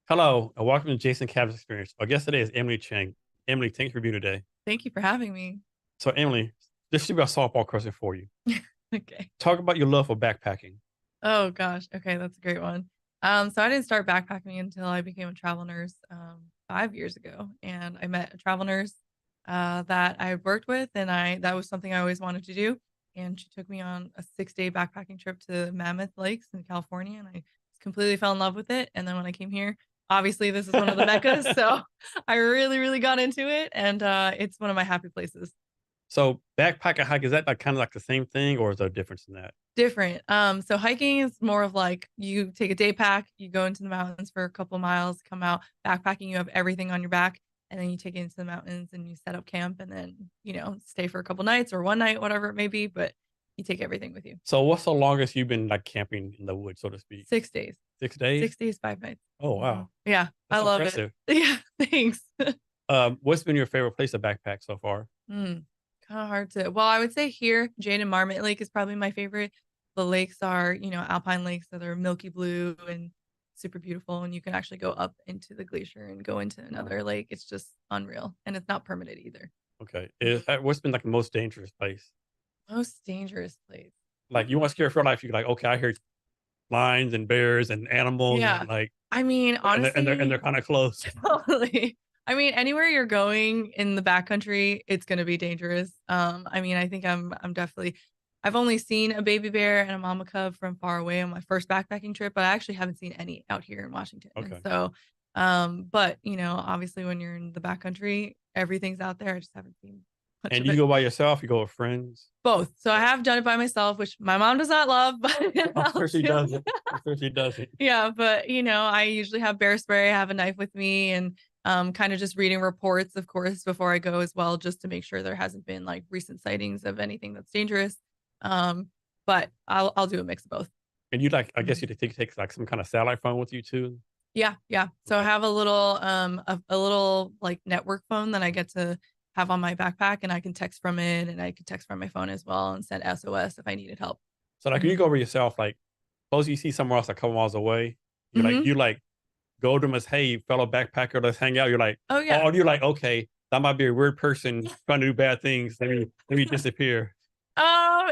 Hello, and welcome to Jason Cab's Experience. Our guest today is Emily Cheng. Emily, thank you for being today. Thank you for having me. So, Emily, this should be a softball question for you. Okay. Talk about your love for backpacking. Oh gosh. Okay, that's a great one. So I didn't start backpacking until I became a travel nurse 5 years ago, and I met a travel nurse that I worked with, and I that was something I always wanted to do. And she took me on a 6-day backpacking trip to Mammoth Lakes in California, and I completely fell in love with it. And then when I came here, obviously this is one of the meccas, so I really, really got into it, and it's one of my happy places. So, backpack and hike, is that like kind of like the same thing, or is there a difference in that? Different. So hiking is more of like you take a day pack, you go into the mountains for a couple miles, come out. Backpacking, you have everything on your back, and then you take it into the mountains and you set up camp and then, stay for a couple nights or one night, whatever it may be, but you take everything with you. So, what's the longest you've been like camping in the woods, so to speak? 6 days. 6 days? 6 days, 5 nights. Oh, wow. Yeah, I That's love it. impressive. Yeah, thanks. What's been your favorite place to backpack so far? Kind of hard to. Well, I would say here, Jane and Marmot Lake is probably my favorite. The lakes are, alpine lakes, so they're milky blue and super beautiful. And you can actually go up into the glacier and go into another lake. It's just unreal, and it's not permitted either. Okay. What's been like the most dangerous place? Most dangerous place. Like, you want to scare for your life, you're like, okay, I hear lions and bears and animals, Yeah, and like, I mean, and they're honestly, kind of close. totally. I mean, anywhere you're going in the backcountry, it's gonna be dangerous. I mean, I think I'm definitely. I've only seen a baby bear and a mama cub from far away on my first backpacking trip, but I actually haven't seen any out here in Washington. And Okay. so, but obviously when you're in the backcountry, everything's out there. I just haven't seen much And of you it. go by yourself, you go with friends? Both. So I have done it by myself, which my mom does not love, but I'm I'll sure she do. doesn't. I'm sure she doesn't. Yeah, but I usually have bear spray, I have a knife with me, and kind of just reading reports, of course, before I go as well, just to make sure there hasn't been like recent sightings of anything that's dangerous. Um, but I'll do a mix of both. And you like, I guess Mhm. you take like some kind of satellite phone with you too? Yeah, yeah. So I Okay. have a little like network phone that I get to have on my backpack, and I can text from it, and I can text from my phone as well and send SOS if I needed help. So like, when you hmm go over yourself, like, suppose you see somewhere else a couple miles away, hmm you like go to them as, hey, fellow backpacker, let's hang out. You're like, Oh yeah. oh, you're like, okay, that might be a weird person trying to do bad things. Let me disappear.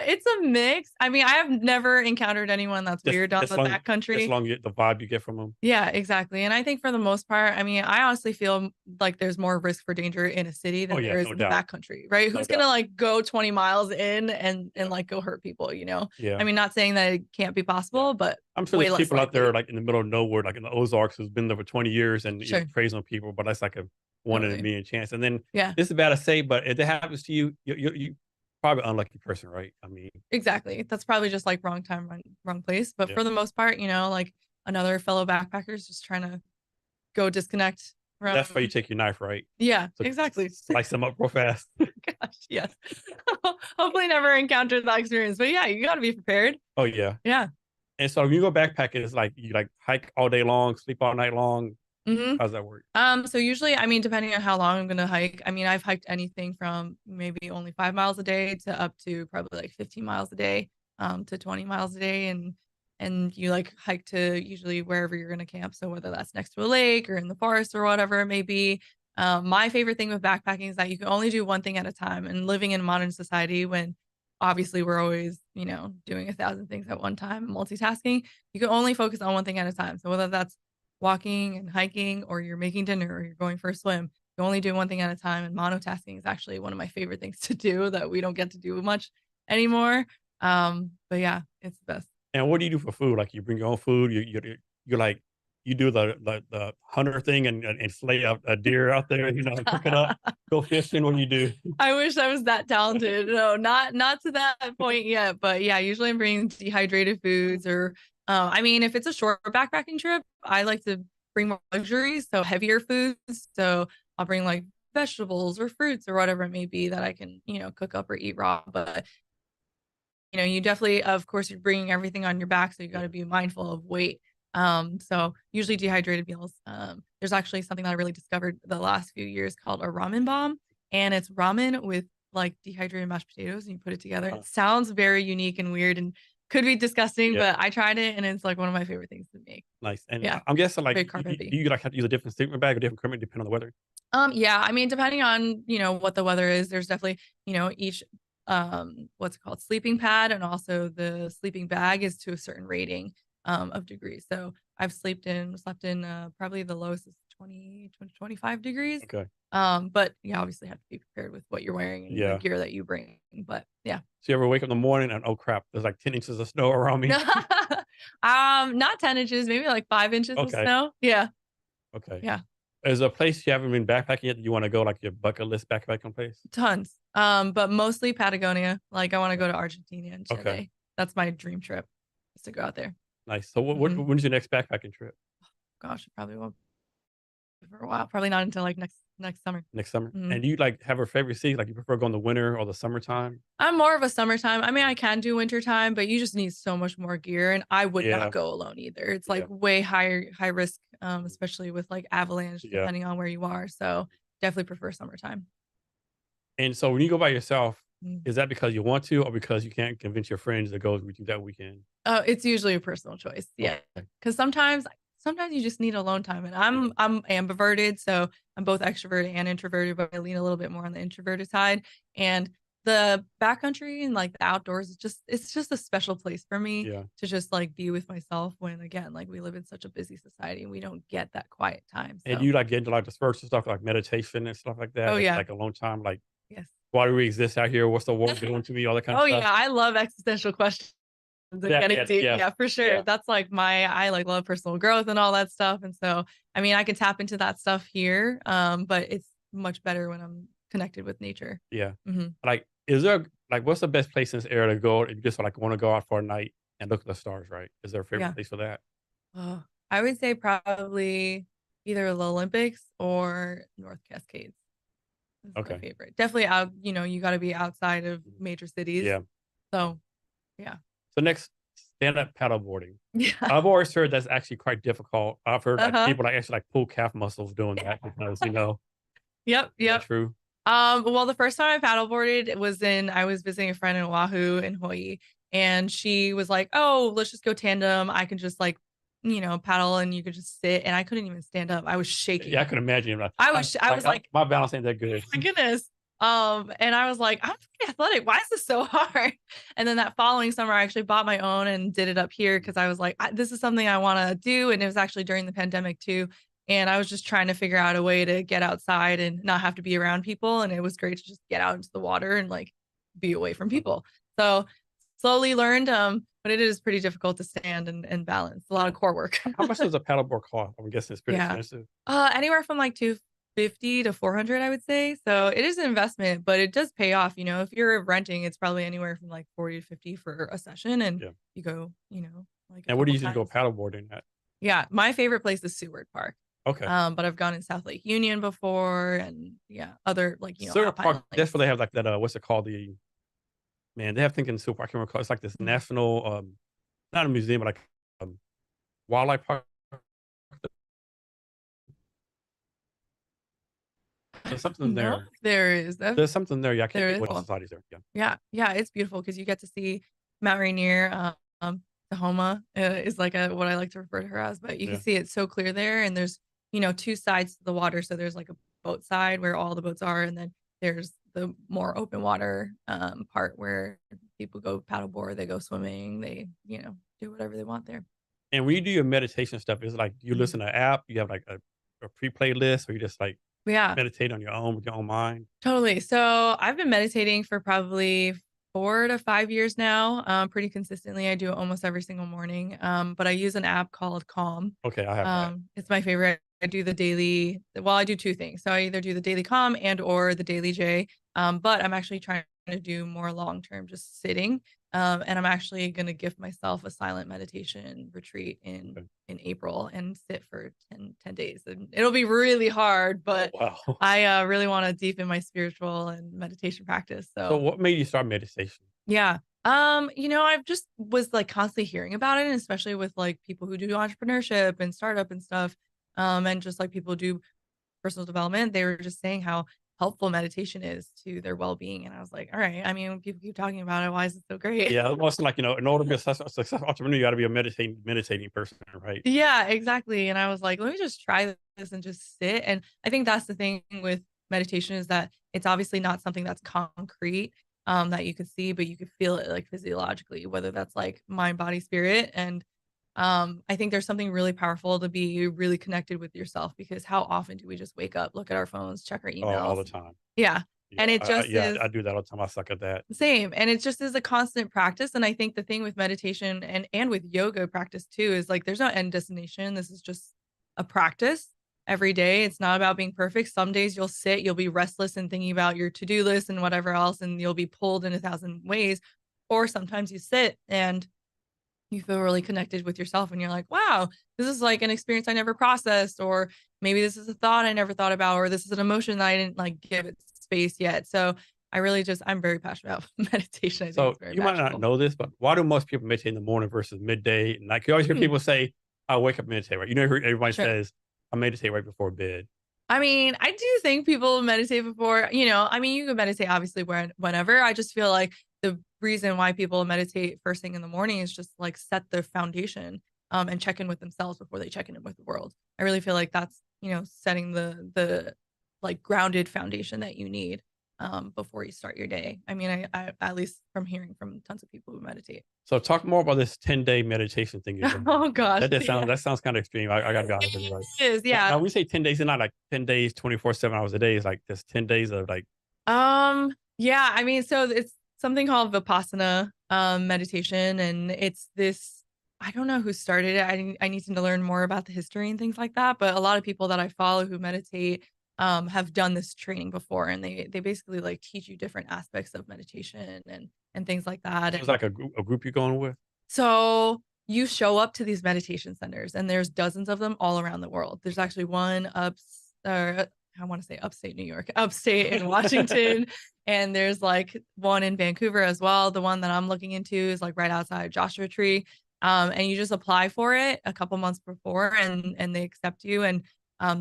It's a mix. I mean, I have never encountered anyone that's Just weird on as the long as backcountry. long as the vibe you get from them. Yeah, exactly. And I think for the most part, I mean, I honestly feel like there's more risk for danger in a city Oh than yeah, there is no in the doubt, backcountry, right? no Who's gonna doubt. like go 20 miles in and Yeah, like go hurt people? yeah. I mean, not saying that it can't be Yeah. possible, but I'm sure way there's less people out there likely. like in the middle of nowhere, like in the Ozarks, who's been there for 20 years and Sure. preys on people, but that's like a one in a Totally. million chance. And then Yeah, this is bad to say, but if that happens to you, you probably an unlucky person, right? I mean, exactly. That's probably just like wrong time, wrong place. But yeah. for the most part, like another fellow backpackers just trying to go disconnect That's why you from. take your knife, right? Yeah, So exactly. slice them up real fast. Gosh, yes. Hopefully never encountered that experience. But yeah, you got to be prepared. Oh yeah. Yeah. And so when you go backpacking, it's like you like hike all day long, sleep all night long. hmm How's that work? So usually, I mean, depending on how long I'm gonna hike, I mean, I've hiked anything from maybe only 5 miles a day to up to probably like 15 miles a day, to 20 miles a day, and you like hike to usually wherever you're gonna camp. So whether that's next to a lake or in the forest or whatever it may be. My favorite thing with backpacking is that you can only do one thing at a time. And living in modern society, when obviously we're always, doing 1,000 things at one time, multitasking, you can only focus on one thing at a time. So whether that's walking and hiking, or you're making dinner, or you're going for a swim, you only do one thing at a time. And monotasking is actually one of my favorite things to do that we don't get to do much anymore. But yeah, it's the best. And what do you do for food? Like, you bring your own food. You like, you do the hunter thing and slay a deer out there. And cook it up. Go fishing. What do you do? I wish I was that talented. No, not to that point yet. But yeah, usually I'm bringing dehydrated foods, or I mean, if it's a short backpacking trip, I like to bring more luxuries, so heavier foods. So I'll bring like vegetables or fruits or whatever it may be that I can, cook up or eat raw. But you definitely, of course, you're bringing everything on your back, so you got Yeah. to be mindful of weight. So usually dehydrated meals. There's actually something that I really discovered the last few years called a ramen bomb, and it's ramen with like dehydrated mashed potatoes, and you put it together. Uh-huh. It sounds very unique and weird, and could be disgusting, Yeah. but I tried it, and it's like one of my favorite things to make. Nice. And Yeah, I'm guessing like very carb do heavy. you like have to use a different sleeping bag or different equipment depending on the weather? Yeah, I mean, depending on, what the weather is, there's definitely, each what's it called, sleeping pad, and also the sleeping bag is to a certain rating of degrees. So I've slept in probably the lowest is 25 degrees. Okay. But you obviously have to be prepared with what you're wearing and the Yeah. gear that you bring. But yeah. So you ever wake up in the morning and oh crap, there's like 10 inches of snow around me. Not 10 inches, maybe like 5 inches of Okay. snow. Yeah. Okay. Yeah. Is there a place you haven't been backpacking yet that you want to go, like your bucket list backpacking place? Tons. But mostly Patagonia. Like I want to Okay. go to Argentina and Okay. Chile. That's my dream trip, is to go out there. Nice. So Mhm. when's your next backpacking trip? Gosh, it probably won't be for a while. Probably not until like next summer. Next summer? Mhm. And do you like have a favorite season? Like you prefer going the winter or the summertime? I'm more of a summertime. I mean, I can do wintertime, but you just need so much more gear, and I would Yeah. not go alone either. It's like Yeah. way high risk, especially with like avalanche, Yeah. depending on where you are. So definitely prefer summertime. And so when you go by yourself, Mm. is that because you want to or because you can't convince your friends to go with you that weekend? It's usually a personal choice. Yeah. Okay. Because sometimes you just need alone time. And Yeah. I'm ambiverted, so I'm both extroverted and introverted, but I lean a little bit more on the introverted side. And the backcountry and like the outdoors it's just a special place for me Yeah. to just like be with myself when again, like we live in such a busy society and we don't get that quiet time. And do So you like get into like the spiritual stuff like meditation and stuff like that? oh yeah. Like alone time, like Yes. why do we exist out here? What's the world doing to me? All that kind of Oh stuff. yeah. I love existential questions and That, getting yes, deep. yes, Yeah, for sure. yeah, That's like I like love personal growth and all that stuff. And so, I mean, I can tap into that stuff here. But it's much better when I'm connected with nature. yeah. Hmm. Like, is there like what's the best place in this area to go if you just like want to go out for a night and look at the stars? Right? Is there a favorite Yeah. place for that? Oh, I would say probably either the Olympics or North Cascades is my Okay. favorite. Definitely out, you got to be outside of major cities. Yeah. So, yeah. So next, stand up paddleboarding. Yeah. I've always heard that's actually quite difficult. I've heard like Uh-huh. people like actually like pull calf muscles doing that because Yep. is that Yep. true? Well, the first time I paddleboarded it was I was visiting a friend in Oahu in Hawaii, and she was like, "Oh, let's just go tandem. I can just like, paddle, and you could just sit." And I couldn't even stand up. I was Yeah, I shaking. can imagine. Like, I was like, my balance ain't that good. "Oh my goodness." And I was like, "I'm pretty athletic. Why is this so hard?" And then that following summer, I actually bought my own and did it up here because I was like, "This is something I want to do." And it was actually during the pandemic too. And I was just trying to figure out a way to get outside and not have to be around people. And it was great to just get out into the water and like be away from Uh-huh. people. So slowly learned, but it is pretty difficult to stand and balance. A lot of core work. How much does a paddleboard cost? I'm guessing it's pretty Yeah. expensive. Anywhere from like 250 to 400, I would say. So it is an investment, but it does pay off. If you're renting, it's probably anywhere from like 40 to 50 for a session. And Yeah. you go, like a And where do couple you usually go times. paddleboarding at? Yeah. My favorite place is Seward Park. Okay. But I've gone in South Lake Union before and yeah, other like, Silver alpine Park, that's lakes. where they have like that, what's it called? They have thinking Silver Park, I can't recall. It's like this Mhm. national, not a museum, but like wildlife park. There's something No, there. there is. There's something there. Yeah, I can't There think is. what Well, society's there. Yeah. yeah. Yeah. It's beautiful because you get to see Mount Rainier. Tahoma is like what I like to refer to her as, but you can Yeah. see it's so clear there. And there's, two sides to the water. So there's like a boat side where all the boats are. And then there's the more open water part where people go paddleboard, they go swimming, they, do whatever they want there. And when you do your meditation stuff, is it like you Mhm. listen to an app, you have like a pre-play list, or you just like Yeah. meditate on your own with your own mind? Totally. So I've been meditating for probably 4 to 5 years now, pretty consistently. I do it almost every single morning. But I use an app called Calm. Okay, I have that. It's my favorite. I do the daily. Well, I do two things. So I either do the daily Calm and or the daily J. But I'm actually trying to do more long term, just sitting. And I'm actually going to give myself a silent meditation retreat in Okay. in April and sit for 10 days. And it'll be really hard, but Wow. I really want to deepen my spiritual and meditation practice. So So what made you start meditation? yeah. I've just was like constantly hearing about it, and especially with like people who do entrepreneurship and startup and stuff. And just like people who do personal development, they were just saying how helpful meditation is to their well-being. And I was like, all right, I mean, when people keep talking about it, why is it so great? Yeah, almost like, in order to be a successful entrepreneur, you got to be a meditating person, right? Yeah, exactly. And I was like, let me just try this and just sit. And I think that's the thing with meditation, is that it's obviously not something that's concrete, that you could see, but you could feel it like physiologically, whether that's like mind, body, spirit. And I think there's something really powerful to be really connected with yourself, because how often do we just wake up, look at our phones, check our All emails? the time. Yeah. Yeah, And it just is I do that all the time. I suck at that. same. And it just is a constant practice. And I think the thing with meditation and with yoga practice too is like there's no end destination. This is just a practice every day. It's not about being perfect. Some days you'll sit, you'll be restless and thinking about your to-do list and whatever else, and you'll be pulled in 1,000 ways. Or sometimes you sit and you feel really connected with yourself and you're like, wow, this is like an experience I never processed, or maybe this is a thought I never thought about, or this is an emotion that I didn't like give it space yet. So I really just, I'm very passionate about meditation. I think So it's very you might not magical. know this, but why do most people meditate in the morning versus midday? And like you always hear Hmm, people say, "I wake up and meditate." Right? Everybody sure. says, "I meditate right before bed." I mean, I do think people meditate before, I mean, you can meditate obviously whenever. I just feel like the reason why people meditate first thing in the morning is just like set the foundation, and check in with themselves before they check in with the world. I really feel like that's, setting the like grounded foundation that you need, before you start your day. I mean, I at least from hearing from tons of people who meditate. So talk more about this 10-day meditation thing you're doing. Oh gosh. Sounds Yeah. kind of extreme. I gotta be honest with you, right? It is. Yeah. Now we say 10 days, it's not like 10 days, 24/7 hours a day. It's like just 10 days of like, Yeah, I mean, so it's something called Vipassana meditation, and it's this, I don't know who started it. I need to learn more about the history and things like that, but a lot of people that I follow who meditate have done this training before, and they basically like teach you different aspects of meditation and things like that. it's And like a group you're going with. so you show up to these meditation centers, and there's dozens of them all around the world. There's Okay. actually one or I want to say upstate New York, upstate in Washington, and there's like one in Vancouver as well. The one that I'm looking into is like right outside Joshua Tree. And you just apply for it a couple months before, and they accept you. And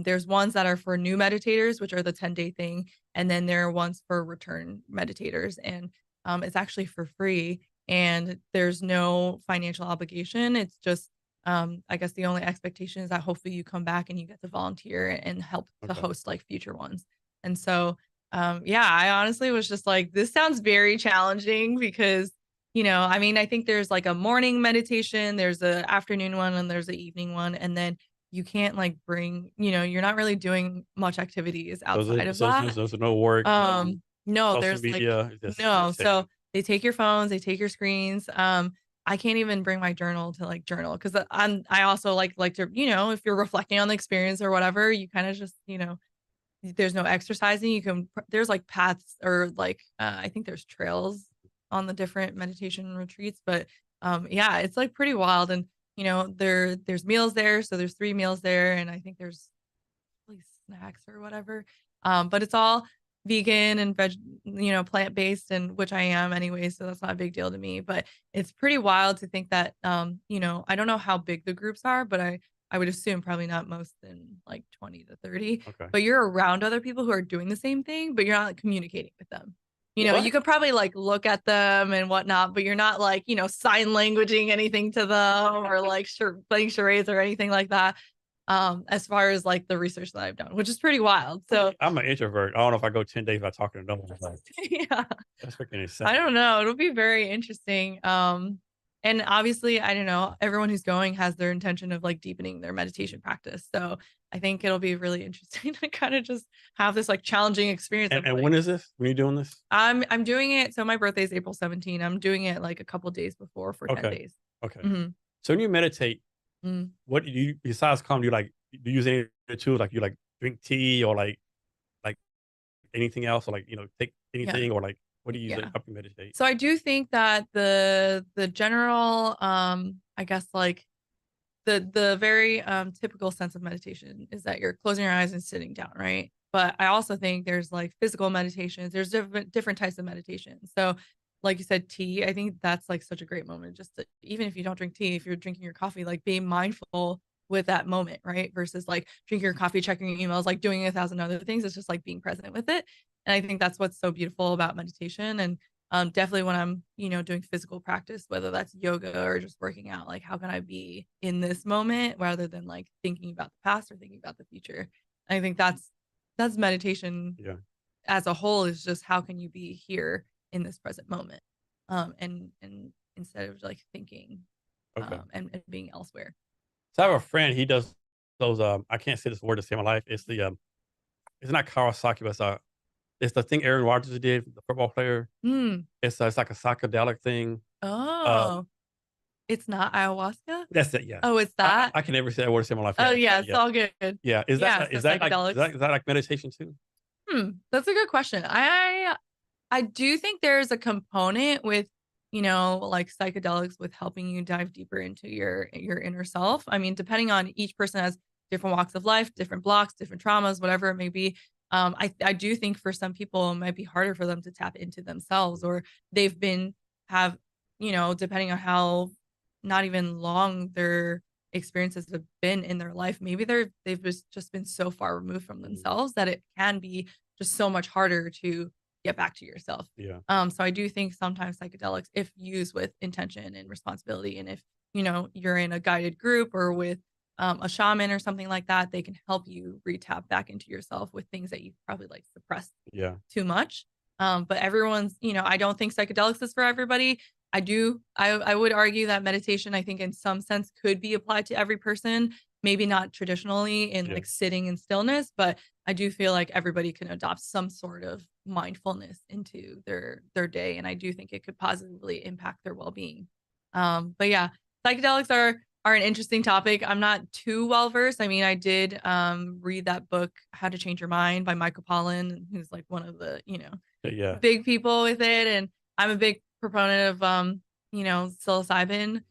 there's ones that are for new meditators, which are the 10-day thing, and then there are ones for return meditators, and it's actually for free, and there's no financial obligation. It's just, I guess the only expectation is that hopefully you come back and you get to volunteer and help to Okay. host like future ones. And so, yeah, I honestly was just like, this sounds very challenging because, I mean, I think there's like a morning meditation, there's a afternoon one, and there's an evening one. And then you can't like bring, you're not really doing much activities outside of that. There's no work, no No, social there's like, media. It's just no. sitting. So they take your phones, they take your screens. I can't even bring my journal to like journal, because I also like to, if you're reflecting on the experience or whatever, you kind of just, there's no exercising. There's like paths or like, I think there's trails on the different meditation retreats, but yeah, it's like pretty wild. And, there's meals there. So there's 3 meals there. And I think there's like snacks or whatever. But it's all vegan and plant-based, and which I am anyway, so that's not a big deal to me. But it's pretty wild to think that, I don't know how big the groups are, but I would assume probably not most than like 20 to 30, Okay. but you're around other people who are doing the same thing, but you're not like communicating with them. You What? could probably like look at them and whatnot, but you're not like, sign languaging anything to them, or like playing charades or anything like that, as far as like the research that I've done, which is pretty wild. So I'm an introvert. I don't know if I go 10 days without talking to no one. Like, yeah, that's freaking I insane. don't know. It'll be very interesting. And obviously, I don't know, everyone who's going has their intention of like deepening their meditation practice. So I think it'll be really interesting to kind of just have this like challenging experience of And like, when is this? When are you doing this? I'm doing it. So my birthday is April 17. I'm doing it like a couple days before for 10 Okay. days. Okay. Mm-hmm. So when you meditate, Mm. what do you, besides calm, do you like, do you use any other tools? Like you like drink tea or like anything else, or like, take Yeah. anything, or like, what do you use to Yeah. help you meditate? So I do think that the general, I guess like the very typical sense of meditation is that you're closing your eyes and sitting down, right? But I also think there's like physical meditations, there's different types of meditation. So like you said, tea, I think that's like such a great moment, just to, even if you don't drink tea, if you're drinking your coffee, like being mindful with that moment, right? Versus like drinking your coffee, checking your emails, like doing 1,000 other things. It's just like being present with it. And I think that's what's so beautiful about meditation. And definitely when I'm, doing physical practice, whether that's yoga or just working out, like how can I be in this moment rather than like thinking about the past or thinking about the future. And I think that's meditation Yeah. as a whole, is just how can you be here in this present moment, and instead of like thinking Okay. and being elsewhere. So I have a friend, he does those, I can't say this word to save my life. It's it's not Kawasaki, but it's the thing Aaron Rodgers did, the football player. Mm. It's like a psychedelic thing. Um, Oh, it's not ayahuasca. that's it. Yeah. Oh, it's I that. I can never say that word to save my life. Oh Yeah. yeah, it's Yeah. all good. Yeah. Yeah, so psychedelics. Is that like meditation too? That's a good question. I do think there's a component with, like psychedelics with helping you dive deeper into your inner self. I mean, depending on, each person has different walks of life, different blocks, different traumas, whatever it may be. I do think for some people it might be harder for them to tap into themselves, or they've been have, depending on how not even long their experiences have been in their life, maybe they've just been so far removed from Mhm. themselves that it can be just so much harder to get back to yourself. Yeah. So I do think sometimes psychedelics, if used with intention and responsibility, and if you're in a guided group or with a shaman or something like that, they can help you re-tap back into yourself with things that you've probably like suppressed Yeah. too much. But everyone's, I don't think psychedelics is for everybody. I would argue that meditation, I think in some sense could be applied to every person, maybe not traditionally in Yeah. like sitting in stillness, but I do feel like everybody can adopt some sort of mindfulness into their day. And I do think it could positively impact their well-being. But yeah, psychedelics are an interesting topic. I'm not too well versed. I mean, I did read that book, How to Change Your Mind by Michael Pollan, who's like one of the, Yeah. big people with it. And I'm a big proponent of psilocybin.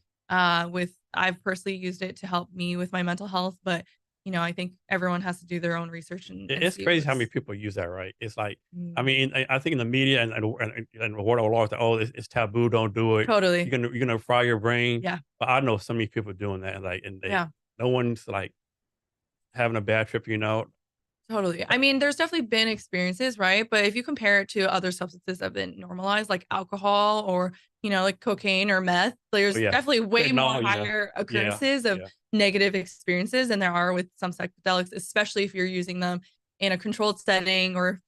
With I've personally used it to help me with my mental health, but I think everyone has to do their own research and It's see if crazy how many it's people use that, right? It's like, I mm, mean, I think in the media and the world of law, it's like, oh, it's taboo, don't do it. totally. You're gonna fry your brain. Yeah. But I know so many people doing that, like, and Yeah. no one's like having a bad trip, you know. Totally. I mean, there's definitely been experiences, right? But if you compare it to other substances that have been normalized, like alcohol or, like cocaine or meth, Oh there's yeah, definitely way more fentanyl, yeah, higher yeah, occurrences of yeah, negative experiences than there are with some psychedelics, especially if you're using them in a controlled setting, or,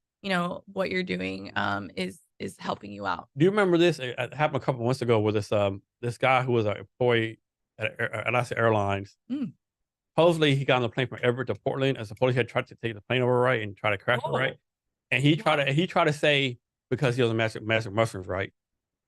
what you're doing is helping you out. Do you remember this? It happened a couple months ago with this guy who was an employee at Alaska Airlines. Mm. Supposedly, he got on the plane from Everett to Portland, and supposedly he had tried to take the plane over, right, and try to crash it, right. Oh, And wow. he tried to say, because he was a master mushrooms, right.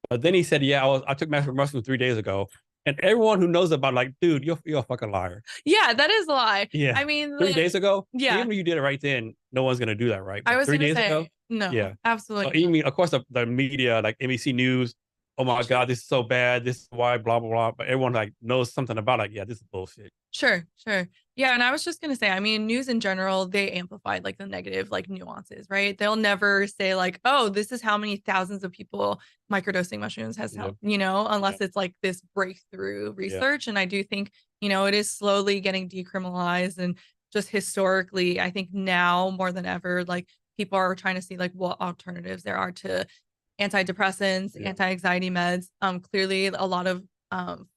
But then he said, "Yeah, I took master mushrooms 3 days ago." And everyone who knows about, like, dude, you're a fucking liar. Yeah, that is a lie. Yeah, I mean, 3 days ago. yeah, Even if you did it right then, no one's gonna do that, right? I But was three gonna days ago, say no, yeah. So absolutely not. even of course the media like NBC News, oh my God, this is so bad. This is why blah blah blah. But everyone like knows something about like, yeah, this is bullshit. Sure, sure. Yeah, and I was just gonna say, I mean, news in general, they amplified like the negative like nuances, right? They'll never say like, oh, this is how many thousands of people microdosing mushrooms has Yeah, helped, unless yeah, it's like this breakthrough yeah, research. And I do think, it is slowly getting decriminalized. And just historically, I think now more than ever, like people are trying to see like what alternatives there are to antidepressants, yeah. anti-anxiety meds. Clearly a lot of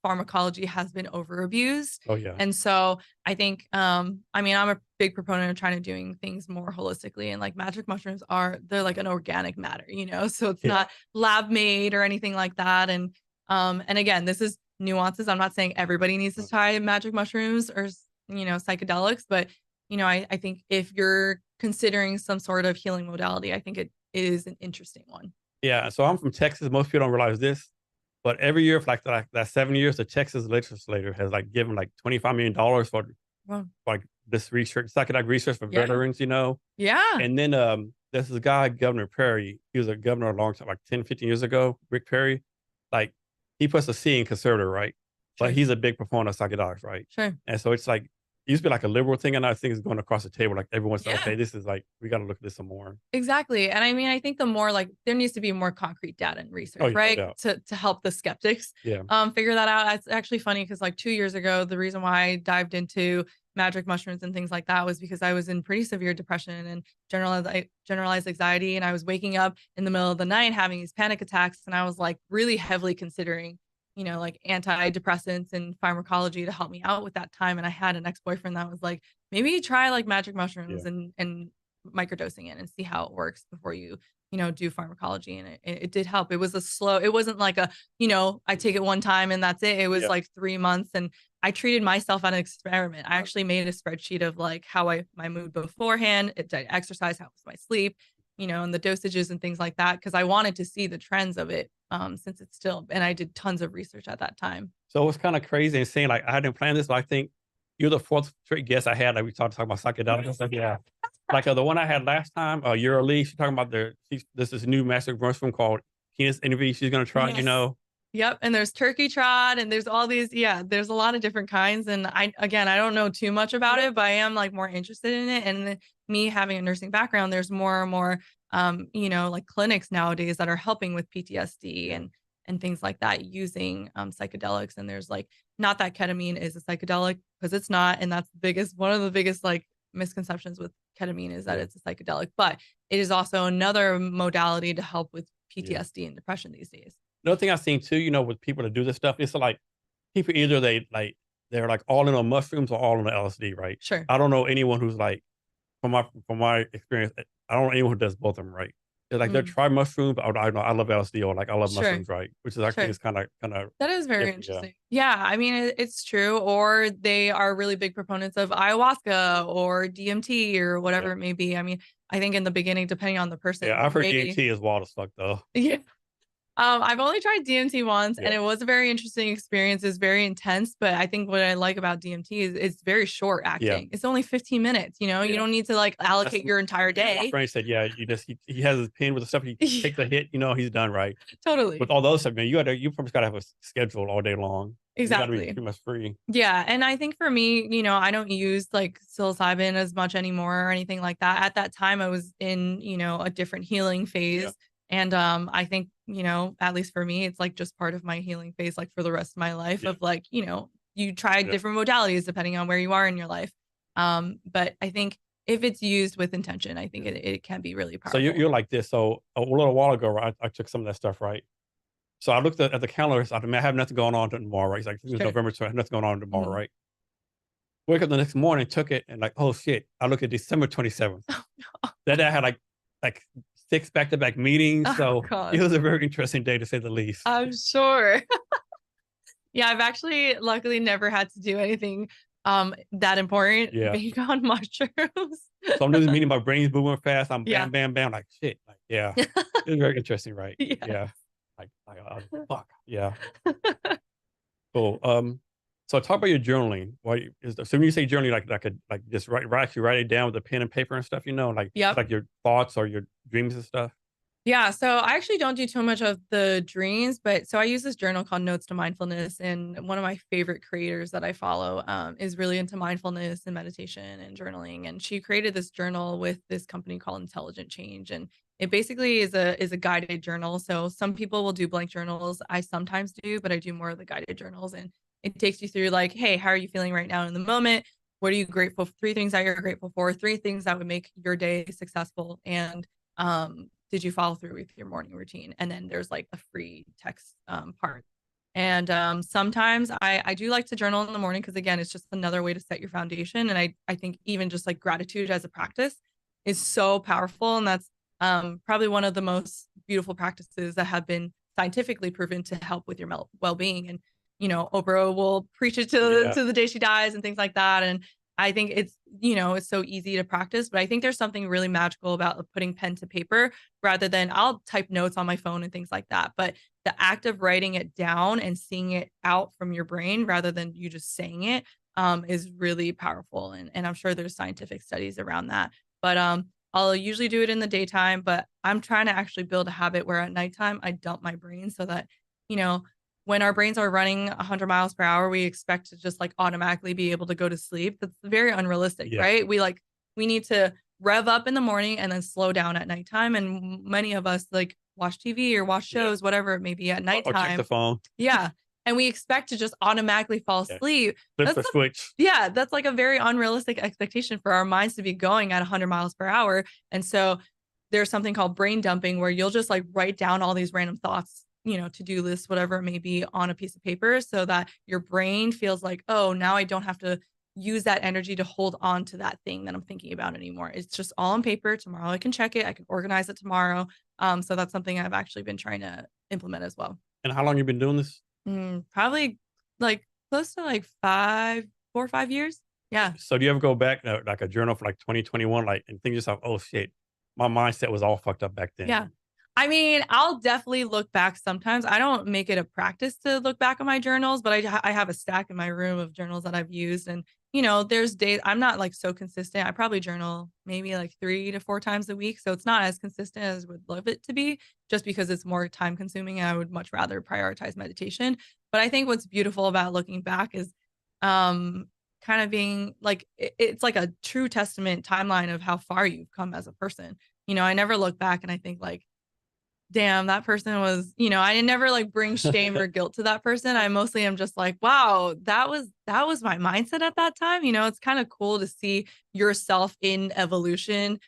pharmacology has been over abused. Oh yeah, And so I think, I mean, I'm a big proponent of trying to doing things more holistically, and like magic mushrooms they're like an organic matter, so it's yeah, not lab made or anything like that. And again, this is nuances. I'm not saying everybody needs to try magic mushrooms or, psychedelics, but, I think if you're considering some sort of healing modality, I think it is an interesting one. yeah. So I'm from Texas. Most people don't realize this, but every year for like that 7 years, the Texas legislature has like given like $25 million for Well, like this research, psychedelic research for yeah. veterans, you know. Yeah. And then there's this guy, Governor Perry. He was a governor a long time, like 10, 15 years ago, Rick Perry. Like he puts a C in conservative, right? But Sure. he's a big proponent of psychedelics, right? Sure. And so it's like used to be like a liberal thing, and I think it's going across the table. Like everyone's like, Yeah. okay, this is like we got to look at this some more. Exactly. And I mean, I think the more like there needs to be more concrete data and Oh research, yeah, no right? doubt. To help the skeptics Yeah, figure that out. It's actually funny because like 2 years ago, the reason why I dived into magic mushrooms and things like that was because I was in pretty severe depression and generalized anxiety. And I was waking up in the middle of the night having these panic attacks. And I was like really heavily considering, like antidepressants and pharmacology to help me out with that time. And I had an ex-boyfriend that was like, maybe try like magic yeah, mushrooms and microdosing it and see how it works before you do pharmacology. And it did help. It was it wasn't like I take it one time and that's it. It was yeah. like 3 months, and I treated myself as an experiment. I actually made a spreadsheet of like how my mood beforehand, did I exercise, how was my sleep, and the dosages and things like that, because I wanted to see the trends of it, since it's still, and I did tons of research at that time. So it was kind of crazy and saying like I didn't plan this, but I think you're the fourth straight guest I had. Like we talked about psychedelics and stuff. Yeah, like the one I had last time, Euralee. She's talking about this is new master mushroom called Nurse Innovator. She's gonna try. Yes. Yep. And there's turkey trot and there's all these, yeah, there's a lot of different kinds. And I don't know too much about it, but I am like more interested in it. And me having a nursing background, there's more and more, like clinics nowadays that are helping with PTSD Yeah, and things like that using psychedelics. And there's like, not that ketamine is a psychedelic, because it's not. And that's one of the biggest like misconceptions with ketamine is that yeah, it's a psychedelic, but it is also another modality to help with yeah. PTSD and depression these days. Another thing I've seen too, with people that do this stuff, it's like people either they're like all in on mushrooms or all in the LSD, right? Sure. I don't know anyone who's like from my experience, I don't know anyone who does both of them, right? They're like, they'll Mm, try mushrooms, but I know I love LSD or like I love sure. mushrooms, right? Which is I think Sure. is kind of That is very different, yeah. interesting. Yeah, I mean, it's true. Or they are really big proponents of ayahuasca or DMT or Yeah. whatever it may be. I mean, I think in the beginning, depending on the Yeah, person, I've heard maybe. DMT is wild as fuck though. Yeah. I've only tried DMT once, Yeah, and it was a very interesting experience. It's very intense, but I think what I like about DMT is it's very short yeah, acting. It's only 15 minutes. You yeah. don't need to like That's allocate your entire my day. friend said, yeah, he has his pen with the stuff, he Yeah, takes a hit, he's done, right? With totally. all those stuff, man, you probably gotta have a schedule all day long. You gotta be Exactly. pretty much free. Yeah, and I think for me, I don't use like psilocybin as much anymore or anything like that. At that time, I was in, a different healing Yeah, phase. And I think, at least for me, it's like just part of my healing phase, like for the rest of my life yeah, of like, you try yeah. different modalities depending on where you are in your life. But I think if it's used with intention, I think it can be really So powerful. you're like this. So a little while ago, right, I took some of that stuff, right? So I looked at the calendar. So I mean, I have nothing going on tomorrow, right? It's like it's Sure. November, so I have nothing going on tomorrow, Mhm. right? Wake up the next morning, took it, and like, oh shit! I look at December 27th. That day I had like six back-to-back meetings, Oh so it God, was a very interesting day to say the least. I'm sure. Yeah, I've actually luckily never had to do anything that important Yeah. being on mushrooms. So I'm doing this meeting, my brain's moving fast. I'm Yeah. bam, bam, bam, like shit. Like, yeah. It was very interesting, right? Yeah. Yeah. Fuck. Yeah. Cool. So talk about your journaling. So when you say journaling, like just write it down with a pen and paper and stuff, like just Yep. like your thoughts or your dreams and stuff. Yeah, so I actually don't do too much of the dreams, but so I use this journal called Notes to Mindfulness, and one of my favorite creators that I follow is really into mindfulness and meditation and journaling, and she created this journal with this company called Intelligent Change, and it basically is a guided journal. So some people will do blank journals. I sometimes do, but I do more of the guided journals, and it takes you through like, hey, how are you feeling right now in the moment? What are you grateful for? 3 things that you're grateful for, 3 things that would make your day successful, and did you follow through with your morning routine? And then there's like the free text part. And sometimes I do like to journal in the morning because again, it's just another way to set your foundation. And I think even just like gratitude as a practice is so powerful. And that's probably one of the most beautiful practices that have been scientifically proven to help with your well-being. And Oprah will preach it Yeah. to the day she dies and things like that. And I think it's so easy to practice, but I think there's something really magical about putting pen to paper rather than I'll type notes on my phone and things like that. But the act of writing it down and seeing it out from your brain rather than you just saying it is really powerful. And I'm sure there's scientific studies around that. But I'll usually do it in the daytime, but I'm trying to actually build a habit where at nighttime I dump my brain so that, you know, when our brains are running 100 miles per hour, we expect to just like automatically be able to go to sleep. That's very unrealistic, right? We need to rev up in the morning and then slow down at nighttime. And many of us like watch TV or watch shows, whatever it may be at nighttime. Or check the phone. Yeah. And we expect to just automatically fall asleep. Flip the switch. Yeah, that's like a very unrealistic expectation for our minds to be going at 100 miles per hour. And so there's something called brain dumping where you'll just like write down all these random thoughts, to-do lists, whatever it may be, on a piece of paper so that your brain feels like, oh, now I don't have to use that energy to hold on to that thing that I'm thinking about anymore. It's just all on paper. Tomorrow I can check it. I can organize it tomorrow. So that's something I've actually been trying to implement as well. And how long you been doing this? Probably like close to like 4 or 5 years. Yeah. So do you ever go back like a journal for like 2021, like, and think yourself, oh shit, my mindset was all fucked up back then? Yeah. I mean, I'll definitely look back sometimes. I don't make it a practice to look back on my journals, but I have a stack in my room of journals that I've used. And, there's days I'm not like so consistent. I probably journal maybe like 3 to 4 times a week. So it's not as consistent as I would love it to be, just because it's more time consuming and I would much rather prioritize meditation. But I think what's beautiful about looking back is kind of being like, it's like a true testament timeline of how far you've come as a person. I never look back and I think like, damn, that person was, I never like bring shame or guilt to that person. I mostly am just like, wow, that was my mindset at that time. It's kind of cool to see yourself in evolution.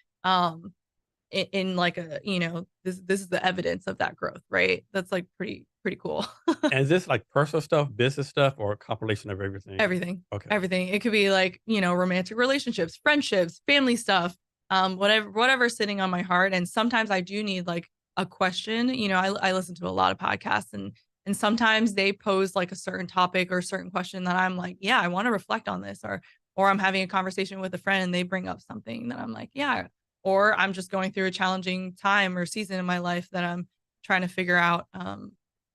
In like this is the evidence of that growth, right? That's like pretty cool. And is this like personal stuff, business stuff, or a compilation of everything? Everything. Okay. Everything. It could be like, romantic relationships, friendships, family stuff, whatever's sitting on my heart. And sometimes I do need like a question. I listen to a lot of podcasts and sometimes they pose like a certain topic or a certain question that I'm like, yeah, I want to reflect on this, or I'm having a conversation with a friend and they bring up something that I'm like, yeah, or I'm just going through a challenging time or season in my life that I'm trying to figure out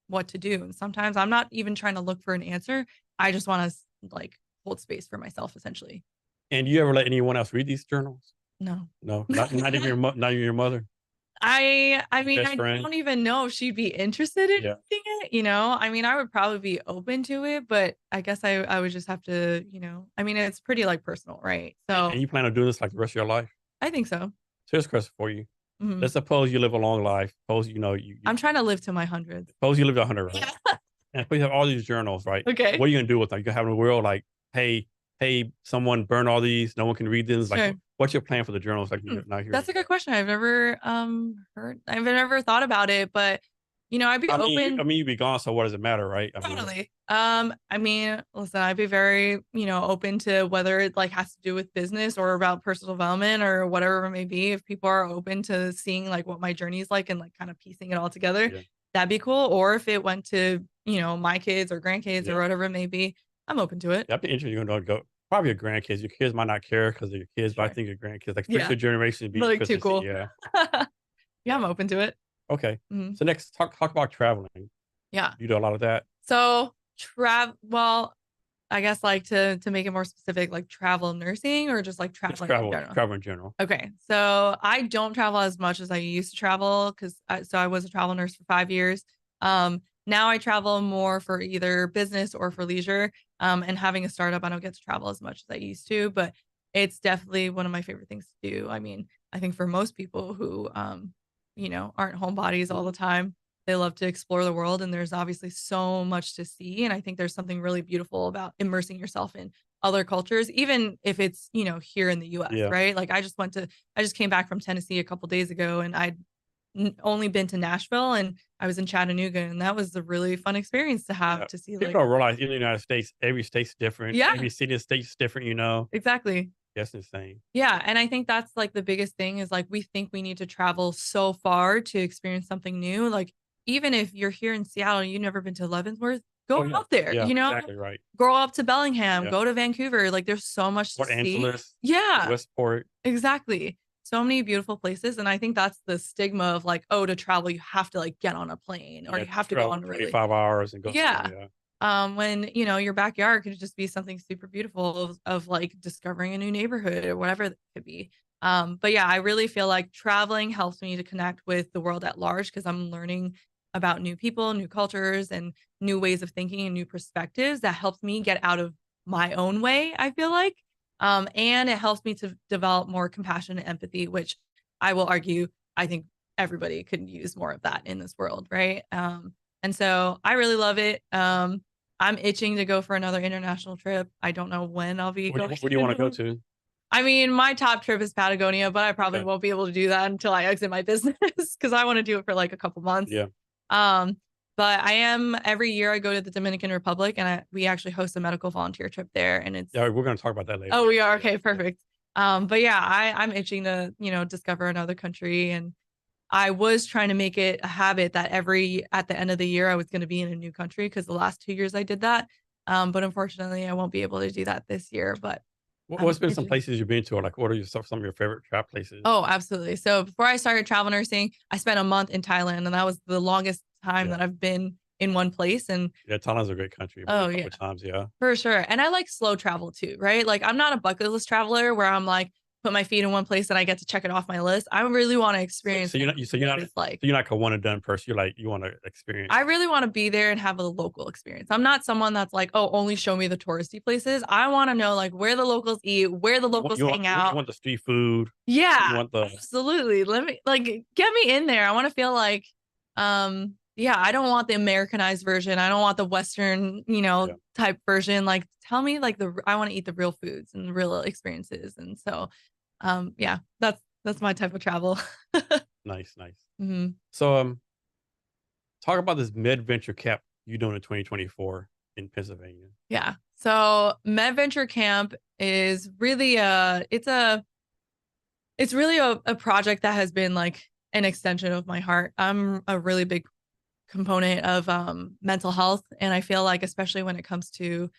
what to do. And sometimes I'm not even trying to look for an answer. I just want to like hold space for myself, essentially. And do you ever let anyone else read these journals? No, not even your mother. I mean, Best I friend? don't even know if she'd be interested in Yeah. reading it, I mean, I would probably be open to it, but I guess I would just have to, I mean, it's pretty like personal, right? So And you plan on doing this like the rest of your life? I think so. So here's a question for you. Mhm. Let's suppose you live a long life. Suppose I'm trying to live to my hundreds. suppose you live to 100, right? Yeah. And suppose you have all these journals, right? Okay. What are you gonna do with them? You gonna have in the world like, hey, someone burn all these. No one can read them. Like, Sure. what's your plan for the journals? Like, you're not here. That's a good question. I've never heard. I've never thought about it, but I'd be open. I mean, you'd be gone, so what does it matter, right? I mean, Totally. I mean, listen, I'd be very, open to whether it like has to do with business or about personal development or whatever it may be. If people are open to seeing like what my journey is like and like kind of piecing it all together, yeah. that'd be cool. Or if it went to, my kids or grandkids or whatever it may be, I'm open to it. That'd be interesting. You're gonna go. Probably your grandkids. Your kids might not care because they're your kids, but I think your grandkids, like future generation, would be like too cool. Yeah. Yeah, I'm open to it. Okay. So next, talk about traveling. Yeah. You do a lot of that. So well, I guess like to make it more specific, like travel nursing or just like traveling in general? Travel in general. Okay. So I don't travel as much as I used to travel because I was a travel nurse for 5 years. Now I travel more for either business or for leisure. And having a startup, I don't get to travel as much as I used to, but it's definitely one of my favorite things to do. I mean, I think for most people who, aren't homebodies all the time, they love to explore the world. And there's obviously so much to see. And I think there's something really beautiful about immersing yourself in other cultures, even if it's, here in the US, right? Like I just came back from Tennessee a couple days ago and I'd only been to Nashville and I was in Chattanooga and that was a really fun experience to have to see. People like, don't realize in the United States, every state's different. Yeah. Every city and state's different, Exactly. That's insane. Yeah. And I think that's like the biggest thing is like, we think we need to travel so far to experience something new. Like, even if you're here in Seattle, you've never been to Leavenworth, go out there, Exactly right. Go up to Bellingham, go to Vancouver. Like there's so much to see. Angeles. Yeah. Westport. Exactly. So many beautiful places. And I think that's the stigma of like, oh, to travel, you have to like get on a plane or you have to go on really 5 hours and go. when your backyard could just be something super beautiful of like discovering a new neighborhood or whatever it could be. But yeah, I really feel like traveling helps me to connect with the world at large because I'm learning about new people, new cultures, and new ways of thinking and new perspectives that helps me get out of my own way, I feel like. And it helps me to develop more compassion and empathy, which I will argue, I think everybody could use more of that in this world, right? And so I really love it. I'm itching to go for another international trip. I don't know when I'll be going. Where do you want to go to? I mean, my top trip is Patagonia, but I probably won't be able to do that until I exit my business because I want to do it for like a couple months. Yeah. But I am every year I go to the Dominican Republic and we actually host a medical volunteer trip there. And it's we're going to talk about that later. Oh, we are. Okay, perfect. But yeah, I'm itching to, discover another country. And I was trying to make it a habit that at the end of the year, I was going to be in a new country because the last 2 years I did that. But unfortunately, I won't be able to do that this year. But what's been some places you've been to, or like what are some of your favorite travel places? Oh, absolutely. So before I started travel nursing, I spent a month in Thailand, and that was the longest time that I've been in one place. And Thailand's a great country. Oh, a couple times, for sure. And I like slow travel too, right? Like I'm not a bucket list traveler where I'm like put my feet in one place and I get to check it off my list. I really want to experience. So you're not like a one and done person. You want to experience. I really want to be there and have a local experience. I'm not someone that's like, oh, only show me the touristy places. I want to know like where the locals eat, where the locals hang out. You want the street food. Yeah, absolutely. Let me get me in there. I want to feel like, I don't want the Americanized version. I don't want the Western, type version. Like, tell me like I want to eat the real foods and the real experiences. And so, that's my type of travel. Nice. Mm-hmm. So, talk about this MedVenture camp you doing in 2024 in Pennsylvania. Yeah. So MedVenture camp is really it's really a project that has been like an extension of my heart. I'm a really big component of mental health. And I feel like, especially when it comes to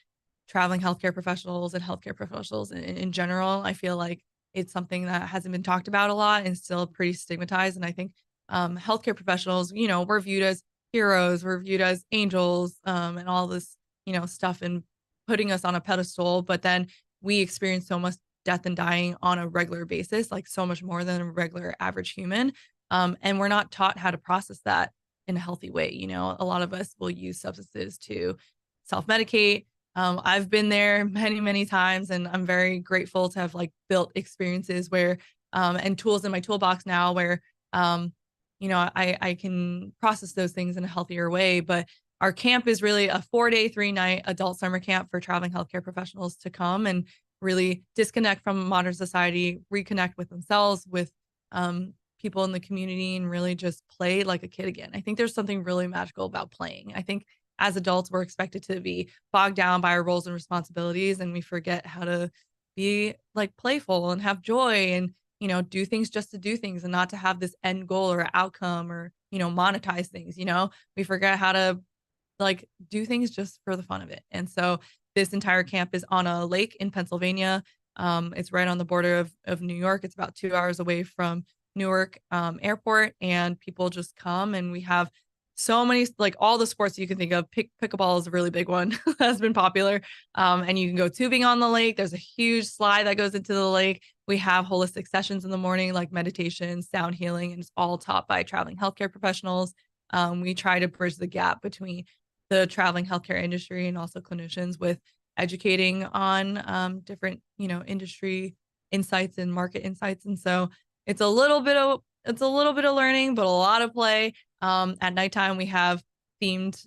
traveling healthcare professionals and healthcare professionals in general, I feel like it's something that hasn't been talked about a lot and still pretty stigmatized. And I think healthcare professionals, we're viewed as heroes, we're viewed as angels, and all this, stuff and putting us on a pedestal. But then we experience so much death and dying on a regular basis, like so much more than a regular average human. And we're not taught how to process that in a healthy way. A lot of us will use substances to self-medicate. I've been there many, many times, and I'm very grateful to have like built experiences where, and tools in my toolbox now where, I can process those things in a healthier way. But our camp is really a 4-day, 3-night adult summer camp for traveling healthcare professionals to come and really disconnect from modern society, reconnect with themselves, with people in the community, and really just play like a kid again. I think there's something really magical about playing. I think as adults, we're expected to be bogged down by our roles and responsibilities, and we forget how to be like playful and have joy and, do things just to do things and not to have this end goal or outcome or, monetize things. We forget how to like do things just for the fun of it. And so this entire camp is on a lake in Pennsylvania. It's right on the border of New York. It's about 2 hours away from Newark airport, and people just come, and we have so many, like all the sports you can think of. Pickleball is a really big one that's been popular. And you can go tubing on the lake. There's a huge slide that goes into the lake. We have holistic sessions in the morning, like meditation, sound healing, and it's all taught by traveling healthcare professionals. We try to bridge the gap between the traveling healthcare industry and also clinicians with educating on different, industry insights and market insights. And so it's a little bit of learning, but a lot of play. At nighttime, we have themed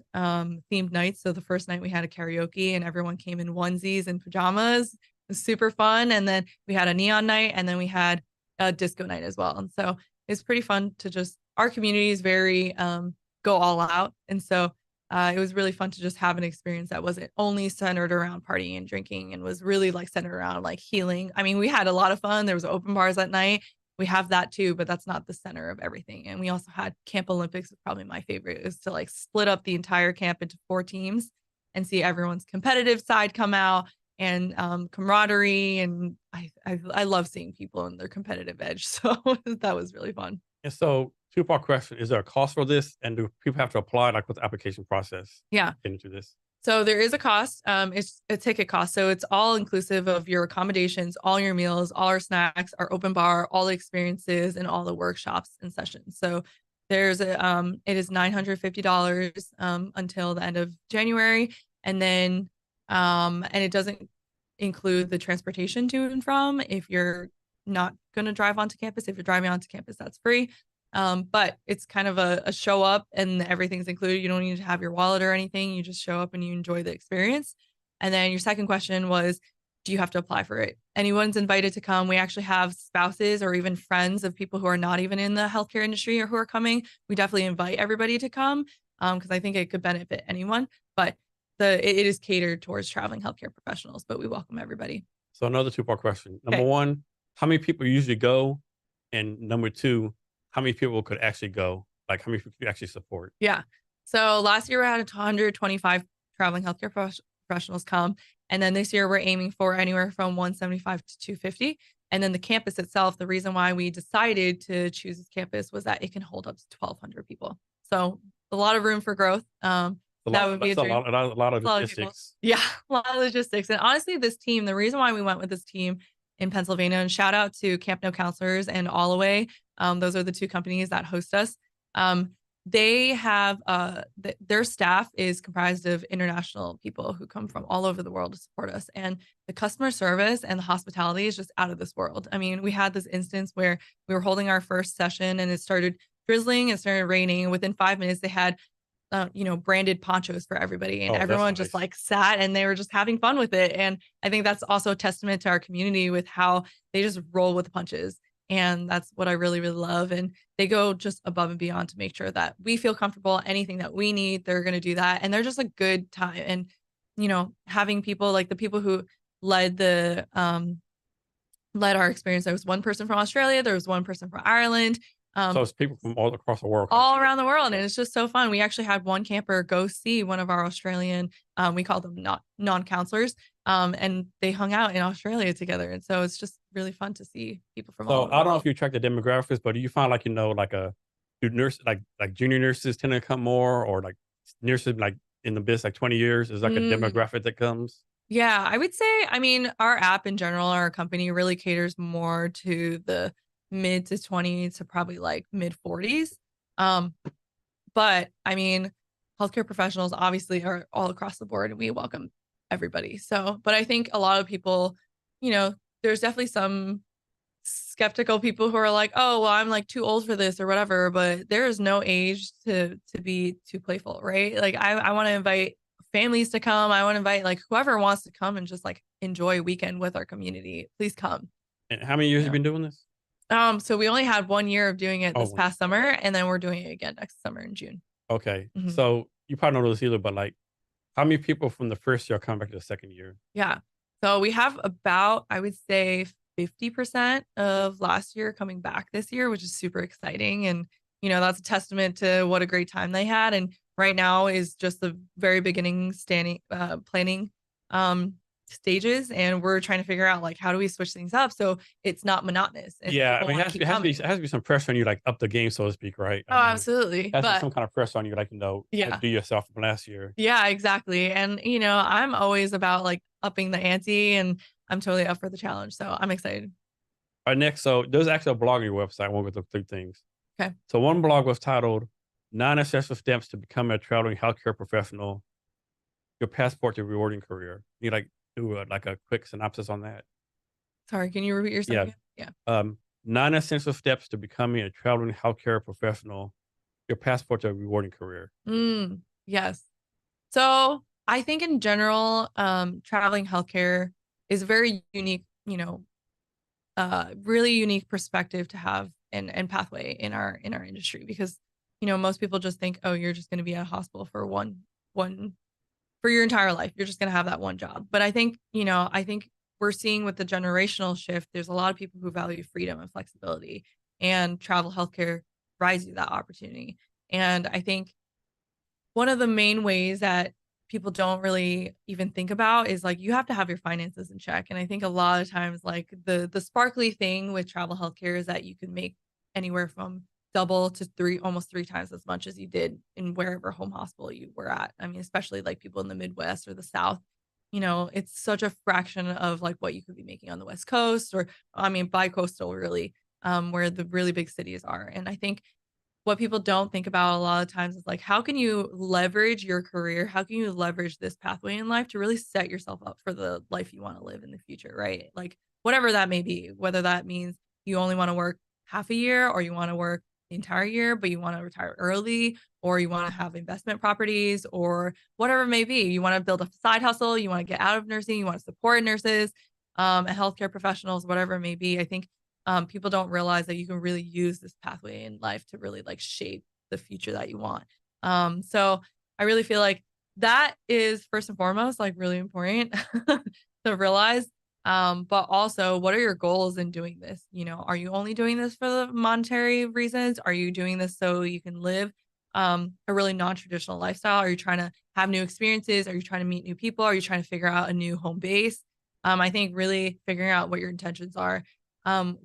nights. So the first night we had a karaoke, and everyone came in onesies and pajamas. It was super fun. And then we had a neon night, and then we had a disco night as well. And so it's pretty fun to our community is very go all out. And so it was really fun to just have an experience that wasn't only centered around partying and drinking, and was really like centered around like healing. I mean, we had a lot of fun. There was open bars at night. We have that too, but that's not the center of everything. And we also had Camp Olympics, probably my favorite, is to like split up the entire camp into 4 teams and see everyone's competitive side come out, and camaraderie. And I love seeing people in their competitive edge. So that was really fun. And so, 2-part question: is there a cost for this, and do people have to apply? Like, what's the application process? Yeah. Into this. So there is a cost. It's a ticket cost. So it's all inclusive of your accommodations, all your meals, all our snacks, our open bar, all the experiences, and all the workshops and sessions. So There's a it is $950 until the end of January, and then and it doesn't include the transportation to and from. If you're not going to drive onto campus, if you're driving onto campus, that's free. But it's kind of a show up and everything's included. You don't need to have your wallet or anything. You just show up and you enjoy the experience. And then your second question was, do you have to apply for it? Anyone's invited to come. We actually have spouses or even friends of people who are not even in the healthcare industry or who are coming. We definitely invite everybody to come because I think it could benefit anyone. But it is catered towards traveling healthcare professionals, but we welcome everybody. So another two-part question. Number Okay. one, how many people usually go? And number two, how many people could actually go? Like how many people could you actually support? Yeah. So last year we had 125 traveling healthcare professionals come. And then this year we're aiming for anywhere from 175 to 250. And then the campus itself, the reason why we decided to choose this campus was that it can hold up to 1,200 people. So a lot of room for growth. That would be a dream. A lot of A lot of people. logistics. Yeah, a lot of logistics. And honestly, this team, the reason why we went with this team in Pennsylvania, and shout out to Camp No Counselors and All Away. Those are the two companies that host us. They have their staff is comprised of international people who come from all over the world to support us. And the customer service and the hospitality is just out of this world. I mean, we had this instance where we were holding our first session and it started drizzling, it started raining. And within 5 minutes, they had branded ponchos for everybody, and everyone just like sat and they were just having fun with it. And I think that's also a testament to our community with how they just roll with the punches. And that's what I really, really love. And they go just above and beyond to make sure that we feel comfortable. Anything that we need, they're going to do that. And they're just a good time. And, having people like the people who led led our experience. There was one person from Australia. There was one person from Ireland. So it's people from all across the world. All around the world. And it's just so fun. We actually had one camper go see one of our Australian, we call them non-counselors, and they hung out in Australia together. And so it's just really fun to see people from all So over I the don't know world. if you track the demographics, but do you find do nurse like junior nurses tend to come more, or like nurses like in the business like 20 years is like a demographic that comes? Yeah, I would say, I mean, our app in general, our company really caters more to the mid to 20 to probably like mid 40s. Um, but I mean, healthcare professionals obviously are all across the board and we welcome everybody. So, but I think a lot of people, there's definitely some skeptical people who are like, oh, well, I'm like too old for this or whatever, but there is no age to be too playful, right? Like I want to invite families to come. I want to invite like whoever wants to come and just like enjoy a weekend with our community. Please come. And how many years have you been doing this? So we only had 1 year of doing it this past summer, and then we're doing it again next summer in June. Okay. So you probably don't know this either, but like how many people from the first year are coming back to the second year? Yeah. So we have about, I would say 50% of last year coming back this year, which is super exciting. And, that's a testament to what a great time they had. And right now is just the very beginning planning stages. And we're trying to figure out like, how do we switch things up so it's not monotonous? Yeah. I mean, it has to be some pressure on you, like up the game, so to speak, right? Oh, absolutely. Has to be some kind of pressure on you, like, Yeah. do yourself from last year. Yeah, exactly. And, I'm always about like upping the ante and I'm totally up for the challenge. So I'm excited. All right, next. So there's actually a blog on your website. I want to go through 3 things. Okay. So one blog was titled 9 Essential Steps to Become a Traveling Healthcare Professional, Your Passport to a Rewarding Career. You like do like a quick synopsis on that? Sorry, can you repeat yourself? Yeah. 9 Essential Steps to Becoming a Traveling Healthcare Professional, Your Passport to a Rewarding Career. Yes. So I think in general, traveling healthcare is a very unique, really unique perspective to have and pathway in our industry because, most people just think, oh, you're just going to be at a hospital for one for your entire life. You're just going to have that one job. But I think, I think we're seeing with the generational shift, there's a lot of people who value freedom and flexibility, and travel healthcare provides you that opportunity. And I think one of the main ways that people don't really even think about is like you have to have your finances in check. And I think a lot of times like the sparkly thing with travel healthcare is that you can make anywhere from double to almost 3 times as much as you did in wherever home hospital you were at. I mean, especially like people in the Midwest or the South, it's such a fraction of like what you could be making on the West Coast or I mean, bi-coastal really, where the really big cities are. And I think what people don't think about a lot of times is like, how can you leverage your career? How can you leverage this pathway in life to really set yourself up for the life you want to live in the future, right? Like, whatever that may be, whether that means you only want to work half a year or you want to work the entire year, but you want to retire early, or you want to have investment properties, or whatever it may be. You want to build a side hustle, you want to get out of nursing, you want to support nurses, and healthcare professionals, whatever it may be. I think people don't realize that you can really use this pathway in life to really like shape the future that you want. So I really feel like that is first and foremost like really important to realize. But also, what are your goals in doing this? You know, are you only doing this for the monetary reasons? Are you doing this so you can live a really non-traditional lifestyle? Are you trying to have new experiences? Are you trying to meet new people? Are you trying to figure out a new home base? I think really figuring out what your intentions are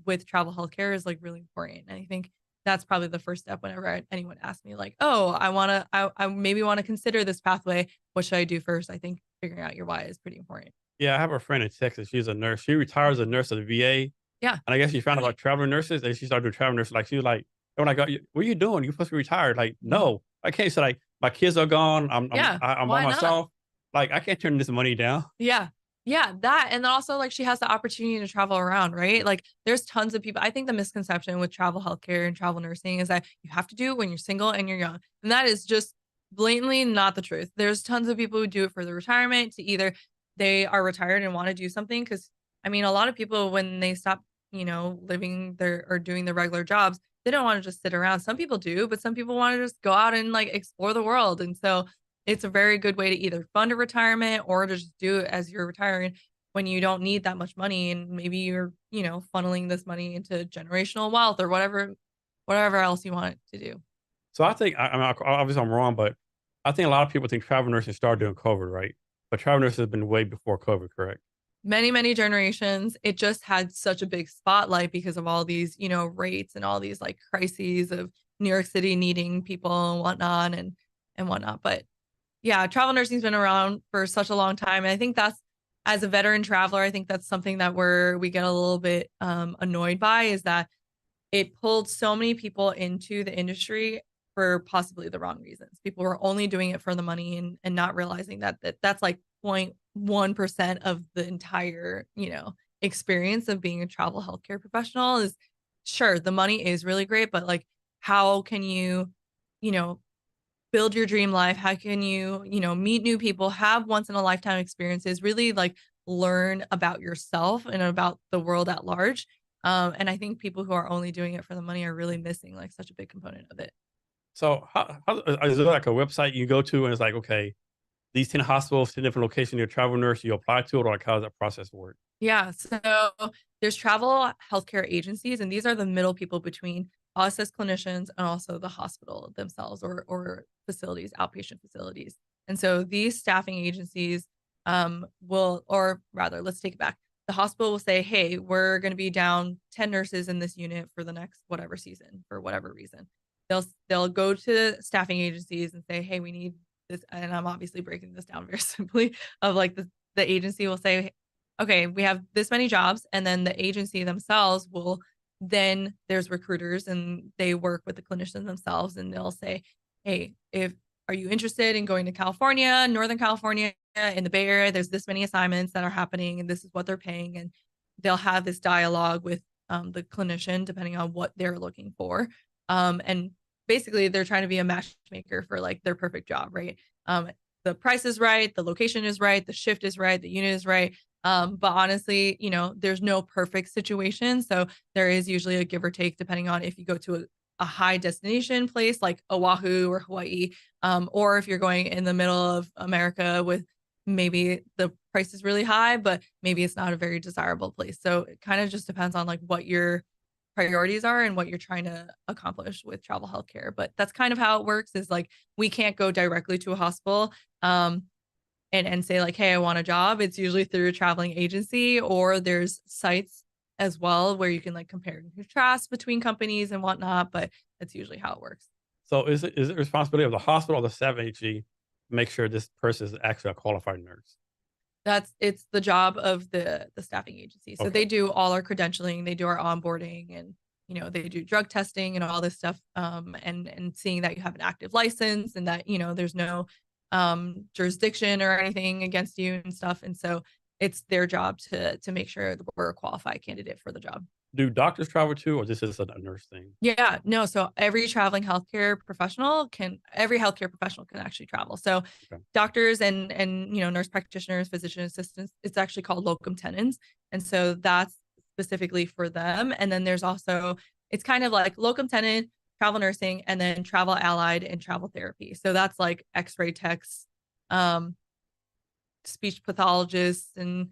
with travel healthcare is like really important. And I think that's probably the first step whenever anyone asks me like, oh, I maybe want to consider this pathway. What should I do first? I think figuring out your why is pretty important. Yeah, I have a friend in Texas. She's a nurse. She retires as a nurse at the VA, Yeah. and I guess she found out about traveling nurses, and she started doing travel nurses. Like she was like, they were like, "What are you doing? You're supposed to be retired." Like, Mhm. no, I can't. So like, my kids are gone. Yeah. I'm by Why not? myself. Like, I can't turn this money down. Yeah. Yeah, that and then also, like, she has the opportunity to travel around, right? Like, there's tons of people I think the misconception with travel healthcare and travel nursing is that you have to do it when you're single and you're young, and that is just blatantly not the truth. There's tons of people who do it for the retirement to either they are retired and wanna do something because I mean, a lot of people when they stop, living their or doing their regular jobs, they don't wanna just sit around. Some people do, but some people wanna just go out and, like, explore the world, and so it's a very good way to either fund a retirement or to just do it as you're retiring when you don't need that much money and maybe you're, funneling this money into generational wealth or whatever else you want it to do. So I think I mean, obviously I'm wrong, but I think a lot of people think travel nursing started during COVID, right? But travel nursing has been way before COVID, correct? Many, many generations. It just had such a big spotlight because of all these, rates and all these like crises of New York City needing people and whatnot and whatnot. But yeah, travel nursing's been around for such a long time. And I think that's as a veteran traveler, I think that's something that we get a little bit annoyed by is that it pulled so many people into the industry for possibly the wrong reasons. People were only doing it for the money and not realizing that's like 0.1% of the entire, experience of being a travel healthcare professional is sure the money is really great, but like how can you know, build your dream life? How can you, meet new people, have once in a lifetime experiences, really like learn about yourself and about the world at large. And I think people who are only doing it for the money are really missing like such a big component of it. So how is there like a website you go to and it's like, okay, these 10 hospitals, 10 different locations, you're a travel nurse, you apply to it, or like how does that process work? Yeah. So there's travel healthcare agencies, and these are the middle people between us as clinicians and also the hospital themselves or facilities, outpatient facilities. And so these staffing agencies will, or rather, let's take it back. The hospital will say, hey, we're going to be down 10 nurses in this unit for the next whatever season for whatever reason. They'll go to staffing agencies and say, hey, we need this. And I'm obviously breaking this down very simply of like the agency will say, okay, we have this many jobs. And then the agency themselves will then there's recruiters and they work with the clinicians themselves and they'll say, hey, if are you interested in going to California, Northern California, in the Bay Area? There's this many assignments that are happening and this is what they're paying. And they'll have this dialogue with the clinician depending on what they're looking for. And basically they're trying to be a matchmaker for like their perfect job, right? The price is right, the location is right, the shift is right, the unit is right. But honestly, there's no perfect situation. So there is usually a give or take depending on if you go to a high destination place like Oahu or Hawaii, or if you're going in the middle of America with maybe the price is really high, but maybe it's not a very desirable place. So it kind of just depends on like what your priorities are and what you're trying to accomplish with travel healthcare. But that's kind of how it works is like we can't go directly to a hospital. And say like, hey, I want a job. It's usually through a traveling agency or there's sites as well where you can like compare and contrast between companies and whatnot. But that's usually how it works. So is it responsibility of the hospital or the staffing agency to make sure this person is actually a qualified nurse? It's the job of the staffing agency. So Okay. they do all our credentialing, they do our onboarding they do drug testing and all this stuff, and seeing that you have an active license and that, there's no jurisdiction or anything against you and stuff. And so it's their job to make sure that we're a qualified candidate for the job. Do doctors travel too, or this is a nurse thing? Yeah, no. So every healthcare professional can actually travel. So Okay. doctors and nurse practitioners, physician assistants, it's actually called locum tenens. And so that's specifically for them. And then there's also, it's kind of like locum tenens, travel nursing, and then travel allied and travel therapy. So that's like x-ray techs, speech pathologists, and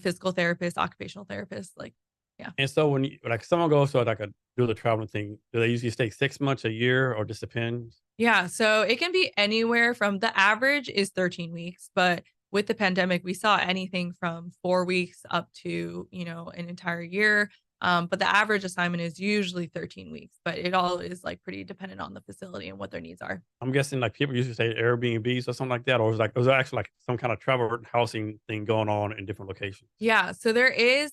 physical therapists, occupational therapists, like, yeah. And so when someone goes to like do the traveling thing, do they usually stay 6 months, a year, or just depends? Yeah, so it can be anywhere from, the average is 13 weeks, but with the pandemic, we saw anything from 4 weeks up to, an entire year. But the average assignment is usually 13 weeks, but it all is like pretty dependent on the facility and what their needs are. I'm guessing like people usually stay at Airbnbs or something like that, or is there actually like some kind of travel housing thing going on in different locations? Yeah, so there is,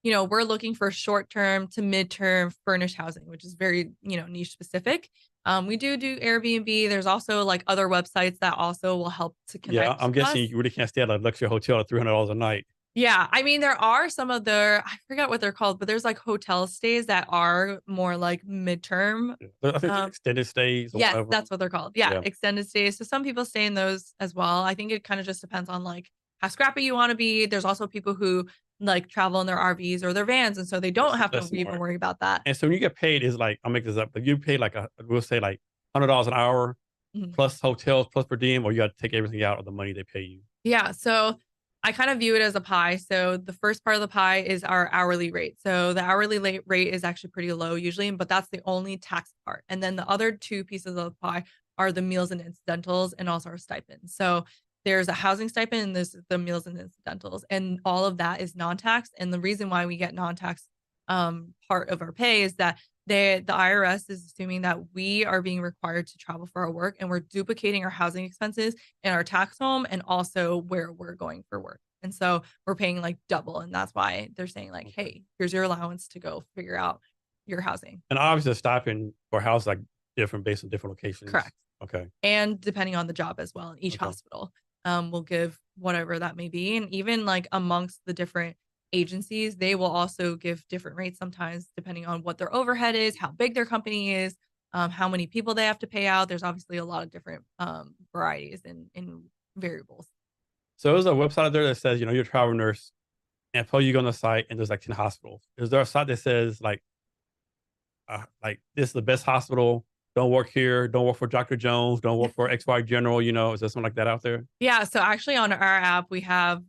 we're looking for short-term to mid-term furnished housing, which is very, niche specific. We do Airbnb. There's also like other websites that also will help to Yeah, connect I'm guessing us. you really can't stay at a luxury hotel at $300 a night. Yeah, I mean, there are some of I forgot what they're called, but there's like hotel stays that are more like midterm. Yeah. I think extended stays or Yes, whatever. that's what they're called. Yeah, Yeah. extended stays. So some people stay in those as well. I think it kind of just depends on like how scrappy you want to be. There's also people who like travel in their RVs or their vans, and so they don't have to That's even smart. worry about that. And so when you get paid, is like, I'll make this up, but you pay like we'll say like $100 an hour Mhm. plus hotels plus per diem, or you got to take everything out of the money they pay you. Yeah, so I kind of view it as a pie. So the first part of the pie is our hourly rate. So the hourly rate is actually pretty low usually, but that's the only tax part. And then the other two pieces of the pie are the meals and incidentals and also our stipends. So there's a housing stipend and there's the meals and incidentals, and all of that is non-tax. And the reason why we get non-tax part of our pay is that the IRS is assuming that we are being required to travel for our work, and we're duplicating our housing expenses in our tax home and also where we're going for work. And so we're paying like double. And that's why they're saying like, Okay. hey, here's your allowance to go figure out your housing. And obviously the stipend for house like different based on different locations. Correct. Okay. And depending on the job as well, in each Okay. hospital will give whatever that may be. And even like amongst the different agencies, they will also give different rates sometimes depending on what their overhead is, how big their company is, how many people they have to pay out. There's obviously a lot of different varieties and variables. So there's a website out there that says, you're a travel nurse, and you go on the site and there's like 10 hospitals. Is there a site that says like this is the best hospital? Don't work here. Don't work for Dr. Jones. Don't work for XY General. Is there something like that out there? Yeah, so actually on our app, we have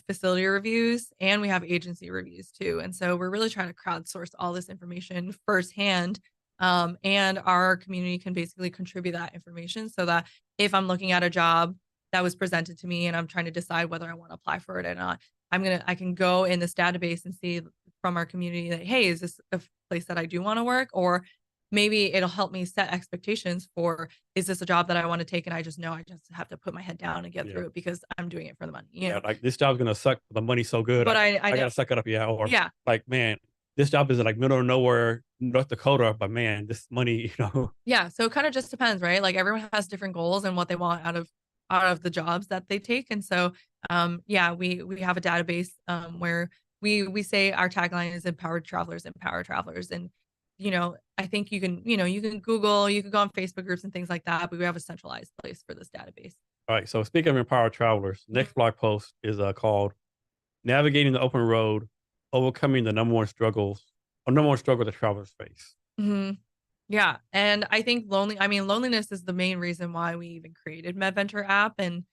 facility reviews and we have agency reviews too. And so we're really trying to crowdsource all this information firsthand. And our community can basically contribute that information so that if I'm looking at a job that was presented to me and I'm trying to decide whether I want to apply for it or not, I can go in this database and see from our community that, hey, is this a place that I do want to work? Or maybe it'll help me set expectations for, is this a job that I want to take? And I just know I just have to put my head down and get Yeah. through it because I'm doing it for the money, Yeah, like this job's gonna suck. The money's so good. But I I know. gotta suck it up. Yeah. Or Yeah. like, man, this job is in like middle of nowhere, North Dakota, but man, this money, Yeah. So it kind of just depends, right? Like everyone has different goals and what they want out of the jobs that they take. And so yeah, we have a database where we say our tagline is empowered travelers, empower travelers. And I think you can Google, you can go on Facebook groups and things like that, but we have a centralized place for this database. All right. So speaking of empowered travelers, next blog post is called "Navigating the Open Road: Overcoming the number one struggle that travelers face." Mm-hmm. Yeah. And I think loneliness is the main reason why we even created MedVenture app. And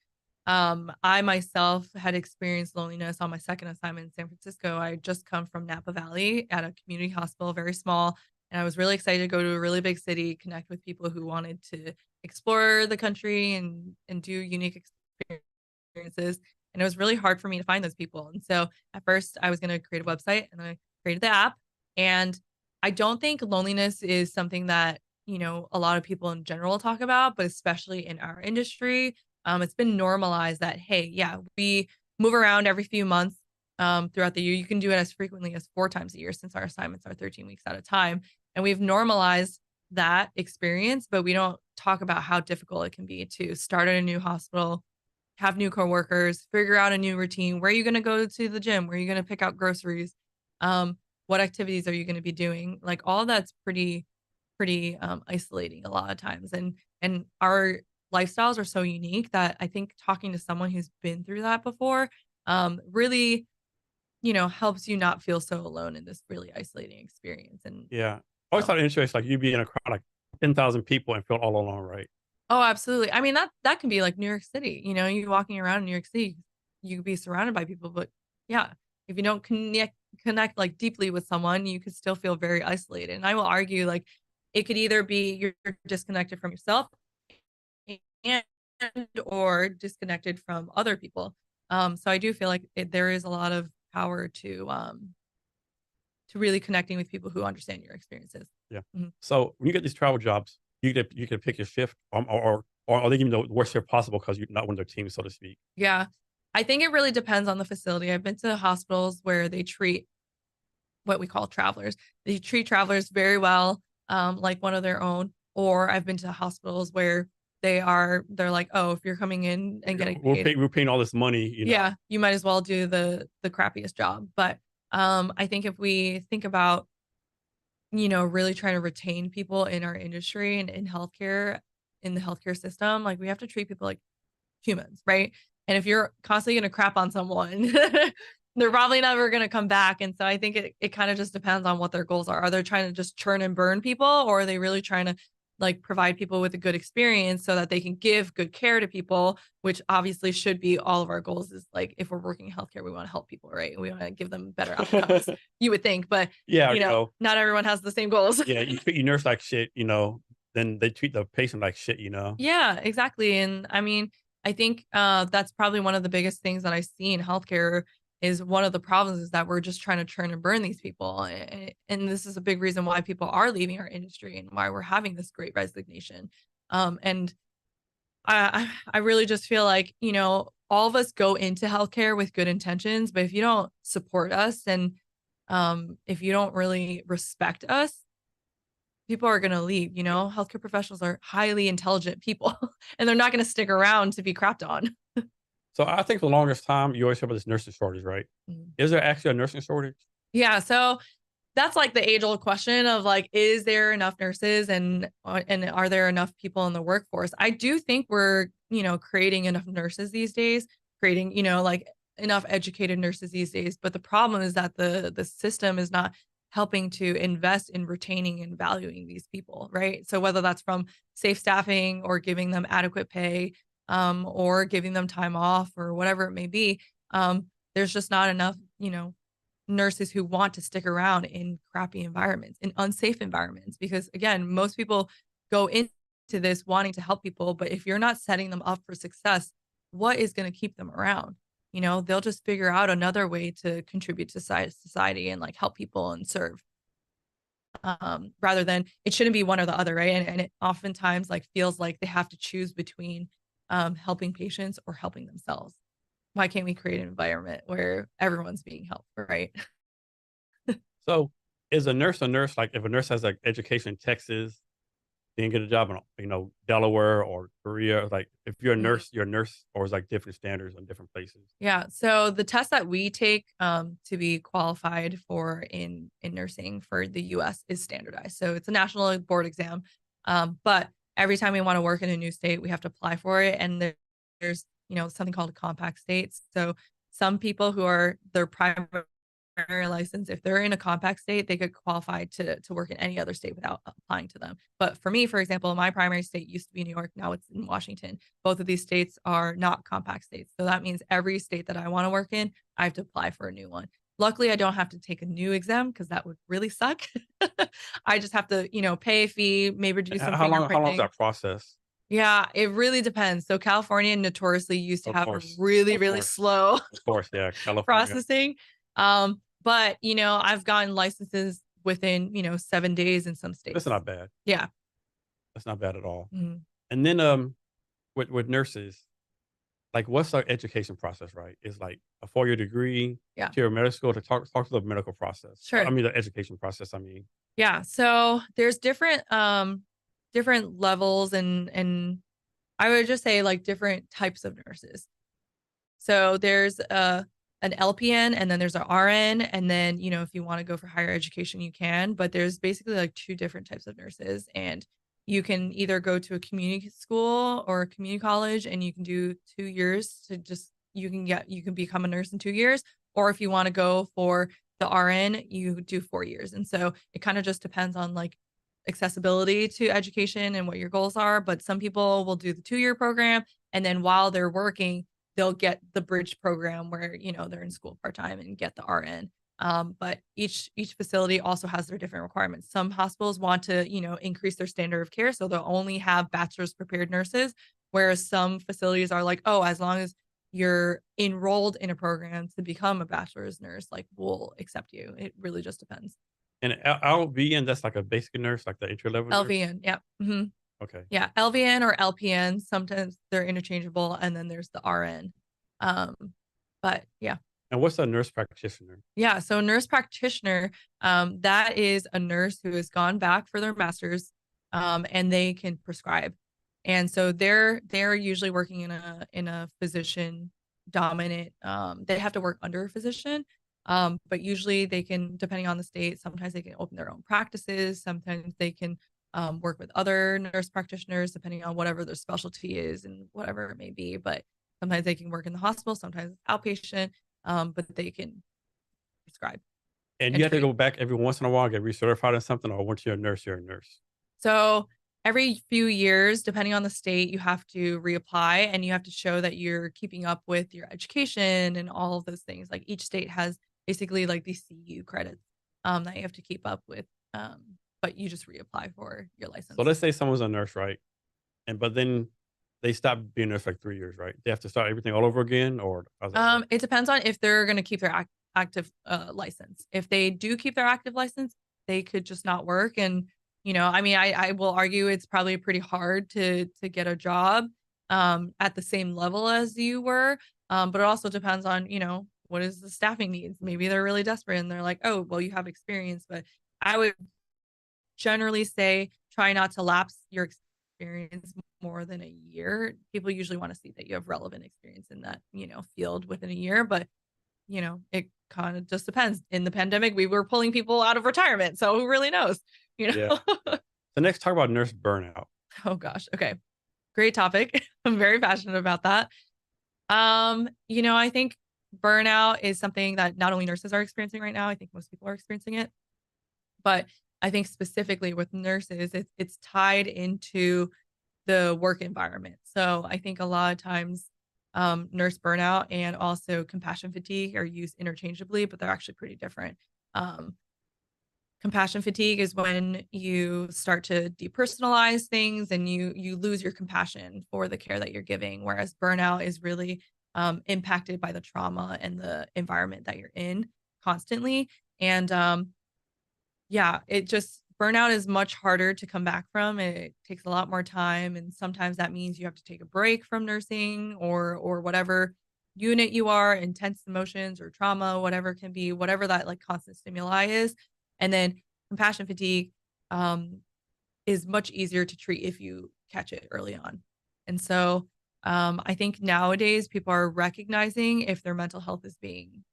I myself had experienced loneliness on my second assignment in San Francisco. I had just come from Napa Valley at a community hospital, very small. And I was really excited to go to a really big city, connect with people who wanted to explore the country and do unique experiences. And it was really hard for me to find those people. And so at first I was going to create a website and I created the app. And I don't think loneliness is something that, a lot of people in general talk about, but especially in our industry, it's been normalized that, hey, yeah, we move around every few months. throughout the year. You can do it as frequently as 4 times a year, since our assignments are 13 weeks at a time. And we've normalized that experience, but we don't talk about how difficult it can be to start at a new hospital, have new coworkers, figure out a new routine. Where are you going to go to the gym? Where are you going to pick out groceries? What activities are you going to be doing? Like, all that's pretty isolating a lot of times. And our lifestyles are so unique that I think talking to someone who's been through that before really, helps you not feel so alone in this really isolating experience. And Yeah. I always thought it interesting, like you be in a crowd like 10,000 people and feel all alone, right? oh, absolutely. I mean, that can be like New York City. You walking around in New York City, you could be surrounded by people, but yeah, if you don't connect like deeply with someone, you could still feel very isolated. And I will argue, like, it could either be you're disconnected from yourself and or disconnected from other people. So I do feel like there is a lot of power to really connecting with people who understand your experiences. Yeah. Mhm. So when you get these travel jobs, you can pick your shift, or they give you the worst shift possible because you're not one of their team, so to speak. Yeah. I think it really depends on the facility. I've been to hospitals where they treat what we call travelers. They treat travelers very well, like one of their own. Or I've been to hospitals where they're like, oh, if you're coming in and getting paid, We're paying all this money, yeah, you might as well do the crappiest job. But I think if we think about, really trying to retain people in our industry and in healthcare, in the healthcare system, like, we have to treat people like humans, right? And if you're constantly going to crap on someone, they're probably never going to come back. And so I think it kind of just depends on what their goals are. Are they trying to just churn and burn people, or are they really trying to like provide people with a good experience so that they can give good care to people, which obviously should be all of our goals. Is like, if we're working in healthcare, we want to help people, right? We want to give them better outcomes, you would think, but Yeah, not everyone has the same goals. yeah, you treat your nurse like shit, then they treat the patient like shit, Yeah, exactly. And I mean, I think that's probably one of the biggest things that I see in healthcare. Is one of the problems is that we're just trying to churn and burn these people. And this is a big reason why people are leaving our industry and why we're having this great resignation. And I really just feel like, all of us go into healthcare with good intentions, but if you don't support us and if you don't really respect us, people are going to leave. Healthcare professionals are highly intelligent people and they're not going to stick around to be crapped on. So I think for the longest time, you always hear about this nursing shortage, right? Mhm. Is there actually a nursing shortage? Yeah, so that's like the age old question of like, is there enough nurses and are there enough people in the workforce? I do think we're, creating enough nurses these days, creating, like enough educated nurses these days. But the problem is that the system is not helping to invest in retaining and valuing these people, right? So whether that's from safe staffing or giving them adequate pay, or giving them time off or whatever it may be, there's just not enough, nurses who want to stick around in crappy environments, in unsafe environments. Because again, most people go into this wanting to help people, but if you're not setting them up for success, what is going to keep them around? They'll just figure out another way to contribute to society and like help people and serve. Rather than, it shouldn't be one or the other, right? And it oftentimes like feels like they have to choose between helping patients or helping themselves. Why can't we create an environment where everyone's being helped, right? So is a nurse, like if a nurse has like education in Texas, then get a job in, Delaware or Korea, like if you're a nurse, or is like different standards in different places. Yeah. So the test that we take to be qualified for in nursing for the US is standardized. So it's a national board exam. But every time we want to work in a new state, we have to apply for it. And there's, something called compact states. So some people who are their primary license, if they're in a compact state, they get qualified to work in any other state without applying to them. But for me, for example, my primary state used to be New York. Now it's in Washington. Both of these states are not compact states. So that means every state that I want to work in, I have to apply for a new one. Luckily, I don't have to take a new exam because that would really suck. I just have to, pay a fee, maybe do some How long is fingerprinting. that process? Yeah, it really depends. So California notoriously used to Of have a course. really, Of really course. slow Of course. Yeah. California. processing. But I've gotten licenses within, 7 days in some That's states. not bad. Yeah. That's not bad at all. Mhm. And then with nurses, like what's the education process, right? It's like a 4-year degree Yeah, to your medical school to talk to the medical process. I sure. mean, the education process. I mean, Yeah, so there's different levels and I would just say like different types of nurses. So there's an LPN and then there's an RN and then if you want to go for higher education you can, but there's basically like two different types of nurses and you can either go to a community school or a community college and you can do 2 years to just you can become a nurse in 2 years, or if you want to go for the RN you do 4 years. And so it kind of just depends on like accessibility to education and what your goals are, but some people will do the 2-year program and then while they're working they'll get the bridge program where they're in school part-time and get the RN. But each facility also has their different requirements. Some hospitals want to increase their standard of care, so they'll only have bachelor's prepared nurses, whereas some facilities are like, oh, as long as you're enrolled in a program to become a bachelor's nurse, like we'll accept you. It really just depends. and LVN, that's like a basic nurse, like the entry level nurse. LVN, yeah. Okay. Yeah, LVN or LPN, sometimes they're interchangeable, and then there's the RN. Um, but yeah. And what's a nurse practitioner? Yeah, so nurse practitioner, that is a nurse who has gone back for their master's, and they can prescribe. And so they're usually working in a physician dominant. They have to work under a physician, but usually they can, depending on the state, sometimes they can open their own practices. Sometimes they can work with other nurse practitioners, depending on whatever their specialty is and whatever it may be. But sometimes they can work in the hospital, sometimes it's outpatient, but they can prescribe And and you have to treat. go back every once in a while, get recertified in something, or once you're a nurse, you're a nurse. So every few years, depending on the state, you have to reapply and you have to show that you're keeping up with your education and all of those things. Like each state has basically like these CU credits that you have to keep up with. But you just reapply for your So license. let's say someone's a nurse, right? But then they stop being a nurse for like 3 years, right? They have to start everything all over again, or how's that work? It depends on if they're going to keep their active license. If they do keep their active license, they could just not work. And I mean, I will argue it's probably pretty hard to get a job at the same level as you were. But it also depends on what is the staffing needs. Maybe they're really desperate and they're like, oh, well, you have experience. But I would generally say try not to lapse your experience more than a year. People usually want to see that you have relevant experience in that, field within a year, but it kind of just depends. In the pandemic, we were pulling people out of retirement, so who really knows, you Yeah. know? So next, talk about nurse burnout. Oh gosh. Okay. Great topic. I'm very passionate about that. I think burnout is something that not only nurses are experiencing right now, I think most people are experiencing it. But I think specifically with nurses, it's tied into the work environment. So I think a lot of times nurse burnout and also compassion fatigue are used interchangeably, but they're actually pretty different. Um, Compassion fatigue is when you start to depersonalize things and you lose your compassion for the care that you're giving, whereas burnout is really impacted by the trauma and the environment that you're in constantly. And yeah, it just burnout is much harder to come back from. It takes a lot more time, and sometimes that means you have to take a break from nursing or whatever unit you are, intense emotions or trauma, whatever it can be, whatever that like constant stimuli is. And then compassion fatigue um, is much easier to treat if you catch it early on. And so I think nowadays people are recognizing if their mental health is being,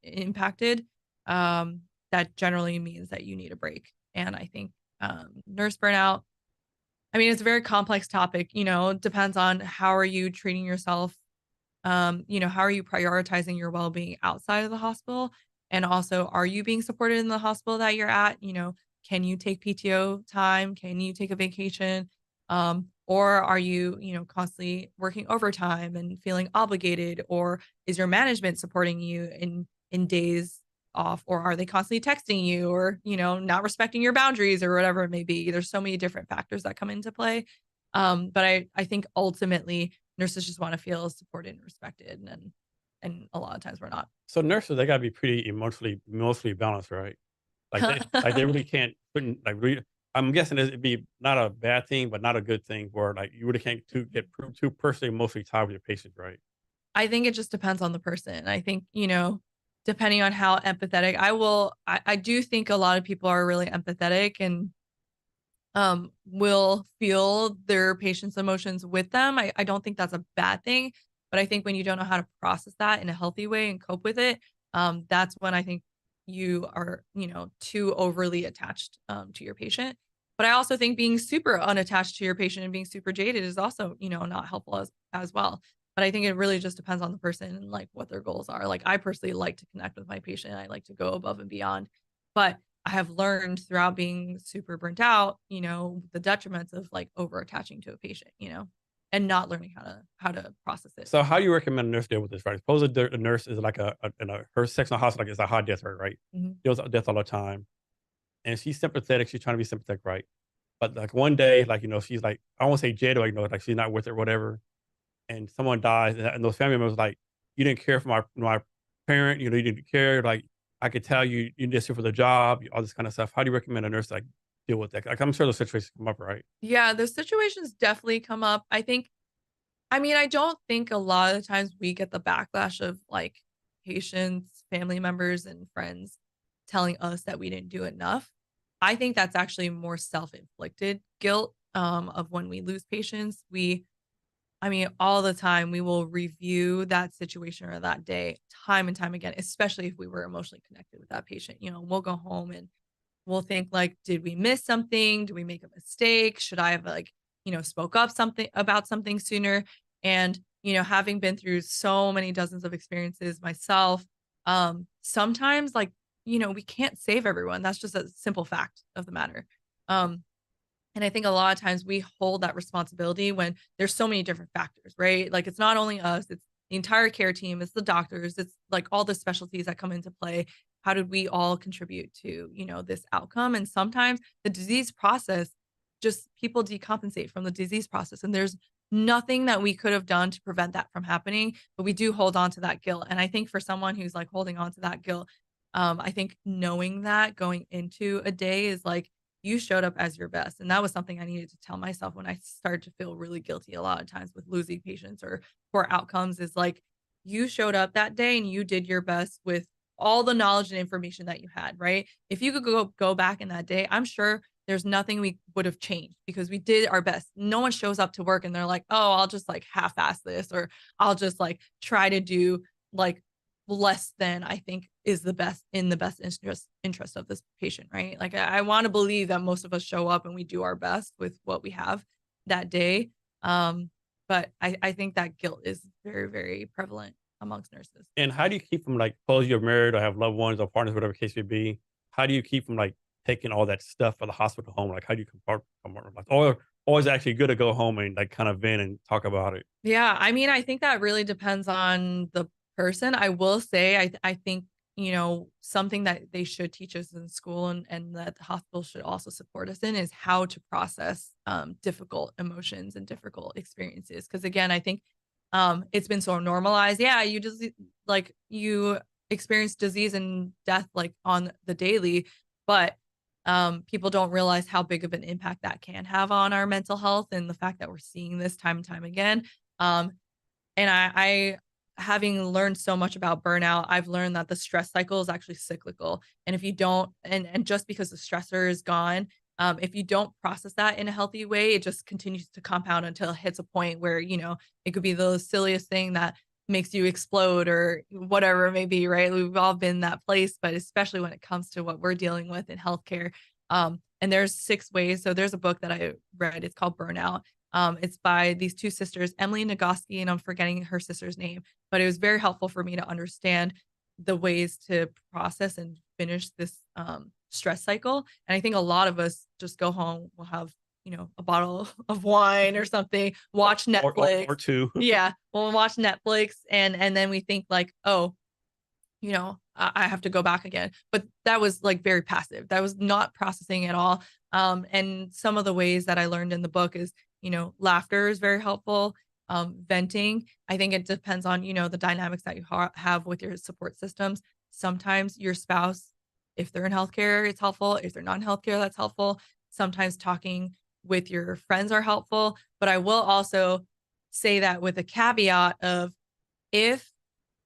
impacted. Um, that generally means that you need a break. And I think nurse burnout, I mean, it's a very complex topic, it depends on how are you treating yourself. How are you prioritizing your well-being outside of the hospital? And also, are you being supported in the hospital that you're at? Can you take PTO time? Can you take a vacation? Or are you, constantly working overtime and feeling obligated? Or is your management supporting you in days off? Or are they constantly texting you or, not respecting your boundaries or whatever it may be? There's so many different factors that come into play. But I think ultimately nurses just want to feel supported and respected, and a lot of times we're not. So nurses, they gotta be pretty emotionally balanced, right? Like they really can't couldn't like really. I'm guessing it'd be not a bad thing, but not a good thing where like you really can't get too personally emotionally tied with your patients, right? I think it just depends on the person. I think, depending on how empathetic I do think a lot of people are really empathetic and will feel their patient's emotions with them. I don't think that's a bad thing, but I think when you don't know how to process that in a healthy way and cope with it, that's when I think you are, too overly attached to your patient. But I also think being super unattached to your patient and being super jaded is also, not helpful as well. But I think it really just depends on the person and like what their goals are. Like I personally like to connect with my patient. I like to go above and beyond. But I have learned throughout being super burnt out, the detriments of like over attaching to a patient, and not learning how to process it. So how do you recommend a nurse deal with this, right? Suppose a nurse is like her section of hospital like is a high death rate, right? Mhm. Deals with death all the time. And she's sympathetic. She's trying to be sympathetic, right? But like one day, like, she's like, I won't say jaded, like, like she's not with it or whatever. And someone dies, and those family members like, you didn't care for my parent, you didn't care. Like, I could tell you just here for the job, all this kind of stuff. How do you recommend a nurse like deal with that? Like, I'm sure those situations come up, right? Yeah, those situations definitely come up. I don't think a lot of the times we get the backlash of like patients, family members, and friends telling us that we didn't do enough. I think that's actually more self-inflicted guilt of when we lose patients. All the time we will review that situation or that day time and time again, especially if we were emotionally connected with that patient. We'll go home and we'll think like, did we miss something? Did we make a mistake? Should I have like, spoke up something about something sooner? And, having been through so many dozens of experiences myself, sometimes like, we can't save everyone. That's just a simple fact of the matter. Um, and I think a lot of times we hold that responsibility when there's so many different factors, right? Like it's not only us, it's the entire care team, it's the doctors, it's like all the specialties that come into play. How did we all contribute to, this outcome? And sometimes the disease process, just people decompensate from the disease process. And there's nothing that we could have done to prevent that from happening, but we do hold on to that guilt. And I think for someone who's like holding on to that guilt, I think knowing that going into a day is like, you showed up as your best. And that was something I needed to tell myself when I started to feel really guilty a lot of times with losing patients or poor outcomes is like, you showed up that day and you did your best with all the knowledge and information that you had, right? If you could go back in that day, I'm sure there's nothing we would have changed because we did our best. No one shows up to work and they're like, oh, I'll just like half-ass this, or I'll just like try to do like less than I think is the best in the best interest of this patient, right? Like I want to believe that most of us show up and we do our best with what we have that day. But I think that guilt is very, very prevalent amongst nurses. And how do you keep from like, suppose you're married or have loved ones or partners, whatever the case may be? How do you keep from like taking all that stuff for the hospital home? Like, how do you compartmentalize? Or is it actually good to go home and like kind of vent and talk about it? Yeah, I think that really depends on the person. I will say, I think, something that they should teach us in school and that the hospital should also support us in is how to process difficult emotions and difficult experiences. Because again, I think it's been so normalized. Yeah, you just like you experience disease and death like on the daily, but people don't realize how big of an impact that can have on our mental health and the fact that we're seeing this time and time again. Um, and I having learned so much about burnout, I've learned that the stress cycle is actually cyclical. And if you don't, and just because the stressor is gone, if you don't process that in a healthy way, it just continues to compound until it hits a point where, it could be the silliest thing that makes you explode or whatever it may be, right? We've all been that place, but especially when it comes to what we're dealing with in healthcare. And there's 6 ways. So there's a book that I read. It's called Burnout. It's by these two sisters, Emily Nagoski, and I'm forgetting her sister's name, but it was very helpful for me to understand the ways to process and finish this stress cycle. And I think a lot of us just go home, we'll have, a bottle of wine or something, watch Netflix. Or two. Yeah, we'll watch Netflix and then we think like, oh, I have to go back again. But that was like very passive. That was not processing at all. And some of the ways that I learned in the book is, laughter is very helpful. Venting. I think it depends on, the dynamics that you have with your support systems. Sometimes your spouse, if they're in healthcare, it's helpful. If they're not in healthcare, that's helpful. Sometimes talking with your friends are helpful. But I will also say that with a caveat of if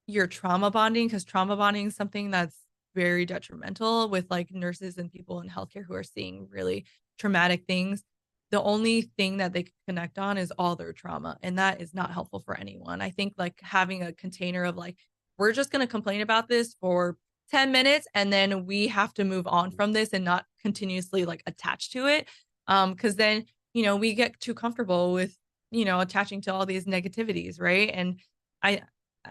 you're trauma bonding, because trauma bonding is something that's very detrimental with like nurses and people in healthcare who are seeing really traumatic things. The only thing that they can connect on is all their trauma. And that is not helpful for anyone. I think like having a container of like, we're just going to complain about this for 10 minutes and then we have to move on from this and not continuously like attach to it. Because then, we get too comfortable with, attaching to all these negativities, right? And I,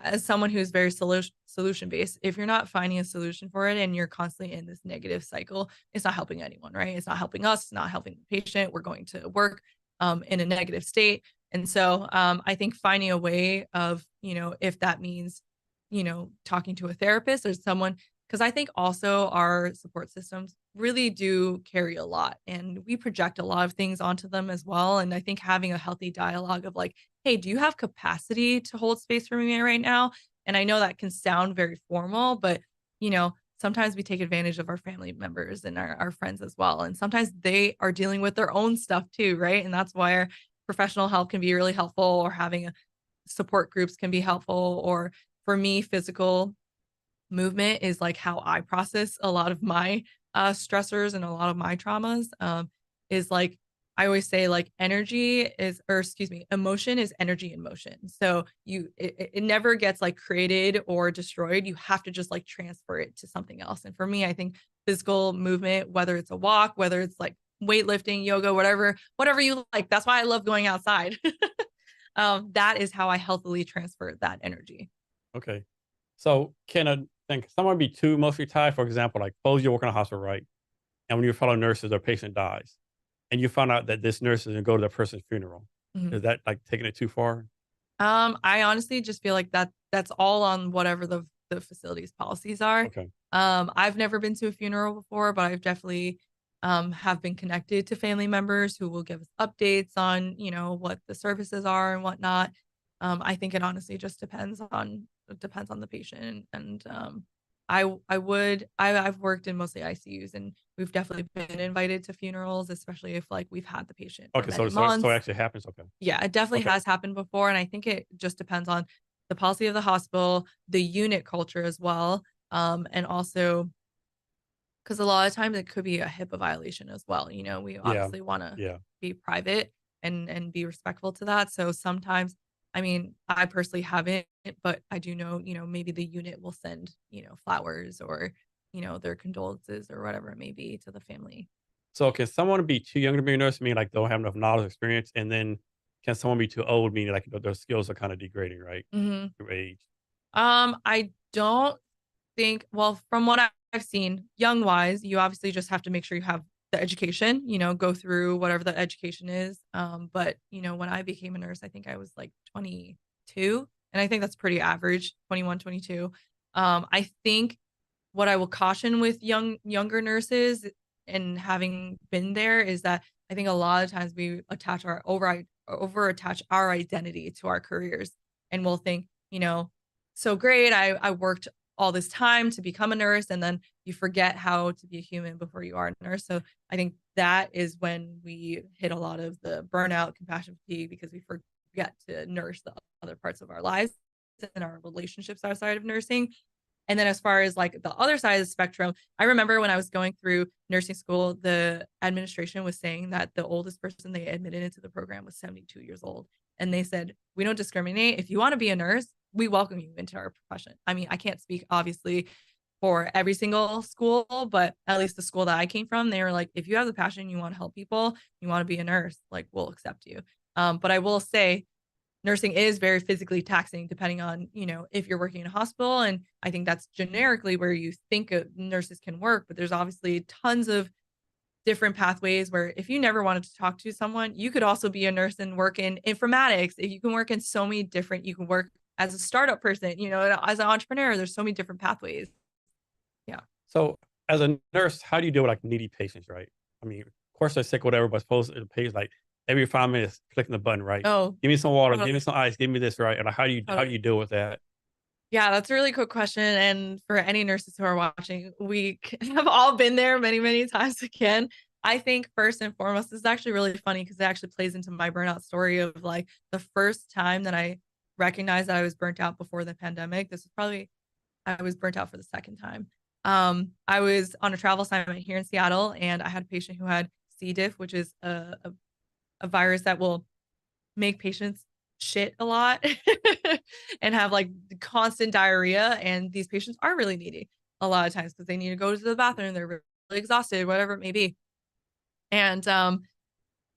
as someone who's very solution based, if you're not finding a solution for it and you're constantly in this negative cycle, it's not helping anyone, right? It's not helping us, it's not helping the patient. We're going to work in a negative state. And so I think finding a way of, if that means, talking to a therapist or someone, because I think also our support systems really do carry a lot and we project a lot of things onto them as well. And I think having a healthy dialogue of like, hey, do you have capacity to hold space for me right now? And I know that can sound very formal, but sometimes we take advantage of our family members and our friends as well. And sometimes they are dealing with their own stuff too, right? And that's why our professional help can be really helpful, or having support groups can be helpful. Or for me, physical movement is like how I process a lot of my stressors and a lot of my traumas. Is like, I always say like emotion is energy in motion. So it never gets like created or destroyed. You have to just like transfer it to something else. And for me, I think physical movement, whether it's a walk, whether it's like weightlifting, yoga, whatever you like, that's why I love going outside. That is how I healthily transfer that energy. Okay. So can someone be too emotionally tied? For example, like suppose you work in a hospital, right? And when your fellow nurses, their patient dies, and you find out that this nurse is going to go to the person's funeral. Mhm. Is that like taking it too far? I honestly just feel like that's all on whatever the facility's policies are. Okay. I've never been to a funeral before, but I've definitely have been connected to family members who will give us updates on, what the services are and whatnot. I think it honestly just depends on the patient. And I've worked in mostly ICUs, and we've definitely been invited to funerals, especially if like we've had the patient for Okay. So many so it months. actually happens. Okay. Yeah, it definitely Okay. has happened before, and I think it just depends on the policy of the hospital, the unit culture as well, and also because a lot of times it could be a HIPAA violation as well. We Yeah. obviously want to Yeah. be private and be respectful to that. So sometimes, I mean, I personally haven't, but I do know, maybe the unit will send, flowers or, their condolences or whatever it may be to the family. So can someone be too young to be a nurse? Meaning like don't have enough knowledge, or experience, and then can someone be too old? Meaning like their skills are kind of degrading, right? Hmm. Through age. I don't think, well, from what I've seen, young wise, you obviously just have to make sure you have the education, go through whatever the education is. But when I became a nurse, I think I was like 22, and I think that's pretty average, 21, 22. I think what I will caution with younger nurses and having been there is that I think a lot of times we over attach our identity to our careers, and we'll think, so great, I worked all this time to become a nurse, and then you forget how to be a human before you are a nurse. So I think that is when we hit a lot of the burnout, compassion fatigue, because we forget to nurse the other parts of our lives and our relationships outside of nursing. And then as far as like the other side of the spectrum, I remember when I was going through nursing school, the administration was saying that the oldest person they admitted into the program was 72 years old. And they said, we don't discriminate. If you want to be a nurse, we welcome you into our profession. I mean, I can't speak obviously for every single school, but at least the school that I came from, they were like, if you have the passion, you want to help people, you want to be a nurse, like we'll accept you. But I will say nursing is very physically taxing depending on, if you're working in a hospital. And I think that's generically where you think nurses can work, but there's obviously tons of different pathways where if you never wanted to talk to someone, you could also be a nurse and work in informatics. If you can work in so many different, you can work as a startup person, as an entrepreneur, there's so many different pathways. Yeah. So as a nurse, how do you deal with like needy patients, right? I mean, of course they're sick, whatever, but suppose the patient's like every 5 minutes clicking the button, right? Oh, Give me some water, give me totally. some ice, give me this, right? And like, how do Totally. you deal with that? Yeah, that's a really quick question. And for any nurses who are watching, we have all been there many, many times again. I think first and foremost, this is actually really funny because it actually plays into my burnout story of like the first time that I recognized that I was burnt out before the pandemic. This was probably, I was burnt out for the second time. I was on a travel assignment here in Seattle, and I had a patient who had C. diff, which is a virus that will make patients shit a lot and have like constant diarrhea. And these patients are really needy a lot of times because they need to go to the bathroom. They're really exhausted, whatever it may be. And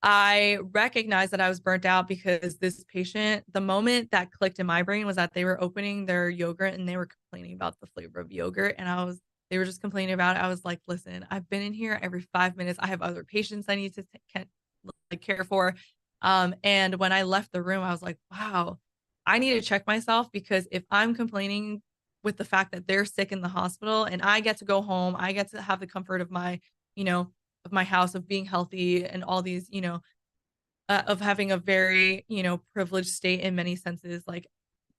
I recognized that I was burnt out because this patient, the moment that clicked in my brain was that they were opening their yogurt and they were complaining about the flavor of yogurt. And they were just complaining about it. I was like, listen, I've been in here every 5 minutes. I have other patients I need to care for. And when I left the room, I was like, wow, I need to check myself, because if I'm complaining with the fact that they're sick in the hospital and I get to go home, I get to have the comfort of my, of my house, of being healthy and all these, of having a very, privileged state in many senses. Like,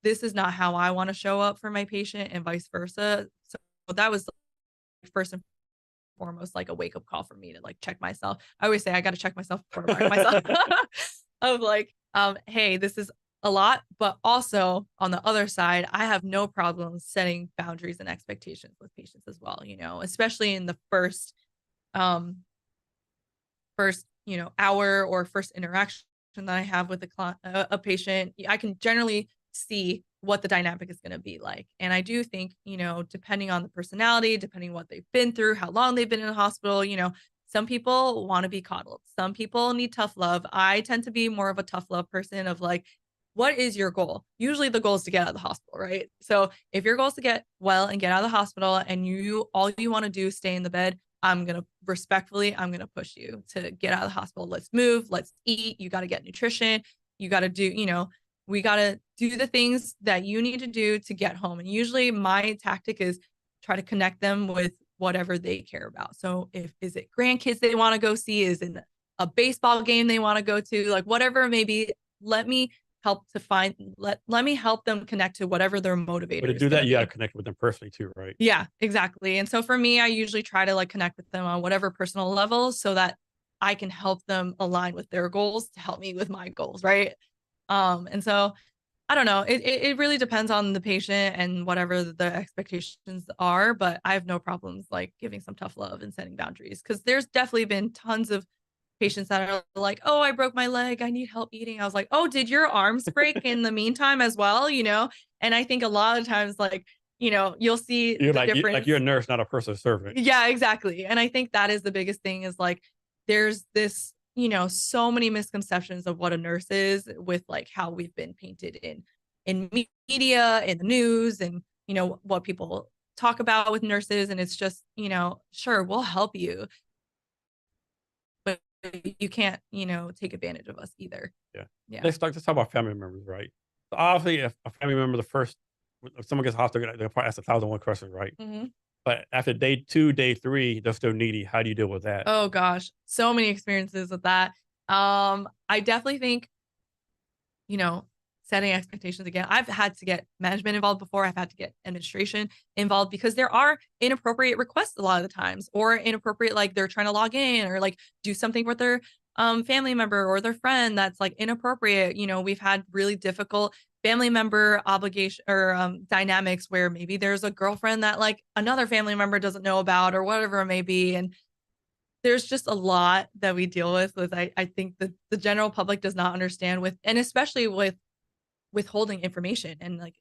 this is not how I want to show up for my patient, and vice versa. So that was first and foremost like a wake up call for me to like check myself. I always say I got to check myself before I mark myself of like, hey, this is a lot, but also on the other side, I have no problem setting boundaries and expectations with patients as well, especially in the first hour or first interaction that I have with a patient. I can generally see what the dynamic is going to be like. And I do think, depending on the personality, depending what they've been through, how long they've been in the hospital, some people want to be coddled. Some people need tough love. I tend to be more of a tough love person of like, what is your goal? Usually the goal is to get out of the hospital, right? So if your goal is to get well and get out of the hospital, and all you want to do is stay in the bed, I'm going to push you to get out of the hospital. Let's move, let's eat. You got to get nutrition. You got to do, we got to do the things that you need to do to get home. And usually my tactic is try to connect them with whatever they care about. So is it grandkids they want to go see? Is it a baseball game they want to go to? Like, whatever it may be, let me help them connect to whatever their motivator. But to do that, you got to connect with them personally too, right? Yeah, exactly. And so for me, I usually try to like connect with them on whatever personal level so that I can help them align with their goals to help me with my goals, right? And so I don't know. It really depends on the patient and whatever the expectations are, but I have no problems like giving some tough love and setting boundaries, because there's definitely been tons of patients that are like, oh, I broke my leg, I need help eating. I was like, oh, did your arms break in the meantime as well? And I think a lot of times, like, you'll see You're the difference. you're a nurse, not a personal servant. Yeah, exactly. And I think that is the biggest thing, is like, there's this, so many misconceptions of what a nurse is with like how we've been painted in media, in the news, and, what people talk about with nurses. And it's just, sure, we'll help you, but you can't, take advantage of us either. Yeah. Let's talk about family members, right? So obviously, if a family member, if someone gets hospital, they'll probably ask 1,001 questions, right? Mm-hmm. But after day 2, day 3, they're still needy. How do you deal with that? Oh gosh, so many experiences with that. I definitely think, setting expectations again. I've had to get management involved before. I've had to get administration involved, because there are inappropriate requests a lot of the times, or inappropriate, like they're trying to log in or like do something with their family member or their friend that's like inappropriate. We've had really difficult family member obligation or dynamics where maybe there's a girlfriend that like another family member doesn't know about, or whatever it may be. And there's just a lot that we deal with I think the general public does not understand and especially with withholding information, and like,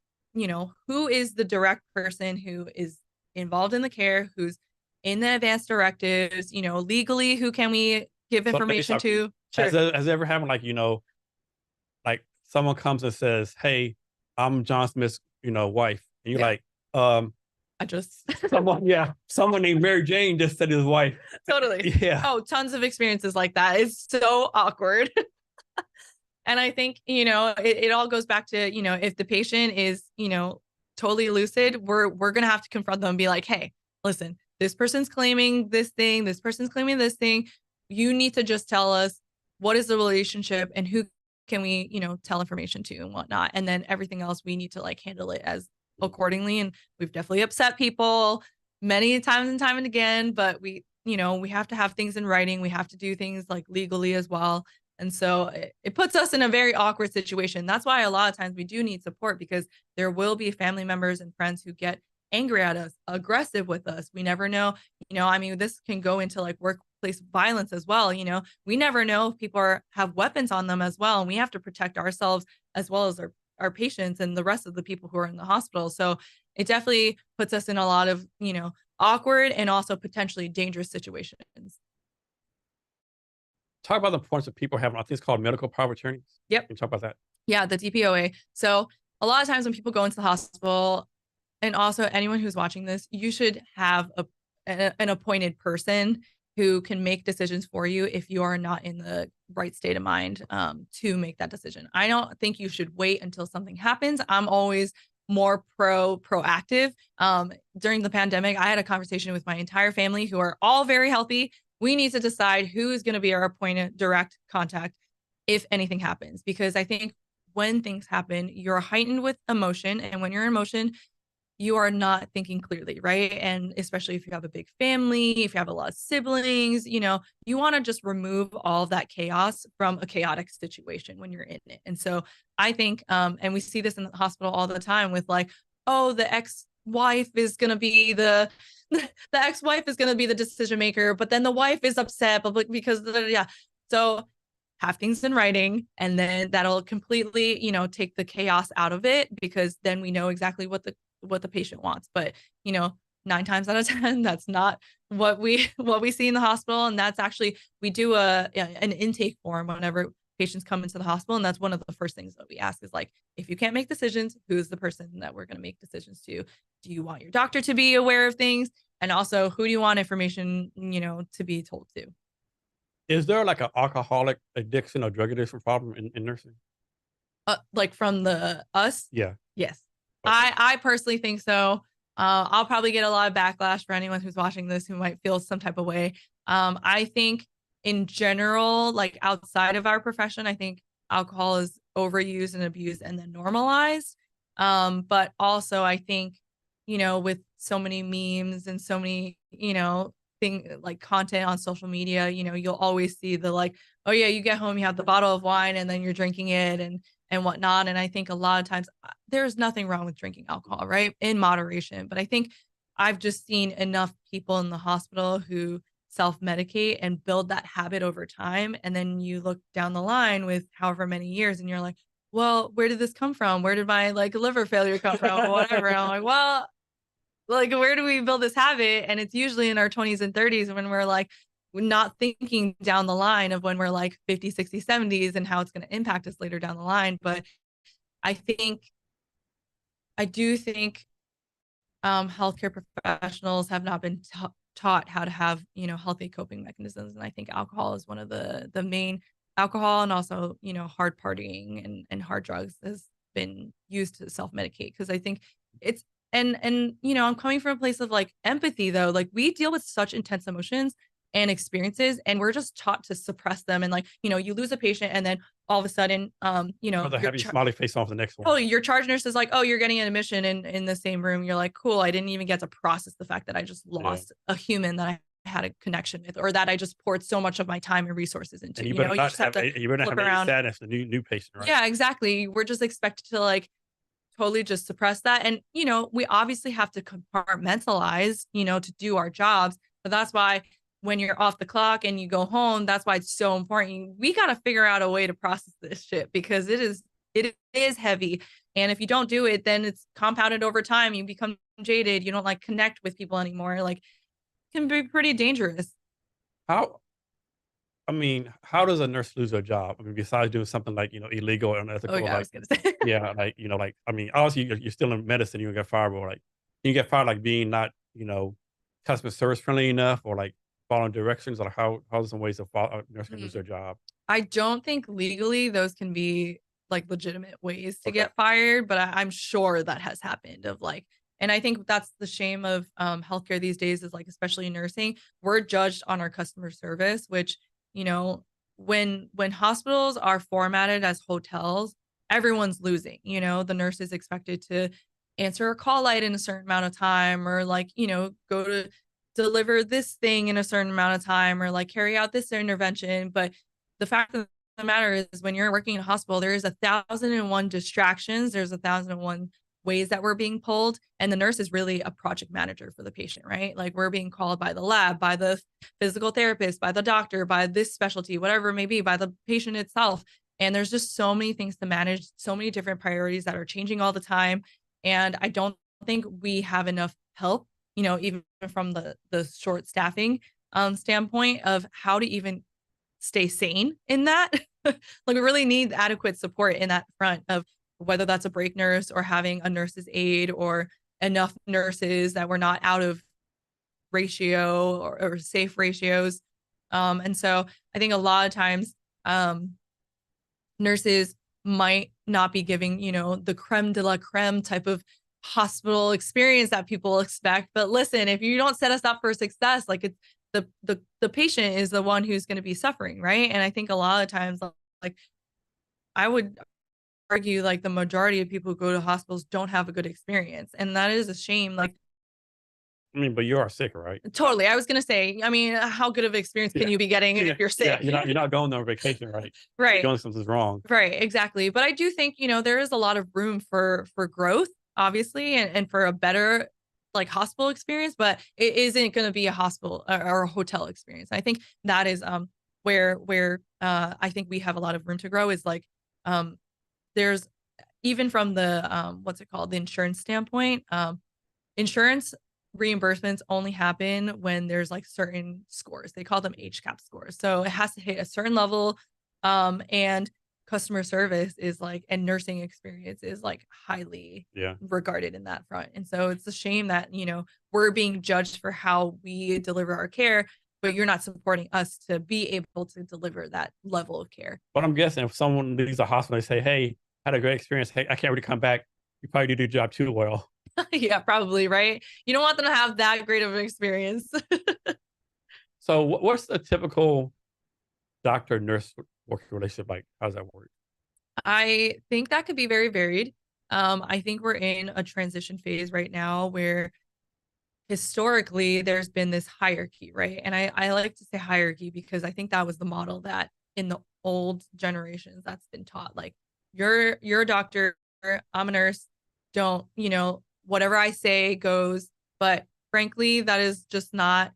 who is the direct person who is involved in the care, who's in the advanced directives, legally, who can we give information to? Sure. Has it ever happened, like, like someone comes and says, hey, I'm John Smith's, wife. And you're like, someone named Mary Jane just said his wife. Totally. Yeah. Oh, tons of experiences like that. It's so awkward. And I think, it all goes back to, if the patient is, totally lucid, we're going to have to confront them and be like, hey, listen, this person's claiming this thing. This person's claiming this thing. You need to just tell us what is the relationship and who can we, tell information to and whatnot. And then everything else, we need to like handle it as accordingly. And we've definitely upset people many times and time and again, but we have to have things in writing. We have to do things like legally as well. And so it puts us in a very awkward situation. That's why a lot of times we do need support, because there will be family members and friends who get angry at us, aggressive with us. We never know, I mean, this can go into like workplace violence as well. We never know if people have weapons on them as well. And we have to protect ourselves as well as our patients and the rest of the people who are in the hospital. So it definitely puts us in a lot of, awkward and also potentially dangerous situations. Talk about the importance of people having, I think it's called medical power of attorneys. Yep. Can you talk about that? Yeah, the DPOA. So a lot of times when people go into the hospital, and also anyone who's watching this, you should have an appointed person who can make decisions for you if you are not in the right state of mind to make that decision. I don't think you should wait until something happens. I'm always more proactive. During the pandemic, I had a conversation with my entire family who are all very healthy. We need to decide who is going to be our appointed direct contact if anything happens, because I think when things happen, you're heightened with emotion. And when you're in emotion, you are not thinking clearly, right? And especially if you have a big family, if you have a lot of siblings, you want to just remove all of that chaos from a chaotic situation when you're in it. And so I think, and we see this in the hospital all the time with like, oh, the ex-wife is going to be the ex-wife is going to be the decision maker, but then the wife is upset, but because yeah. So have things in writing, and then that'll completely, take the chaos out of it, because then we know exactly what the patient wants. But 9 times out of 10, that's not what we see in the hospital. And that's actually, we do an intake form whenever patients come into the hospital, and that's one of the first things that we ask is like, if you can't make decisions, who's the person that we're going to make decisions to? Do you want your doctor to be aware of things? And also, who do you want information to be told to? Is there like an alcoholic addiction or drug addiction problem in nursing? Like from the us? Yeah. Yes. Okay. I personally think so. I'll probably get a lot of backlash for anyone who's watching this who might feel some type of way. I think in general, like outside of our profession, I think alcohol is overused and abused and then normalized. But also I think, with so many memes and so many, thing like content on social media, you'll always see the like, oh yeah, you get home, you have the bottle of wine and then you're drinking it and whatnot. And I think a lot of times there's nothing wrong with drinking alcohol, right? In moderation. But I think I've just seen enough people in the hospital who self-medicate and build that habit over time. And then you look down the line with however many years and you're like, well, where did this come from? Where did my like liver failure come from or whatever? And I'm like, well, like, where do we build this habit? And it's usually in our 20s and 30s when we're like, not thinking down the line of when we're like 50, 60, 70s and how it's going to impact us later down the line. But I do think healthcare professionals have not been taught how to have, healthy coping mechanisms. And I think alcohol is one of the main, alcohol and also, hard partying and hard drugs has been used to self-medicate. Cause I think it's, and I'm coming from a place of like empathy though. Like we deal with such intense emotions and experiences and we're just taught to suppress them. And like, you lose a patient and then all of a sudden, the happy smiley face off the next one. Oh, your charge nurse is like, oh, you're getting an admission in the same room. You're like, cool. I didn't even get to process the fact that I just lost a human that I had a connection with, or that I just poured so much of my time and resources into. And you just have to flip around. Sadness, the new patient, right? Yeah, exactly. We're just expected to like totally just suppress that. And, we obviously have to compartmentalize, to do our jobs. But that's why when you're off the clock and you go home, that's why it's so important. We got to figure out a way to process this shit because it is heavy. And if you don't do it, then it's compounded over time. You become jaded. You don't like connect with people anymore. Like it can be pretty dangerous. How does a nurse lose their job? I mean, besides doing something like, illegal or unethical, Oh, yeah, I was gonna say. yeah, obviously you're still in medicine, you don't get fired, but like, you get fired, like being not, customer service friendly enough or like following directions, or how are some ways a nurse can lose their job? I don't think legally those can be like legitimate ways to get fired, but I'm sure that has happened of like, and I think that's the shame of healthcare these days is like, especially nursing, we're judged on our customer service, which, when hospitals are formatted as hotels, everyone's losing, the nurse is expected to answer a call light in a certain amount of time or like, go to deliver this thing in a certain amount of time or like carry out this intervention. But the fact of matter is when you're working in a hospital, there's 1,001 distractions. There's 1,001 ways that we're being pulled. And the nurse is really a project manager for the patient, right? Like we're being called by the lab, by the physical therapist, by the doctor, by this specialty, whatever it may be, by the patient itself. And there's just so many things to manage, so many different priorities that are changing all the time. And I don't think we have enough help, even from the short staffing standpoint of how to even stay sane in that. Like we really need adequate support in that front of whether that's a break nurse or having a nurse's aide or enough nurses that we're not out of ratio or safe ratios. And so I think a lot of times nurses might not be giving, the creme de la creme type of hospital experience that people expect. But listen, if you don't set us up for success, like it's the patient is the one who's going to be suffering, right? And I think a lot of times, like I would argue, like the majority of people who go to hospitals don't have a good experience, and that is a shame. Like, I mean, but you are sick, right? totally. I was going to say, I mean, how good of experience can you be getting if you're sick? You're not going on vacation, right? Right. You're doing something's wrong. Right, exactly. But I do think, there is a lot of room for growth, obviously, and for a better like hospital experience, but it isn't going to be a hospital or a hotel experience. I think that is where I think we have a lot of room to grow is like there's even from the what's it called, the insurance standpoint, insurance reimbursements only happen when there's like certain scores. They call them HCAP scores. So it has to hit a certain level, and customer service is like, and nursing experience is like highly regarded in that front. And so it's a shame that, we're being judged for how we deliver our care, but you're not supporting us to be able to deliver that level of care. But I'm guessing if someone leaves a hospital and say, hey, I had a great experience, hey, I can't really come back, you probably did your job too well. Yeah, probably, right? You don't want them to have that great of an experience. So what's the typical doctor-nurse working relationship like? How does that work? I think that could be very varied. I think we're in a transition phase right now where historically there's been this hierarchy, right? And I like to say hierarchy because I think that was the model that in the old generations that's been taught. Like you're a doctor, I'm a nurse, don't, whatever I say goes. But frankly, that is just not,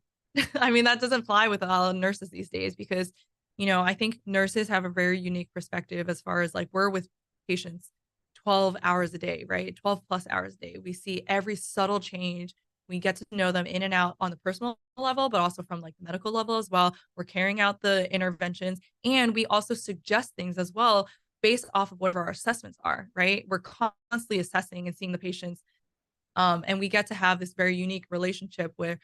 I mean, that doesn't fly with a lot of nurses these days because, I think nurses have a very unique perspective as far as like we're with patients 12 hours a day, right? 12 plus hours a day. We see every subtle change. We get to know them in and out on the personal level, but also from like the medical level as well. We're carrying out the interventions and we also suggest things as well based off of whatever our assessments are, right? We're constantly assessing and seeing the patients. And we get to have this very unique relationship where,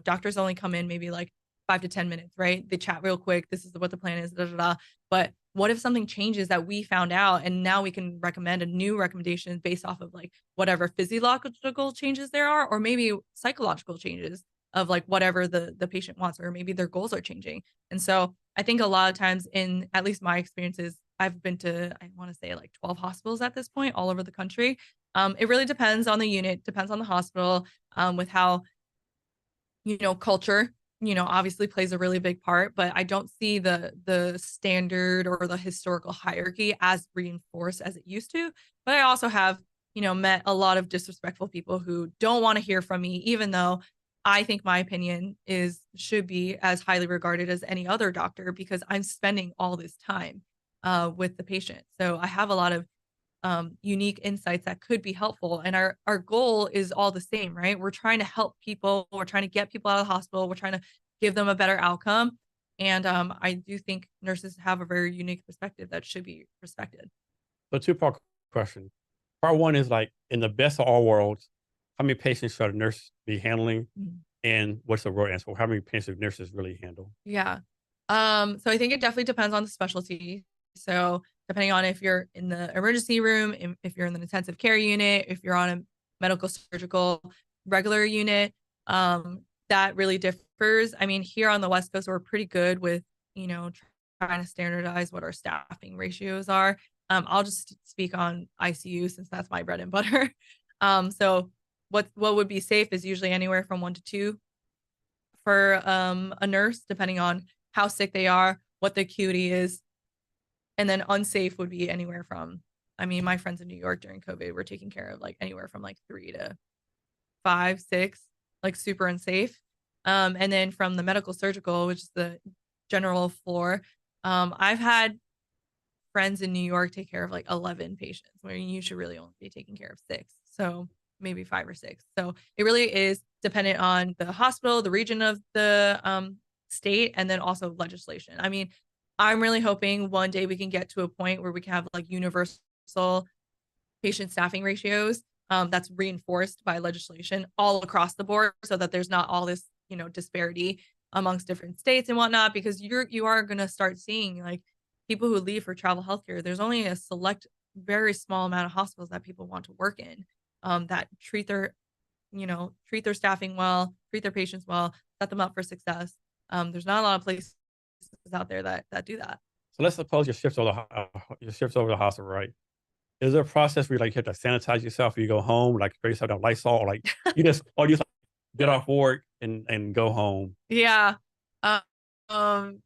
doctors only come in maybe like 5 to 10 minutes, right? They chat real quick. This is what the plan is, da, da, da. But what if something changes that we found out and now we can recommend a new recommendation based off of like whatever physiological changes there are, or maybe psychological changes of like whatever the patient wants, or maybe their goals are changing. And so I think a lot of times in at least my experiences, I've been to, I want to say like 12 hospitals at this point all over the country. It really depends on the unit, depends on the hospital, with how, culture, obviously plays a really big part, but I don't see the standard or the historical hierarchy as reinforced as it used to. But I also have, met a lot of disrespectful people who don't want to hear from me, even though I think my opinion should be as highly regarded as any other doctor because I'm spending all this time with the patient. So I have a lot of unique insights that could be helpful. And our goal is all the same, right? We're trying to help people. We're trying to get people out of the hospital. We're trying to give them a better outcome. And I do think nurses have a very unique perspective that should be respected. So two-part question. Part one is like, in the best of all worlds, how many patients should a nurse be handling? Mm-hmm. And what's the real answer? How many patients do nurses really handle? Yeah. So I think it definitely depends on the specialty. So depending on if you're in the emergency room, if you're in the intensive care unit, if you're on a medical surgical regular unit, that really differs. I mean, here on the West Coast, we're pretty good with, trying to standardize what our staffing ratios are. I'll just speak on ICU since that's my bread and butter. So what would be safe is usually anywhere from 1 to 2 for a nurse, depending on how sick they are, what the acuity is. And then unsafe would be anywhere from, I mean, my friends in New York during COVID were taking care of like anywhere from like 3 to 5, 6, like super unsafe. And then from the medical surgical, which is the general floor, I've had friends in New York take care of like 11 patients where you should really only be taking care of 6. So maybe 5 or 6. So it really is dependent on the hospital, the region of the state, and then also legislation. I mean, I'm really hoping one day we can get to a point where we can have like universal patient staffing ratios that's reinforced by legislation all across the board, so that there's not all this, you know, disparity amongst different states and whatnot, because you are going to start seeing like people who leave for travel healthcare. There's only a select, very small amount of hospitals that people want to work in, that treat their, you know, treat their staffing well, treat their patients well, set them up for success. There's not a lot of places out there that do that. So let's suppose your shifts over the hospital, right? Is there a process where you have to sanitize yourself when you go home, like spray yourself down Lysol, or like you just get off work and go home? Yeah.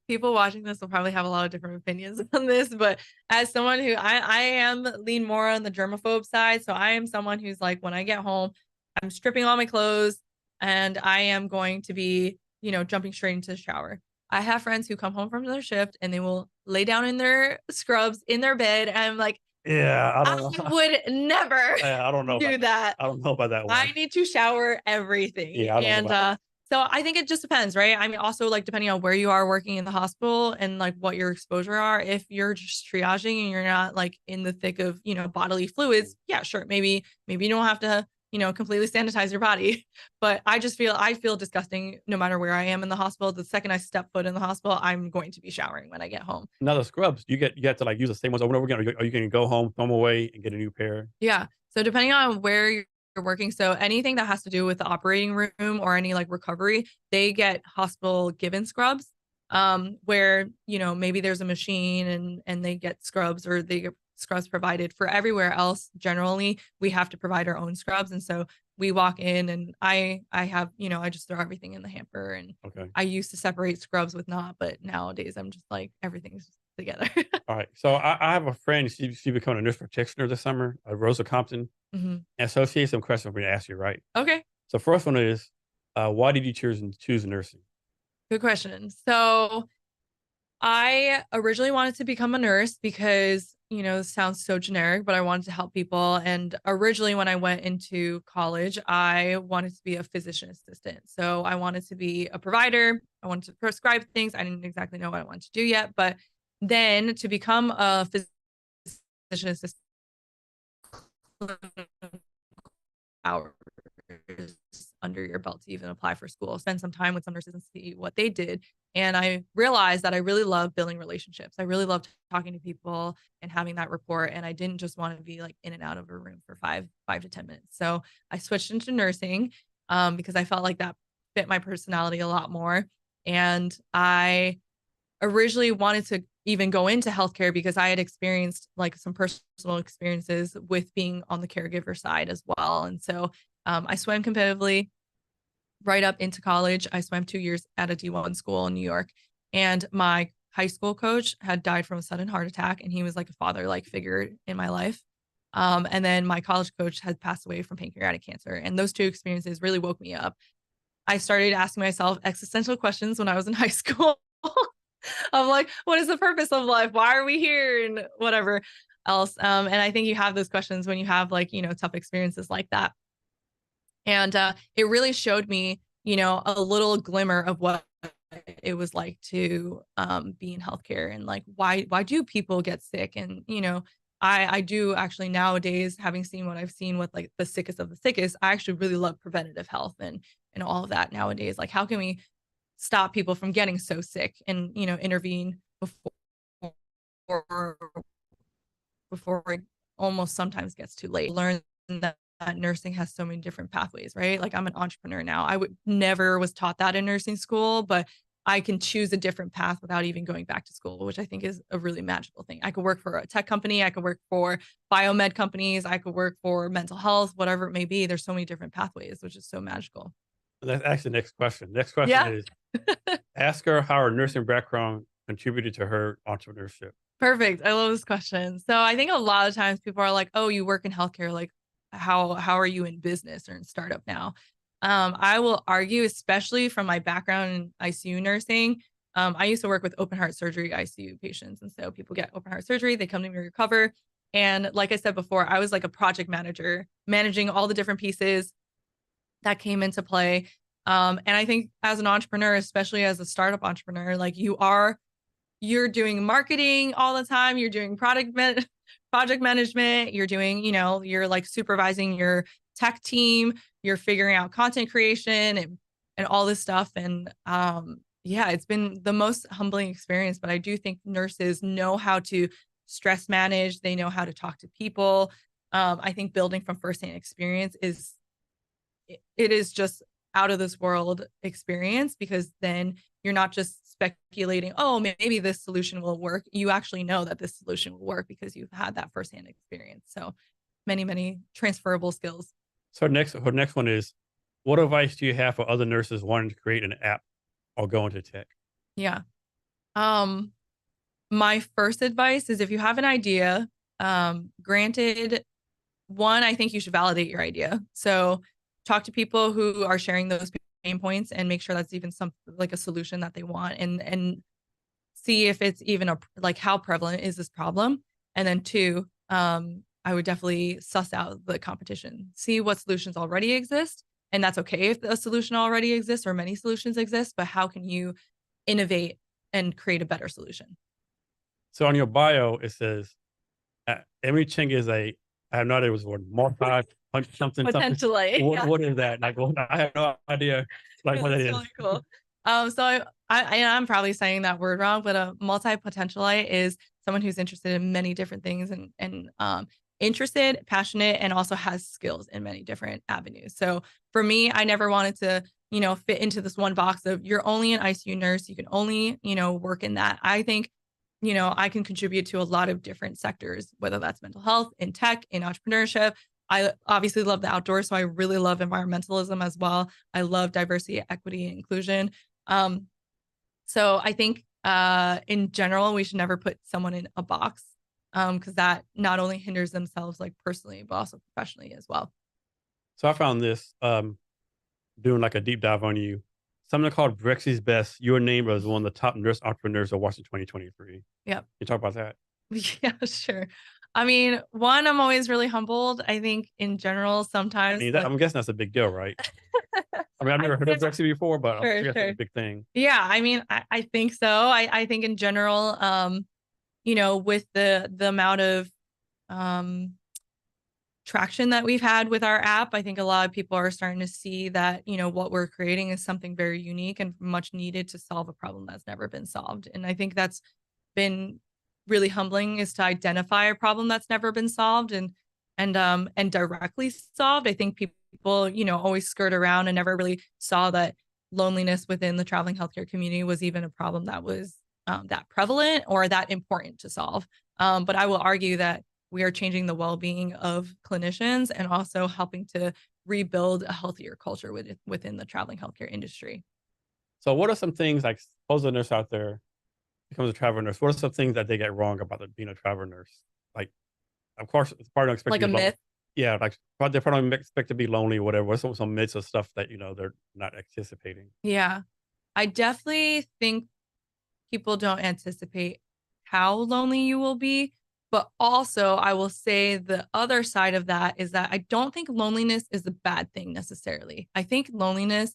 People watching this will probably have a lot of different opinions on this, but as someone who I am lean more on the germaphobe side. So I am someone who's like, when I get home, I'm stripping all my clothes and I am going to be, you know, jumping straight into the shower. I have friends who come home from their shift and they will lay down in their scrubs in their bed. And I'm like, Yeah, I don't I know. would never Yeah, I don't know do about that. I don't know about that I one. need to shower everything. Yeah, I don't know And about so I think it just depends, right? I mean, also like depending on where you are working in the hospital and like what your exposure are. If you're just triaging and you're not like in the thick of, you know, bodily fluids, yeah, sure. Maybe you don't have to, you know, completely sanitize your body. But I feel disgusting no matter where I am in the hospital. The second I step foot in the hospital, I'm going to be showering when I get home. now the scrubs. You have to like use the same ones over and over again. Or you can go home, throw them away, and get a new pair. Yeah. So depending on where you're working, so anything that has to do with the operating room or any like recovery, they get hospital given scrubs. Where, you know, maybe there's a machine and they get scrubs, or they get scrubs provided. For everywhere else, generally we have to provide our own scrubs. And so we walk in and I have, you know, I just throw everything in the hamper. And Okay. I used to separate scrubs with not, but nowadays I'm just like everything's together. All right. So I have a friend. She became a nurse practitioner this summer, Rosa Compton. Mhm. And so she has some questions for me to ask you, right? Okay. So first one is, why did you choose nursing? Good question. So I originally wanted to become a nurse because, you know, this sounds so generic, but I wanted to help people. And originally, when I went into college, I wanted to be a physician assistant. So I wanted to be a provider. I wanted to prescribe things. I didn't exactly know what I wanted to do yet. But then to become a physician assistant, hours under your belt to even apply for school. Spend some time with some nurses and see what they did. And I realized that I really love building relationships. I really loved talking to people and having that rapport. And I didn't just want to be like in and out of a room for five to 10 minutes. So I switched into nursing because I felt like that fit my personality a lot more. And I originally wanted to even go into healthcare because I had experienced like some personal experiences with being on the caregiver side as well. And so I swam competitively right up into college. I swam 2 years at a D1 school in New York. And my high school coach had died from a sudden heart attack. And he was like a father-like figure in my life. And then my college coach had passed away from pancreatic cancer. And those two experiences really woke me up. I started asking myself existential questions when I was in high school. I'm like, what is the purpose of life? Why are we here? And whatever else. And I think you have those questions when you have like, you know, tough experiences like that. And it really showed me, you know, a little glimmer of what it was like to be in healthcare, and like why do people get sick? And you know, I do actually nowadays, having seen what I've seen with like the sickest of the sickest, I actually really love preventative health and all of that nowadays. Like, how can we stop people from getting so sick and, you know, intervene before it almost sometimes gets too late. Learn that nursing has so many different pathways, right? Like, I'm an entrepreneur now. I would never was taught that in nursing school, but I can choose a different path without even going back to school, which I think is a really magical thing. I could work for a tech company. I could work for biomed companies. I could work for mental health, whatever it may be. There's so many different pathways, which is so magical. That's actually the next question. Next question Yeah. is, ask her how her nursing background contributed to her entrepreneurship? Perfect. I love this question. So I think a lot of times people are like, "Oh, you work in healthcare. Like, how are you in business or in startup now?" I will argue, especially from my background in ICU nursing. I used to work with open heart surgery ICU patients, and so people get open heart surgery. They come to me to recover, and like I said before, I was like a project manager, managing all the different pieces that came into play. And I think as an entrepreneur, especially as a startup entrepreneur, like you're doing marketing all the time. You're doing project management. You're doing, you're like supervising your tech team. You're figuring out content creation and all this stuff. And yeah, it's been the most humbling experience. But I do think nurses know how to stress manage. They know how to talk to people. I think building from firsthand experience it is just out of this world experience, because then you're not just speculating, oh, maybe this solution will work. You actually know that this solution will work because you've had that firsthand experience. So many transferable skills. So her next one is, what advice do you have for other nurses wanting to create an app or go into tech? Yeah. My first advice is, if you have an idea, granted, one, I think you should validate your idea. So talk to people who are sharing those pain points and make sure that's even some like a solution that they want, and see if it's even like how prevalent is this problem. And then two, I would definitely suss out the competition, see what solutions already exist. And that's okay if a solution already exists or many solutions exist, but how can you innovate and create a better solution? So on your bio, it says, Emily Cheng is I have no idea what it was, something. Potentially. What is that? Like, well, I have no idea like what it is. Really cool. So I'm probably saying that word wrong, but a multipotentialite is someone who's interested in many different things and interested, passionate, and also has skills in many different avenues. So for me, I never wanted to, fit into this one box of you're only an ICU nurse. You can only, work in that. I think, I can contribute to a lot of different sectors, whether that's mental health, in tech, in entrepreneurship. I obviously love the outdoors, so I really love environmentalism as well. I love diversity, equity, and inclusion. So I think in general, we should never put someone in a box, because that not only hinders themselves like personally, but also professionally as well. So I found this doing like a deep dive on you. Something called Brexi's Best. Your name was one of the top nurse entrepreneurs of Washington 2023. Yep. You talk about that? Yeah, sure. I mean, one, I'm always really humbled. I think in general, sometimes I'm guessing that's a big deal, right? I mean, I've never heard of Brexit before, but I guess it's a big thing. Yeah, I mean, I think so. I think in general, with the amount of traction that we've had with our app, I think a lot of people are starting to see that, what we're creating is something very unique and much needed to solve a problem that's never been solved. And I think that's been really humbling, is to identify a problem that's never been solved and directly solved. I think people, always skirt around and never really saw that loneliness within the traveling healthcare community was even a problem that was that prevalent or that important to solve. But I will argue that we are changing the well-being of clinicians and also helping to rebuild a healthier culture within the traveling healthcare industry. So what are some things, like, suppose a nurse out there becomes a travel nurse, what are some things that they get wrong about being a travel nurse? Like, of course, it's probably don't expect Like to a be myth? yeah, like they probably don't expect to be lonely or whatever. What's some myths of stuff that, they're not anticipating? Yeah. I definitely think people don't anticipate how lonely you will be. But also, I will say the other side of that is that I don't think loneliness is a bad thing necessarily. I think loneliness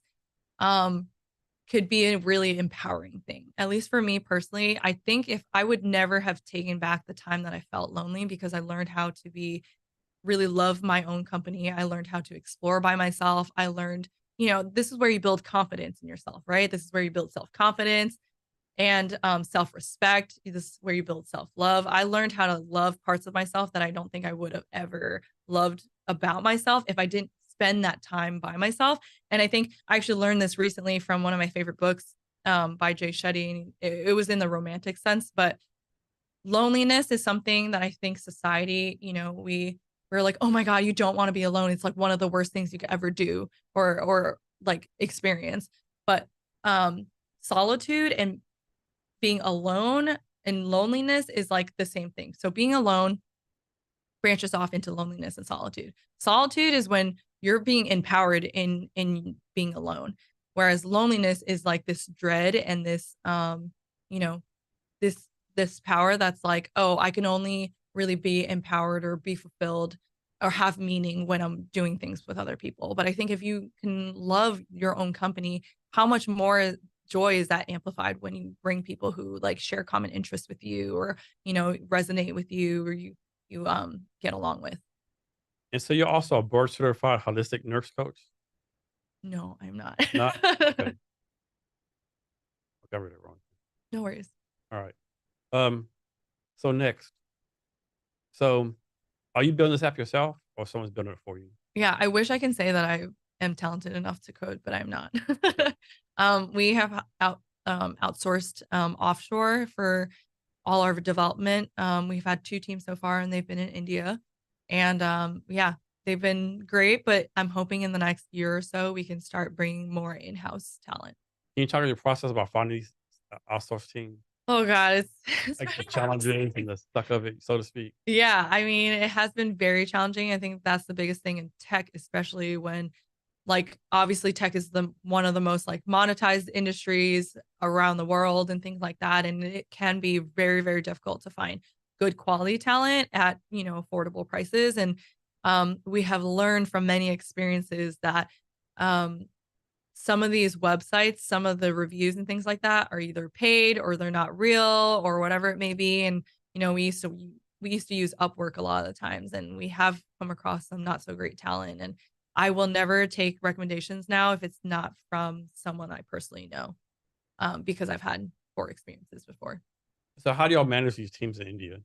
could be a really empowering thing. At least for me personally, I think if I would never have taken back the time that I felt lonely, because I learned how to really love my own company. I learned how to explore by myself. I learned, this is where you build confidence in yourself, right? This is where you build self-confidence and self-respect. This is where you build self-love. I learned how to love parts of myself that I don't think I would have ever loved about myself if I didn't spend that time by myself. And I think I actually learned this recently from one of my favorite books by Jay Shetty. It was in the romantic sense, but loneliness is something that I think society, we're like, oh my God, you don't want to be alone. It's like one of the worst things you could ever do or like experience. But solitude and being alone and loneliness is like the same thing. So being alone branches off into loneliness and solitude. Solitude is when you're being empowered in being alone, whereas loneliness is like this dread and this you know, this power that's like, oh, I can only really be empowered or be fulfilled or have meaning when I'm doing things with other people. But I think if you can love your own company, how much more joy is that amplified when you bring people who like share common interests with you, or resonate with you, or you get along with. And so you're also a board certified holistic nurse coach? No, I'm not. Not? Okay. I got it wrong. No worries. All right. Um, so next. So are you building this app yourself or someone's building it for you? Yeah, I wish I can say that I am talented enough to code, but I'm not. We have outsourced offshore for all our development. We've had 2 teams so far, and they've been in India. And yeah, they've been great, but I'm hoping in the next year or so we can start bringing more in-house talent. Can you talk about your process about finding these outsourced teams? Oh God, it's Like the been challenges and the suck of it, so to speak. yeah, I mean, it has been very challenging. I think that's the biggest thing in tech, especially when like obviously tech is the one of the most like monetized industries around the world and things like that. And it can be very, very difficult to find good quality talent at, affordable prices. And we have learned from many experiences that um, some of these websites, some of the reviews and things like that are either paid or they're not real or whatever it may be. And we used to use Upwork a lot of the times, and we have come across some not so great talent. And I will never take recommendations now if it's not from someone I personally know, because I've had poor experiences before. So how do y'all manage these teams in India?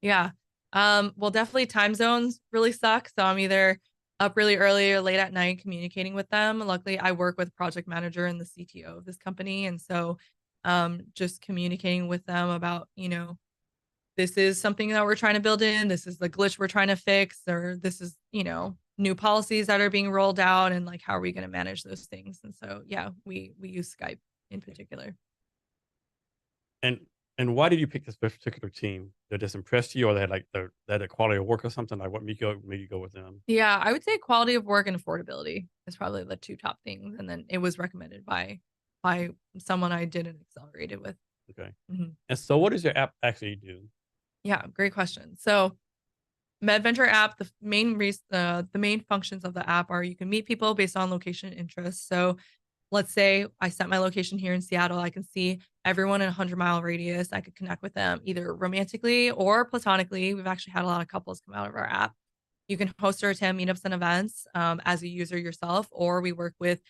Yeah. Well, definitely time zones really suck. So I'm either up really early or late at night communicating with them. Luckily, I work with project manager and the CTO of this company. And so just communicating with them about, this is something that we're trying to build in. This is the glitch we're trying to fix, or this is, new policies that are being rolled out, and like, how are we going to manage those things? And so, yeah, we use Skype in particular. And why did you pick this particular team? That just impressed you, or they had like the quality of work or something? Like what made you go with them? Yeah, I would say quality of work and affordability is probably the 2 top things. And then it was recommended by someone I did an accelerated with. Okay. Mhm. And so what does your app actually do? Yeah, great question. So MedVenture app, the main functions of the app are you can meet people based on location interests. So let's say I set my location here in Seattle, I can see everyone in a 100-mile radius. I could connect with them either romantically or platonically. We've actually had a lot of couples come out of our app. You can host or attend meetups and events as a user yourself, or we work with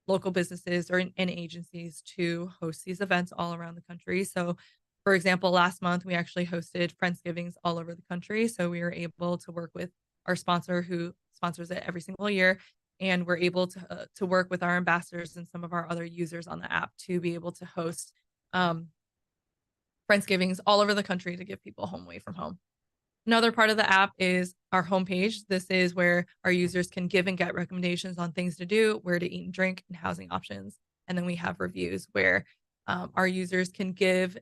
local businesses and agencies to host these events all around the country. So, for example, last month we actually hosted Friendsgivings all over the country. So we were able to work with our sponsor who sponsors it every single year, and we're able to work with our ambassadors and some of our other users on the app to be able to host Friendsgivings all over the country to give people home away from home. Another part of the app is our homepage. This is where our users can give and get recommendations on things to do, where to eat and drink, and housing options. And then we have reviews where our users can give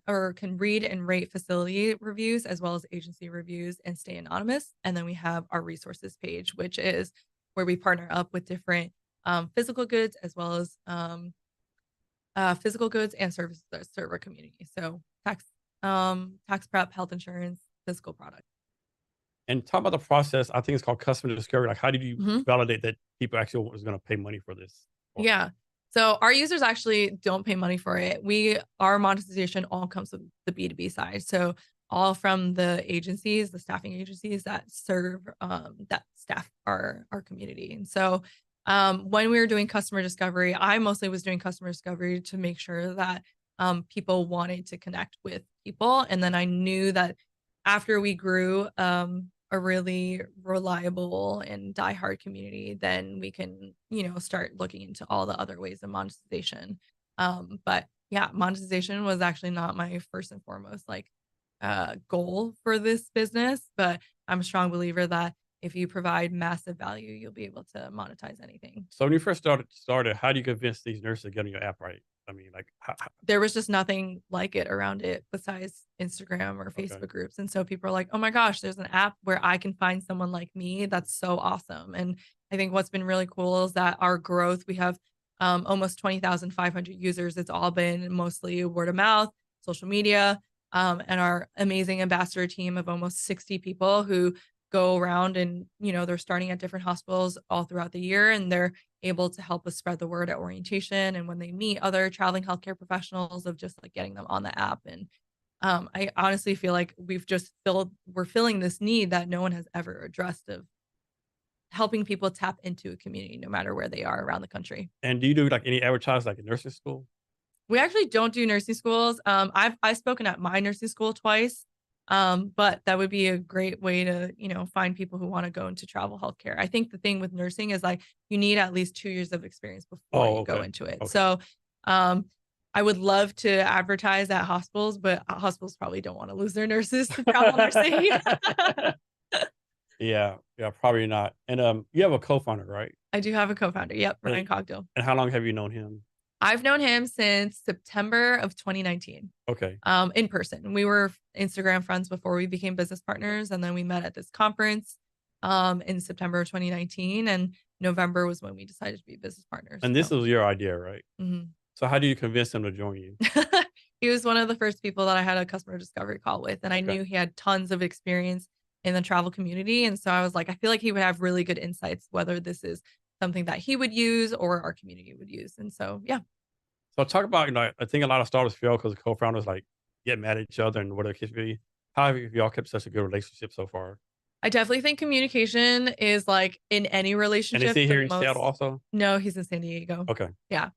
or can read and rate facility reviews as well as agency reviews and stay anonymous. And then we have our resources page, which is where we partner up with different physical goods as well as physical goods and services that serve our community. So tax prep, health insurance, physical product. And talk about the process. I think it's called customer discovery. Like how did you Mhm. validate that people actually was going to pay money for this? Yeah. So our users actually don't pay money for it. Our monetization all comes from the B2B side. So all from the agencies, the staffing agencies that serve that staff our community. And so when we were doing customer discovery, I mostly was doing customer discovery to make sure that people wanted to connect with people. And then I knew that after we grew a really reliable and diehard community, then we can, start looking into all the other ways of monetization. But yeah, monetization was actually not my first and foremost goal for this business, but I'm a strong believer that if you provide massive value, you'll be able to monetize anything. So when you first started, how do you convince these nurses to get on your app right? I mean, like, there was just nothing like it around it besides Instagram or Facebook groups. And so people are like, oh my gosh, there's an app where I can find someone like me. That's so awesome. And I think what's been really cool is that our growth, we have almost 20,500 users. It's all been mostly word of mouth, social media, and our amazing ambassador team of almost 60 people who go around and, they're starting at different hospitals all throughout the year, and they're able to help us spread the word at orientation and when they meet other traveling healthcare professionals, of just like getting them on the app. And I honestly feel like we're filling this need that no one has ever addressed, of helping people tap into a community no matter where they are around the country. And do you do like any advertising like in nursing school? We actually don't do nursing schools. I've spoken at my nursing school twice. But that would be a great way to, find people who want to go into travel healthcare. I think the thing with nursing is like you need at least 2 years of experience before you go into it. Okay. So I would love to advertise at hospitals, but hospitals probably don't want to lose their nurses to travel nursing. Yeah, probably not. And you have a co-founder, right? I do have a co-founder. Yep, And Ryan Cogdill. and how long have you known him? I've known him since September of 2019. Okay. In person. We were Instagram friends before we became business partners, and then we met at this conference in September of 2019, and November was when we decided to be business partners. And this was your idea, right? Mhm. So how do you convince him to join you? He was one of the first people that I had a customer discovery call with, and I knew he had tons of experience in the travel community, and so I was like, I feel like he would have really good insights, whether this is something that he would use or our community would use. And so, yeah. So talk about, I think a lot of startups fail because the co-founders like get mad at each other and whatever the case may be. How have y'all kept such a good relationship so far? I definitely think communication is like in any And relationship. is he here the in most- Seattle also? No, he's in San Diego. Okay. Yeah.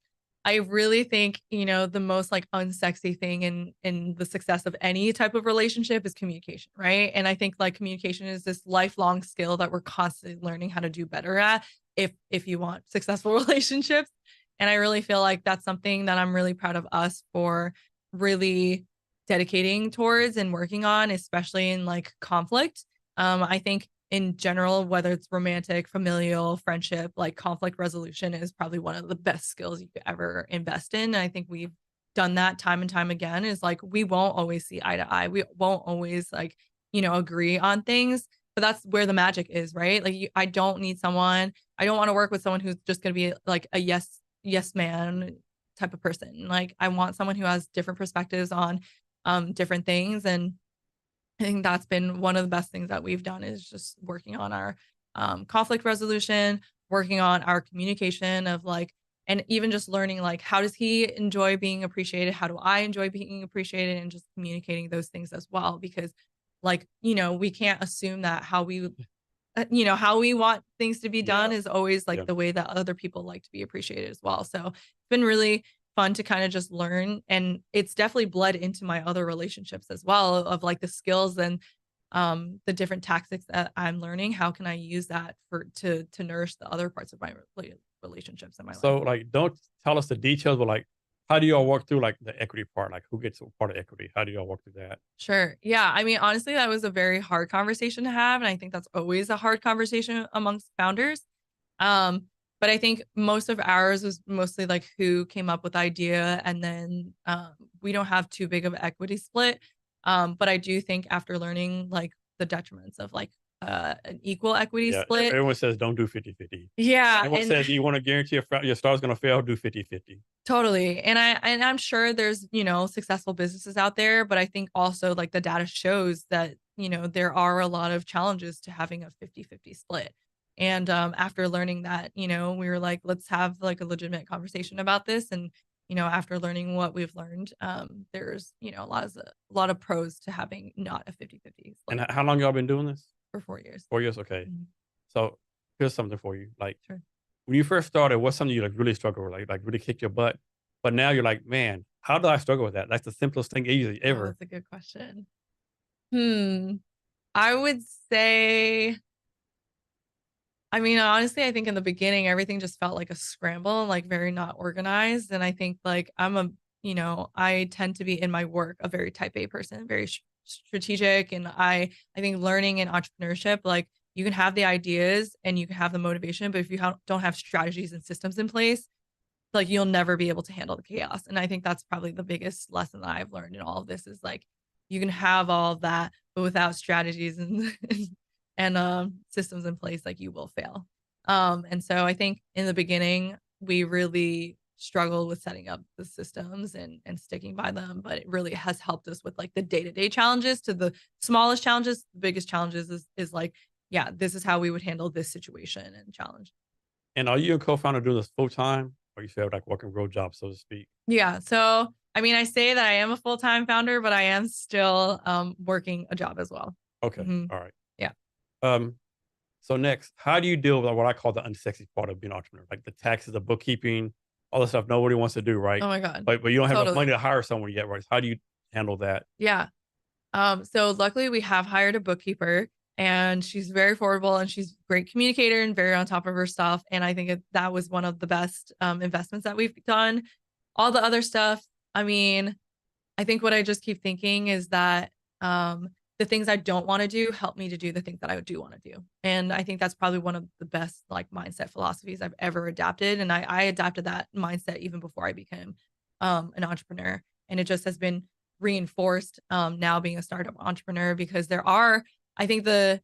I really think, the most like unsexy thing in the success of any type of relationship is communication, right? And I think like communication is this lifelong skill that we're constantly learning how to do better at if you want successful relationships. And I really feel like that's something that I'm really proud of us for really dedicating towards and working on, especially in like conflict. I think in general, whether it's romantic, familial, friendship, like conflict resolution is probably one of the best skills you could ever invest in. And I think we've done that time and time again. Is like, we won't always see eye to eye. We won't always like, agree on things, but that's where the magic is, right? Like I don't want to work with someone who's just going to be like a yes man type of person. Like I want someone who has different perspectives on different things. And I think that's been one of the best things that we've done, is just working on our conflict resolution, working on our communication of like, and even just learning like, how does he enjoy being appreciated? How do I enjoy being appreciated? And just communicating those things as well, because like, we can't assume that how we want things to be done is always like the way that other people like to be appreciated as well. So it's been really fun to kind of just learn, and it's definitely bled into my other relationships as well, of like the skills and the different tactics that I'm learning. How can I use that to nourish the other parts of my relationships in my life? So like, don't tell us the details, but like, how do y'all work through like the equity part? Like who gets a part of equity? How do y'all work through that? Sure. Yeah. I mean, honestly, that was a very hard conversation to have. And I think that's always a hard conversation amongst founders. But I think most of ours was mostly like who came up with the idea. And then we don't have too big of an equity split. But I do think after learning like the detriments of like an equal equity split. Everyone says don't do 50-50. Yeah. Everyone says you want to guarantee your star's going to fail, do 50-50. Totally. And I'm sure there's, successful businesses out there, but I think also like the data shows that, there are a lot of challenges to having a 50-50 split. And after learning that, we were like, let's have like a legitimate conversation about this. And, after learning what we've learned, there's, a lot of pros to having not a 50-50 split. And how long y'all been doing this? For 4 years. 4 years. Okay. Mhm. So here's something for you. Like, Sure. when you first started, what's something you like really struggle with, like really kick your butt? But now you're like, man, how do I struggle with that? That's the simplest thing easy Oh, ever. that's a good question. I would say, I mean, honestly, I think in the beginning, everything just felt like a scramble, like very not organized. And I think like I tend to be in my work a very type A person, very strategic. And I think learning in entrepreneurship, like you can have the ideas and you can have the motivation, but if you don't have strategies and systems in place, like you'll never be able to handle the chaos. And I think that's probably the biggest lesson that I've learned in all of this is like you can have all of that, but without strategies and systems in place, like you will fail. And so I think in the beginning we really struggled with setting up the systems and sticking by them, but it really has helped us with like the day-to-day challenges to the smallest challenges. The biggest challenges is like, yeah, this is how we would handle this situation and challenge. And are you a co-founder doing this full time, or you say like working real jobs, so to speak? Yeah. So, I mean, I say that I am a full-time founder, but I am still working a job as well. Okay, Mhm. all right. Yeah. Um, so next, how do you deal with what I call the unsexy part of being an entrepreneur, like the taxes, the bookkeeping, all the stuff nobody wants to do, right? Oh my God. But you don't have enough Totally. money to hire someone yet, right? How do you handle that? Yeah. So luckily we have hired a bookkeeper and she's very affordable and she's a great communicator and very on top of her stuff. And I think that was one of the best investments that we've done. All the other stuff, I mean, I think what I just keep thinking is that the things I don't want to do help me to do the things that I do want to do. And I think that's probably one of the best like mindset philosophies I've ever adapted. And I adapted that mindset even before I became an entrepreneur. And it just has been reinforced now being a startup entrepreneur because there are, I think the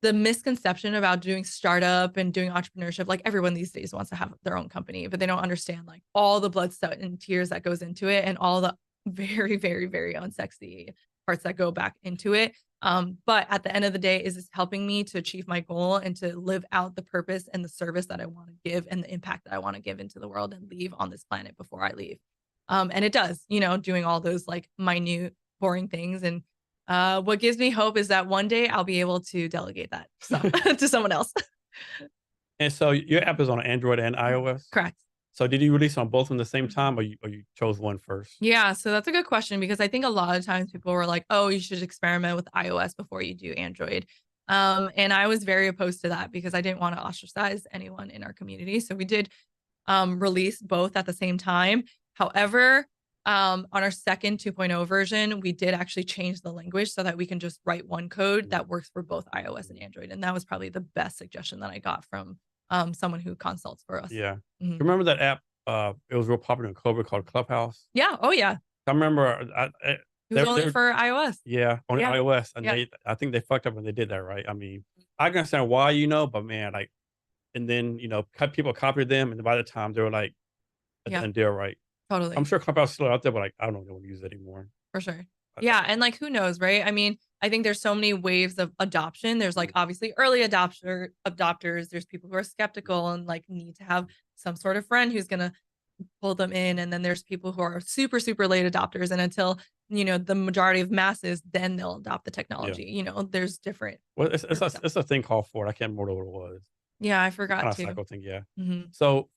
misconception about doing startup and doing entrepreneurship, like everyone these days wants to have their own company, but they don't understand like all the blood, sweat, and tears that goes into it and all the very, very, very unsexy parts that go back into it. But at the end of the day, is this helping me to achieve my goal and to live out the purpose and the service that I want to give and the impact that I want to give into the world and leave on this planet before I leave? And it does, doing all those like minute, boring things. And what gives me hope is that one day I'll be able to delegate that stuff to someone else. And so your app is on Android and iOS. Correct. So did you release on both at the same time, or you chose one first? Yeah, so that's a good question because I think a lot of times people were like, "Oh, you should experiment with iOS before you do Android." And I was very opposed to that because I didn't want to ostracize anyone in our community. So we did release both at the same time. However, on our second 2.0 version, we did actually change the language so that we can just write one code that works for both iOS and Android. And that was probably the best suggestion that I got from someone who consults for us. Yeah. Mhm. Remember that app? It was real popular in COVID called Clubhouse. Yeah. Oh, yeah. I remember. It was only for iOS. Yeah, on Yeah. iOS, and Yeah. I think they fucked up when they did that, right? I mean, I can understand why, but man, like, and then people copied them, and by the time they were like a Yeah. done deal, right? I'm Totally. sure Clubhouse is still out there, but like, I don't know if they want to use it anymore. For sure. I- Yeah, and like who knows, right? I mean, I think there's so many waves of adoption. There's like obviously early adopters. There's people who are skeptical and like need to have some sort of friend who's gonna pull them in. And then there's people who are super, super late adopters. And until the majority of masses, then they'll adopt the technology. There's different. Well, it's a thing called for it. I can't remember what it was. Yeah, I forgot Kind of to. cycle thing, yeah. Mhm. So,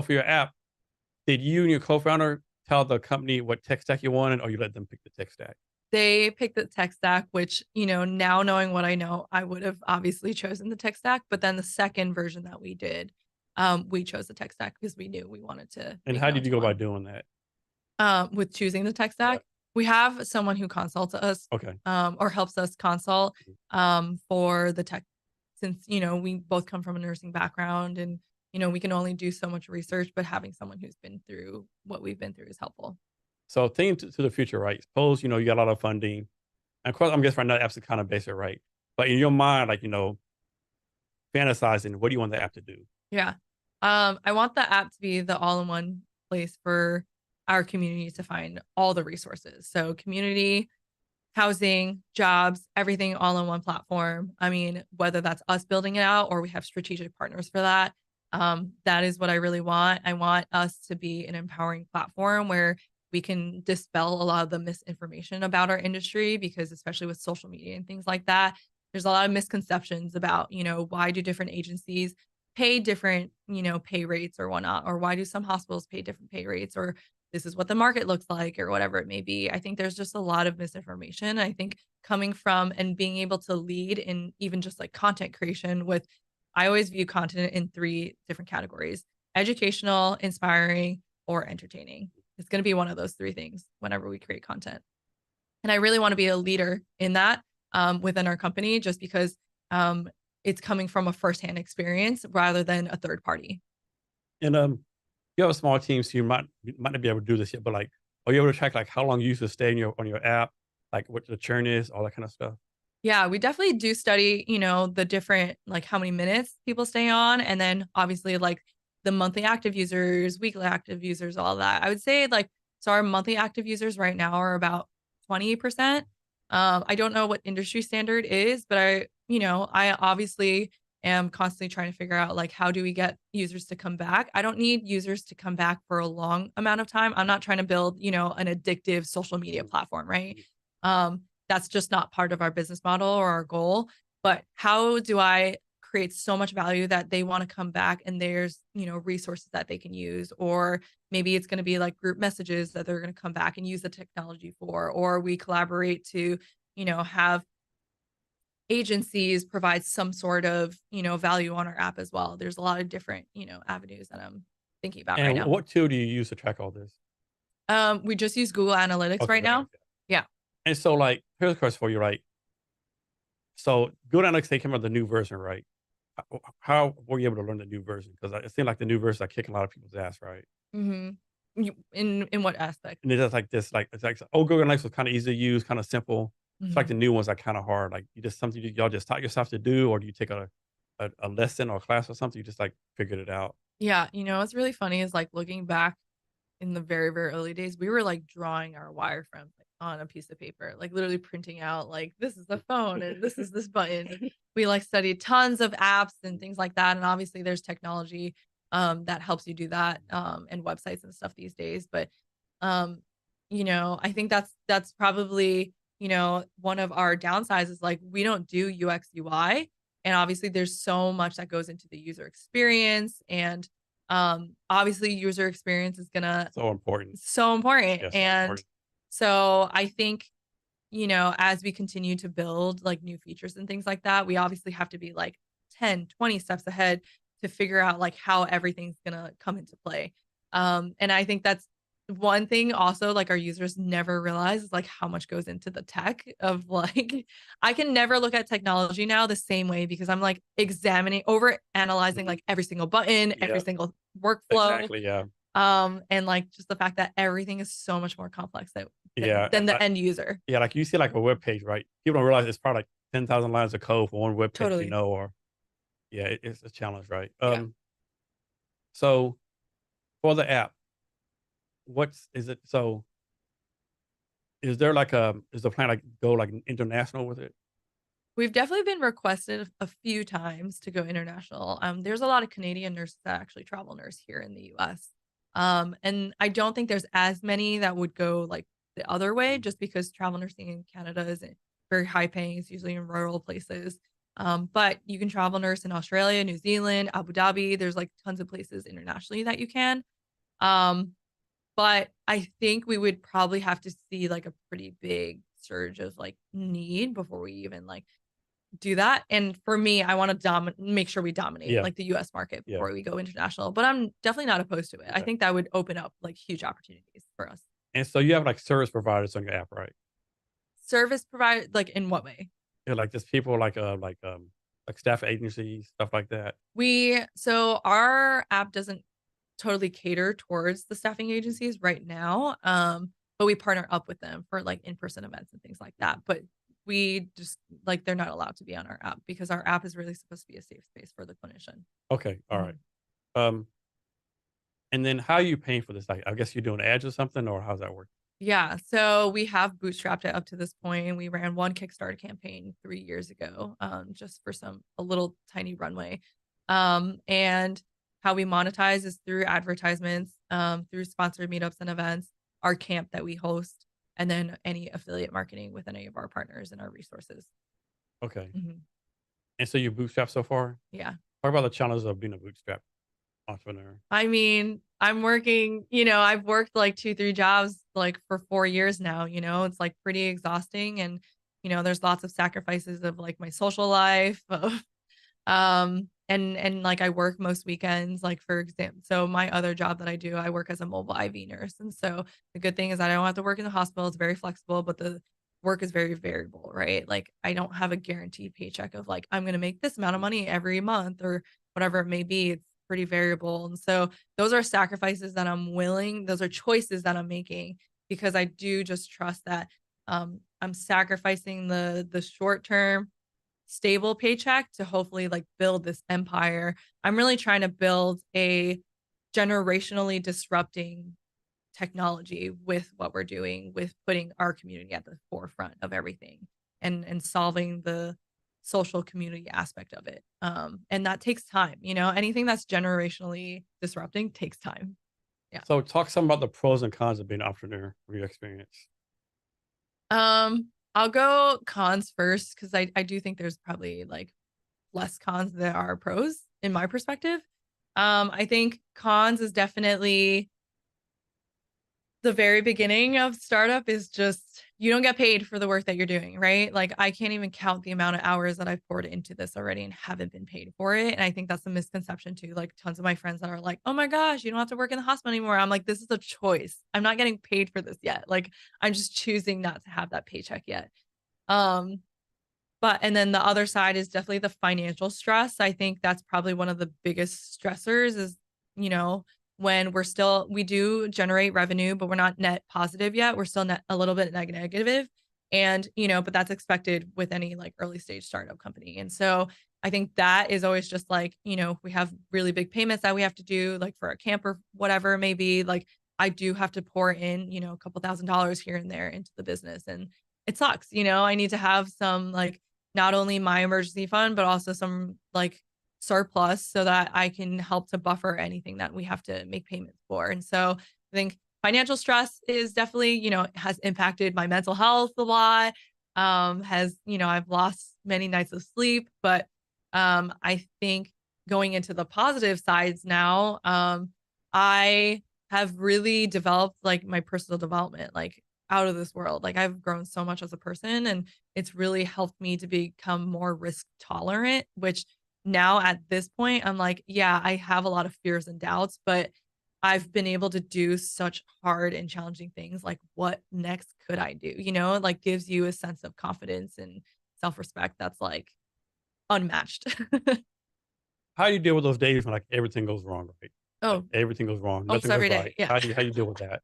for your app, did you and your co-founder tell the company what tech stack you wanted, or you let them pick the tech stack? They picked the tech stack, which, now knowing what I know, I would have obviously chosen the tech stack. But then the second version that we did, we chose the tech stack because we knew we wanted to. And make how it did you onto go about one. doing that? With choosing the tech stack, we have someone who consults us, Okay. or helps us consult, for the tech, since, we both come from a nursing background and, we can only do so much research, but having someone who's been through what we've been through is helpful. So thinking to the future, right? Suppose, you got a lot of funding. And of course, I'm guessing right now, the app's kind of basic, right? But in your mind, like, fantasizing, what do you want the app to do? Yeah. I want the app to be the all-in-one place for our community to find all the resources. So community, housing, jobs, everything all in one platform. I mean, whether that's us building it out or we have strategic partners for that. That is what I really want. I want us to be an empowering platform where we can dispel a lot of the misinformation about our industry, because especially with social media and things like that, there's a lot of misconceptions about, why do different agencies pay different, pay rates or whatnot, or why do some hospitals pay different pay rates, or this is what the market looks like, or whatever it may be. I think there's just a lot of misinformation. I think coming from and being able to lead in even just like content creation with, I always view content in 3 different categories: educational, inspiring, or entertaining. It's going to be one of those 3 things whenever we create content. And I really want to be a leader in that within our company, just because it's coming from a firsthand experience rather than a third party. And you have a small team, so you might not be able to do this yet, but like, are you able to track like how long you used to stay in on your app, like what the churn is, all that kind of stuff? Yeah, we definitely do study, the different, like how many minutes people stay on. And then obviously like the monthly active users, weekly active users, all that. I would say like, so our monthly active users right now are about 20%. I don't know what industry standard is, but I obviously am constantly trying to figure out like, how do we get users to come back? I don't need users to come back for a long amount of time. I'm not trying to build, an addictive social media platform, right? That's just not part of our business model or our goal. But how do I create so much value that they want to come back and there's, resources that they can use? Or maybe it's going to be like group messages that they're going to come back and use the technology for, or we collaborate to, have agencies provide some sort of, value on our app as well. There's a lot of different, avenues that I'm thinking about right And now. what tool do you use to track all this? We just use Google Analytics Okay, right now. Yeah. and so like, here's a question for you, right? So Good Analytics, they came out with the new version, right? How were you able to learn the new version? Because it seemed like the new version are kicking a lot of people's ass, right? Mm-hmm. In what aspect? And it's just like this, like it's like old Google Analytics was kind of easy to use, kind of simple. It's like Mm-hmm. the new ones are kind of hard. Like you just something y'all just taught yourself to do, or do you take a lesson or a class or something? You just like figured it out. Yeah, what's really funny is like looking back in the very, very early days, we were like drawing our wireframes like on a piece of paper, like literally printing out like this is the phone and this is this button. We like studied tons of apps and things like that. And obviously there's technology that helps you do that and websites and stuff these days. But um, I think that's probably, one of our downsides is like we don't do UX UI. And obviously there's so much that goes into the user experience and obviously user experience is gonna So important. so important. Yes, so And important. so I think, as we continue to build like new features and things like that, we obviously have to be like 10, 20 steps ahead to figure out like how everything's gonna come into play. And I think that's one thing also like our users never realize is like how much goes into the tech of like I can never look at technology now the same way because I'm like over analyzing like every single button, every Yeah, single workflow. exactly. Yeah, And like just the fact that everything is so much more complex yeah, than the end user. yeah. Like you see, like a web page, right? People don't realize it's probably like 10,000 lines of code for one web page, Totally. or yeah, it's a challenge, right? Yeah. So for the app, what's is it? So is there like is the plan like go like international with it? We've definitely been requested a few times to go international. There's a lot of Canadian nurses that actually travel nurse here in the US. And I don't think there's as many that would go like the other way just because travel nursing in Canada isn't very high paying. It's usually in rural places. But you can travel nurse in Australia, New Zealand, Abu Dhabi. There's like tons of places internationally that you can. Um, but I think we would probably have to see like a pretty big surge of like need before we even like do that. And for me, I want to make sure we dominate Yeah, like the US market yeah. before we go international. But I'm definitely not opposed to it. I Okay. think that would open up like huge opportunities for us. And so you have like service providers on your app, right? Service provided like in what way? Yeah, like just people like staff agencies, stuff like that. So our app doesn't totally cater towards the staffing agencies right now. But we partner up with them for like in-person events and things like that. But we just like they're not allowed to be on our app because our app is really supposed to be a safe space for the clinician. Okay, all right. Mhm. Um, and then how are you paying for this? Like, I guess you're doing ads or something, or how's that work? Yeah, so we have bootstrapped it up to this point. We ran one Kickstarter campaign 3 years ago, just for a little tiny runway. And how we monetize is through advertisements, through sponsored meetups and events, our camp that we host, and then any affiliate marketing with any of our partners and our resources. Okay. Mhm. And so you bootstrap so far? Yeah. Talk about the challenges of being a bootstrap entrepreneur. I mean, I'm working, I've worked like 2, 3 jobs like for 4 years now, it's like pretty exhausting and, there's lots of sacrifices of like my social life of, and like I work most weekends, like for example, so my other job that I do, I work as a mobile IV nurse. And so the good thing is that I don't have to work in the hospital. It's very flexible, but the work is very variable, right? Like I don't have a guaranteed paycheck of like, I'm going to make this amount of money every month or whatever it may be. pretty variable. And so those are sacrifices that I'm willing, those are choices that I'm making, because I do just trust that I'm sacrificing the short-term stable paycheck to hopefully like build this empire. I'm really trying to build a generationally disrupting technology with what we're doing, with putting our community at the forefront of everything, and solving the social community aspect of it. And that takes time. Anything that's generationally disrupting takes time. Yeah. So talk some about the pros and cons of being an entrepreneur from your experience. I'll go cons first, because I do think there's probably like less cons than there are pros in my perspective. I think cons is definitely the very beginning of startup is just, you don't get paid for the work that you're doing, right? Like I can't even count the amount of hours that I've poured into this already and haven't been paid for it. And I think that's a misconception too. Like tons of my friends that are like, oh my gosh, you don't have to work in the hospital anymore. I'm like, this is a choice. I'm not getting paid for this yet. Like I'm just choosing not to have that paycheck yet. Um, and then the other side is definitely the financial stress. I think that's probably one of the biggest stressors is, when we do generate revenue, but we're not net positive yet. We're still net a little bit negative. And, but that's expected with any like early stage startup company. And so I think that is always just like, we have really big payments that we have to do, like for a camp or whatever it may be. Like I do have to pour in, a couple $1,000s here and there into the business. And it sucks, I need to have some like, not only my emergency fund, but also some like surplus so that I can help to buffer anything that we have to make payments for. And so I think financial stress is definitely, has impacted my mental health a lot. I've lost many nights of sleep, but I think going into the positive sides now, I have really developed like my personal development, like out of this world. Like I've grown so much as a person, and it's really helped me to become more risk tolerant, which now at this point, I'm like, yeah, I have a lot of fears and doubts, but I've been able to do such hard and challenging things. Like, what next could I do? It like gives you a sense of confidence and self-respect that's like unmatched. How do you deal with those days when like everything goes wrong, right? Like Oh, everything goes wrong, almost nothing goes every day. right. Yeah. How do you deal with that?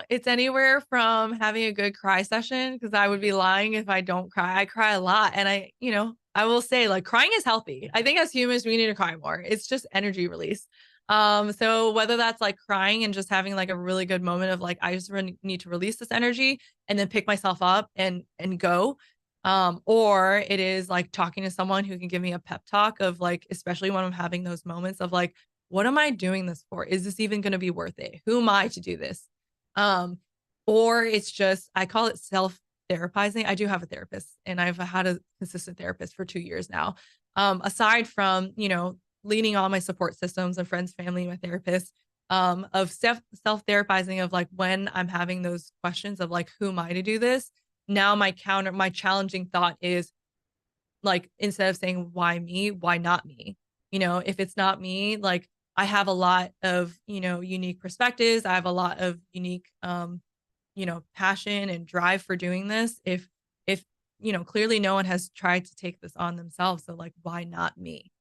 It's anywhere from having a good cry session, because I would be lying if I don't cry. I cry a lot. And I will say like crying is healthy. I think as humans, we need to cry more. It's just energy release. So whether that's like crying and just having like a really good moment of like, I just really need to release this energy and then pick myself up and go. Or it is like talking to someone who can give me a pep talk of like, especially when I'm having those moments of like, what am I doing this for? Is this even going to be worth it? Who am I to do this? Or it's just, I call it self-therapizing. I do have a therapist, and I've had a consistent therapist for 2 years now. Aside from, leaning on my support systems and friends, family, my therapist, of self-therapizing of like when I'm having those questions of like, who am I to do this? Now my challenging thought is like, instead of saying, why me, why not me? If it's not me, like I have a lot of, unique perspectives. I have a lot of unique, passion and drive for doing this. If, clearly no one has tried to take this on themselves. So like, why not me,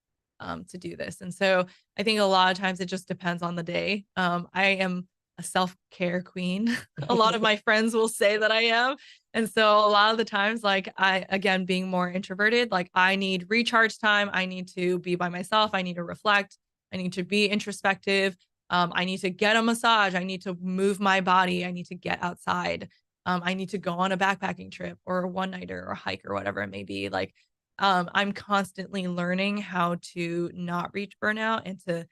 to do this? And so I think a lot of times it just depends on the day. I am a self-care queen. A lot of my friends will say that I am. And so a lot of the times, like again, being more introverted, like I need recharge time. I need to be by myself. I need to reflect. I need to be introspective. I need to get a massage. I need to move my body. I need to get outside. I need to go on a backpacking trip or a one-nighter or a hike or whatever it may be. Like, I'm constantly learning how to not reach burnout and to,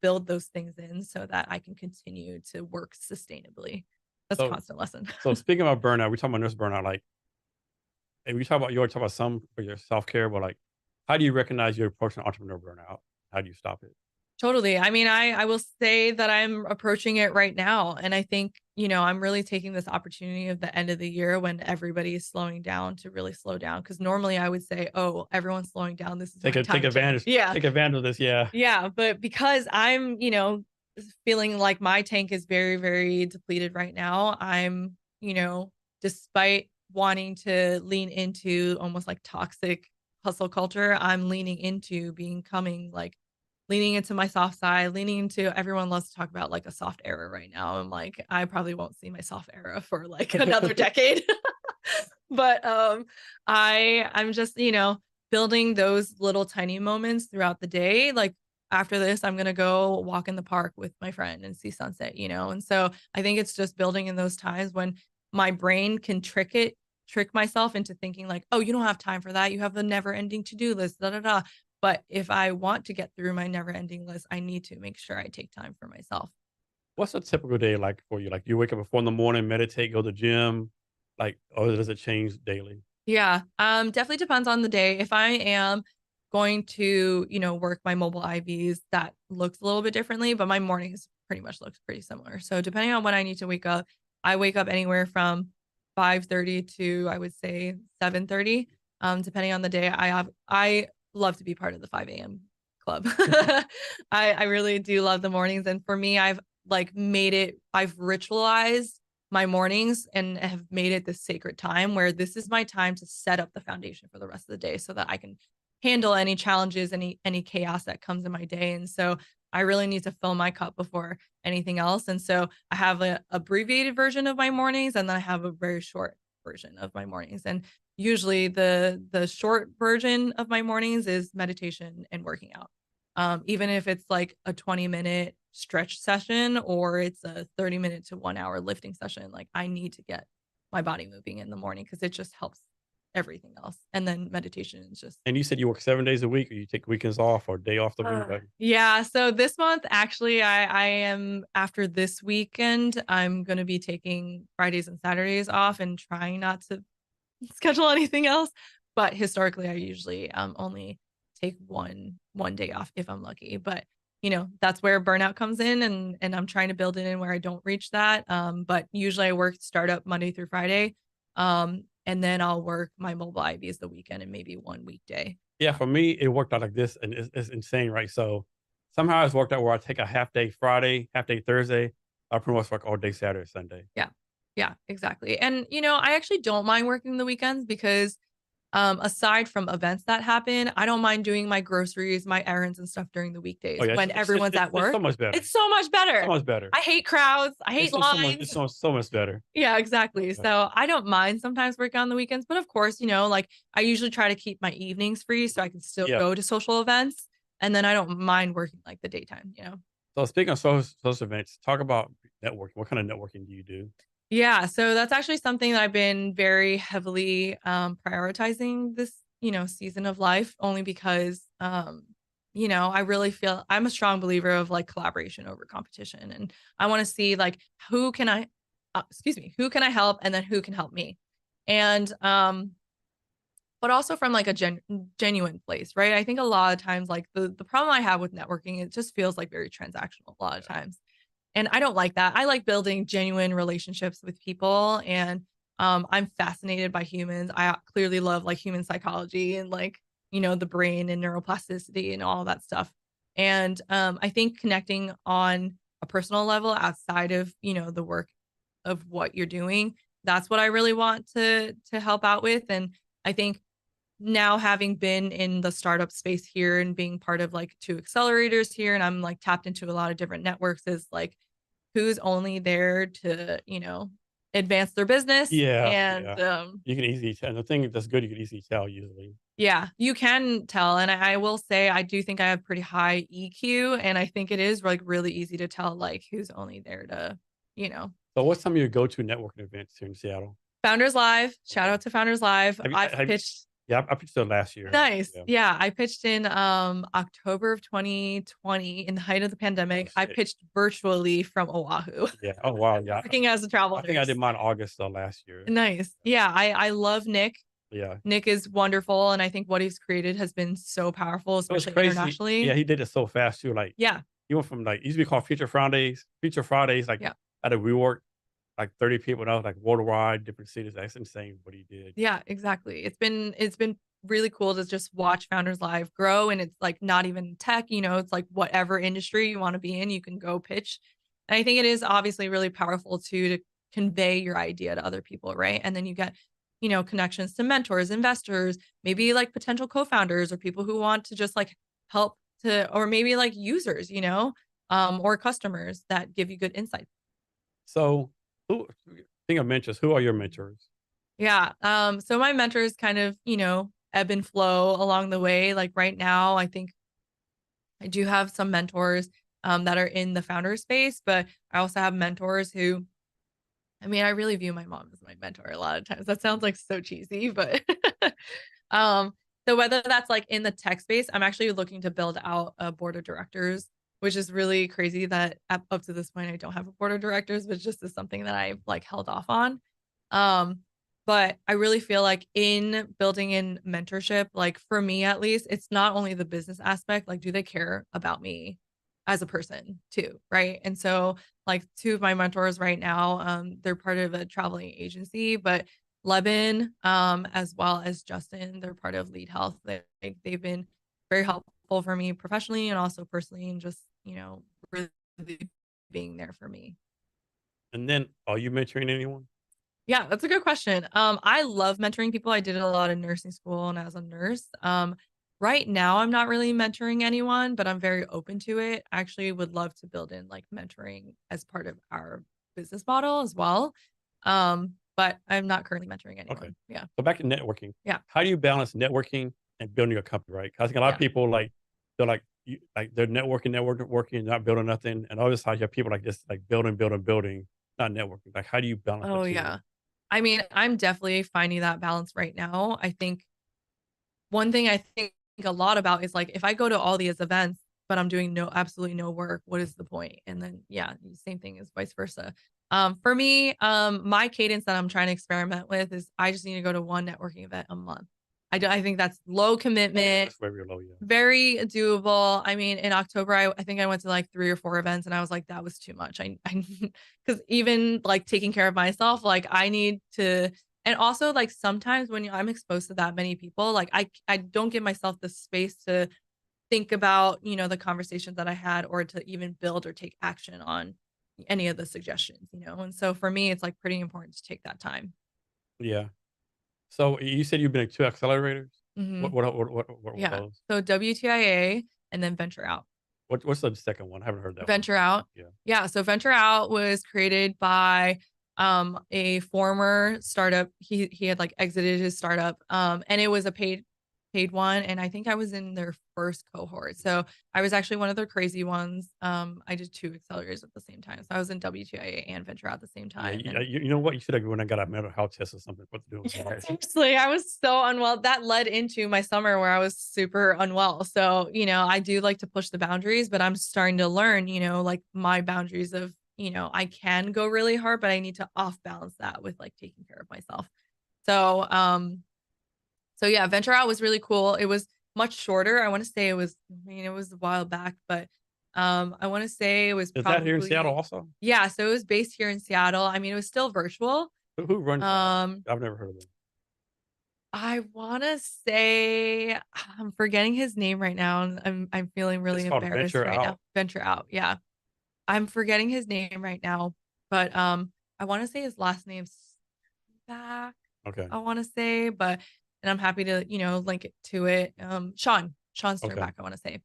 build those things in so that I can continue to work sustainably. That's a So, constant lesson. so speaking about burnout, we talking about nurse burnout. Like, and we talk about you already talk about some for your self care, but like, how do you recognize you're approaching entrepreneur burnout? How do you stop it? Totally. I mean, I will say that I'm approaching it right now. And I think, I'm really taking this opportunity of the end of the year when everybody is slowing down to really slow down. Cause normally I would say, oh, everyone's slowing down. This is my time Take to change. advantage. Yeah. Take advantage of this. Yeah. Yeah. But because I'm, feeling like my tank is very, very depleted right now, I'm, despite wanting to lean into almost like toxic hustle culture, I'm leaning into leaning into my soft side, leaning into everyone loves to talk about like a soft era right now. I'm like, I probably won't see my soft era for like another decade. But I'm just, building those little tiny moments throughout the day. Like after this, I'm gonna go walk in the park with my friend and see sunset, And so I think it's just building in those times when my brain can trick myself into thinking like, oh, you don't have time for that. You have the never ending to-do list, da da da. But if I want to get through my never ending list, I need to make sure I take time for myself. What's a typical day like for you? Like, you wake up at 4 in the morning, meditate, go to the gym, like, or does it change daily? Yeah, definitely depends on the day. If I am going to, work my mobile IVs, that looks a little bit differently, but my mornings pretty much looks pretty similar. So depending on when I need to wake up, I wake up anywhere from 5:30 to I would say 7:30. Depending on the day. I love to be part of the 5 a.m. club. I really do love the mornings. And for me, I've ritualized my mornings and have made it this sacred time where this is my time to set up the foundation for the rest of the day so that I can handle any challenges, any chaos that comes in my day. And so I really need to fill my cup before anything else. And so I have an abbreviated version of my mornings and then I have a very short version of my mornings. And usually the short version of my mornings is meditation and working out. Even if it's like a 20-minute stretch session or it's a 30-minute to 1 hour lifting session, like I need to get my body moving in the morning because it just helps everything else. And then meditation is just And you said you work 7 days a week, or you take weekends off or day off the week? yeah. So this month, actually, I am after this weekend, I'm going to be taking Fridays and Saturdays off and trying not to schedule anything else. But historically, I usually only take one day off if I'm lucky. But that's where burnout comes in, and I'm trying to build it in where I don't reach that. But usually I work startup Monday through Friday, and then I'll work my mobile IVs the weekend and maybe one weekday. Yeah, for me, it worked out like this, and it's insane, right? So somehow it's worked out where I take a half day Friday, half day Thursday. I pretty much work all day Saturday, Sunday. Yeah, yeah, exactly. And I actually don't mind working the weekends because aside from events that happen, I don't mind doing my groceries, my errands and stuff during the Oh weekdays yeah, when everyone's at it's work. so much better. It's so much So better. much better. I hate crowds. I hate It's lines. so much better. Yeah, exactly. Yeah. So I don't mind sometimes working on the weekends, but of course, like I usually try to keep my evenings free so I can still Yeah. go to social events. And then I don't mind working like the daytime. So speaking of social events, talk about networking. What kind of networking do you do? Yeah, so that's actually something that I've been very heavily prioritizing this, season of life, only because, I really feel I'm a strong believer of like collaboration over competition, and I want to see like who can I help, and then who can help me, and but also from like a genuine place, right? I think a lot of times, like the problem I have with networking, it just feels like very transactional a lot of times. And I don't like that. I like building genuine relationships with people. And I'm fascinated by humans. I clearly love like human psychology and like, the brain and neuroplasticity and all that stuff. And I think connecting on a personal level outside of, the work of what you're doing, that's what I really want to help out with. And I think now having been in the startup space here and being part of like 2 accelerators here, and I'm like tapped into a lot of different networks, is like who's only there to, advance their business. Yeah, And yeah. You can easily tell. And the thing that's good, you can easily tell usually. yeah, you can tell. And I will say, I do think I have pretty high EQ. And I think it is like really easy to tell like who's only there to, you know, So what's some of your go-to networking events here in Seattle? Founders Live. Shout Okay. out to Founders Live. Have you, I've have, pitched. yeah, I pitched it last year. Nice. Yeah. Yeah, I pitched in October of 2020 in the height of the pandemic. Oh, I shit. pitched virtually from Oahu, Yeah. Oh wow. Yeah. working as a travel I think I did nurse. mine August last year. Nice. Yeah, I love Nick. Yeah. Nick is wonderful, and I think what he's created has been so powerful, It was especially crazy. Yeah, internationally. he did it so fast too. Like, Yeah, he went from like, it used to be called Future Fridays, like yeah, at a WeWork, like 30 people now, like worldwide, different cities. That's insane what he did. yeah, exactly. It's been really cool to just watch Founders Live grow, and it's like not even tech, it's like whatever industry you want to be in, you can go pitch. And I think it is obviously really powerful too to convey your idea to other people, right? And then you get you know, connections to mentors, investors, maybe like potential co-founders or people who want to just like help to, or maybe like users, you know, or customers that give you good insights. So, who, speaking of mentors, who are your mentors? Yeah. So my mentors kind of, you know, ebb and flow along the way. Like right now, I think I do have some mentors that are in the founder space, but I also have mentors who, I mean, I really view my mom as my mentor a lot of times. That sounds like so cheesy, but um, so whether that's like in the tech space, I'm actually looking to build out a board of directors, which is really crazy that up to this point I don't have a board of directors, but just is something that I've like held off on. Um, but I really feel like in building in mentorship, like for me at least, it's not only the business aspect, like do they care about me as a person too, right? And so like two of my mentors right now, they're part of a traveling agency, but Lebanon, as well as Justin, they're part of Lead Health. They've been very helpful for me professionally and also personally, and just, you know, really being there for me. And then, are you mentoring anyone? Yeah, that's a good question. I love mentoring people. I did a lot in nursing school and as a nurse. Right now I'm not really mentoring anyone, but I'm very open to it. I actually would love to build in like mentoring as part of our business model as well. But I'm not currently mentoring Okay. anyone. Yeah. So back to networking. Yeah. How do you balance networking and building a company, right? 'Cause I think a lot of Yeah. people like, they're like, like they're networking, not building nothing. And other side, you have people like this, like building, not networking. Like, how do you balance the Oh two? yeah. I mean, I'm definitely finding that balance right now. I think one thing I think a lot about is like if I go to all these events, but I'm doing absolutely no work, what is the point? And then yeah, same thing as vice versa. For me, my cadence that I'm trying to experiment with is I just need to go to one networking event a month. I think that's low commitment, That's very low, yeah. very doable. I mean, in October, I think I went to like 3 or 4 events and I was like, that was too much. I because even like taking care of myself, like I need to, and also like sometimes when I'm exposed to that many people, like I don't give myself the space to think about, you know, the conversations that I had or to even build or take action on any of the suggestions, you know. And so for me, it's like pretty important to take that time. Yeah. So you said you've been at 2 accelerators? Hmm. What were Yeah. those? So WTIA and then Venture Out. What's the second one? I haven't heard that one. Venture Out. Yeah. Yeah, so Venture Out was created by a former startup. He had like exited his startup. And it was a paid one, and I think I was in their first cohort. So I was actually one of their crazy ones. I did 2 accelerators at the same time. So I was in WTIA and Venture Out at the same Yeah, time. you, And you know what? You should have when I got a mental health test or something. What to do with yeah, that? seriously, I was so unwell. That led into my summer where I was super unwell. So, you know, I do like to push the boundaries, but I'm starting to learn, you know, like my boundaries of, you know, I can go really hard, but I need to off balance that with like taking care of myself. So, so yeah, Venture Out was really cool. It was much shorter. I want to say it was, I mean, it was a while back, but I want to say it was Is that here in Seattle probably, also? yeah, so it was based here in Seattle. I mean, it was still virtual. Who runs that? Um, I've never heard of them. I wanna say I'm forgetting his name right now, and I'm feeling It's really called embarrassed Venture right now. Out. Venture Out, yeah. I'm forgetting his name right now, but, I wanna say his last name's back, Okay. I wanna say, but and I'm happy to, you know, link it to it. Sean Okay. Sternbach, I wanna say.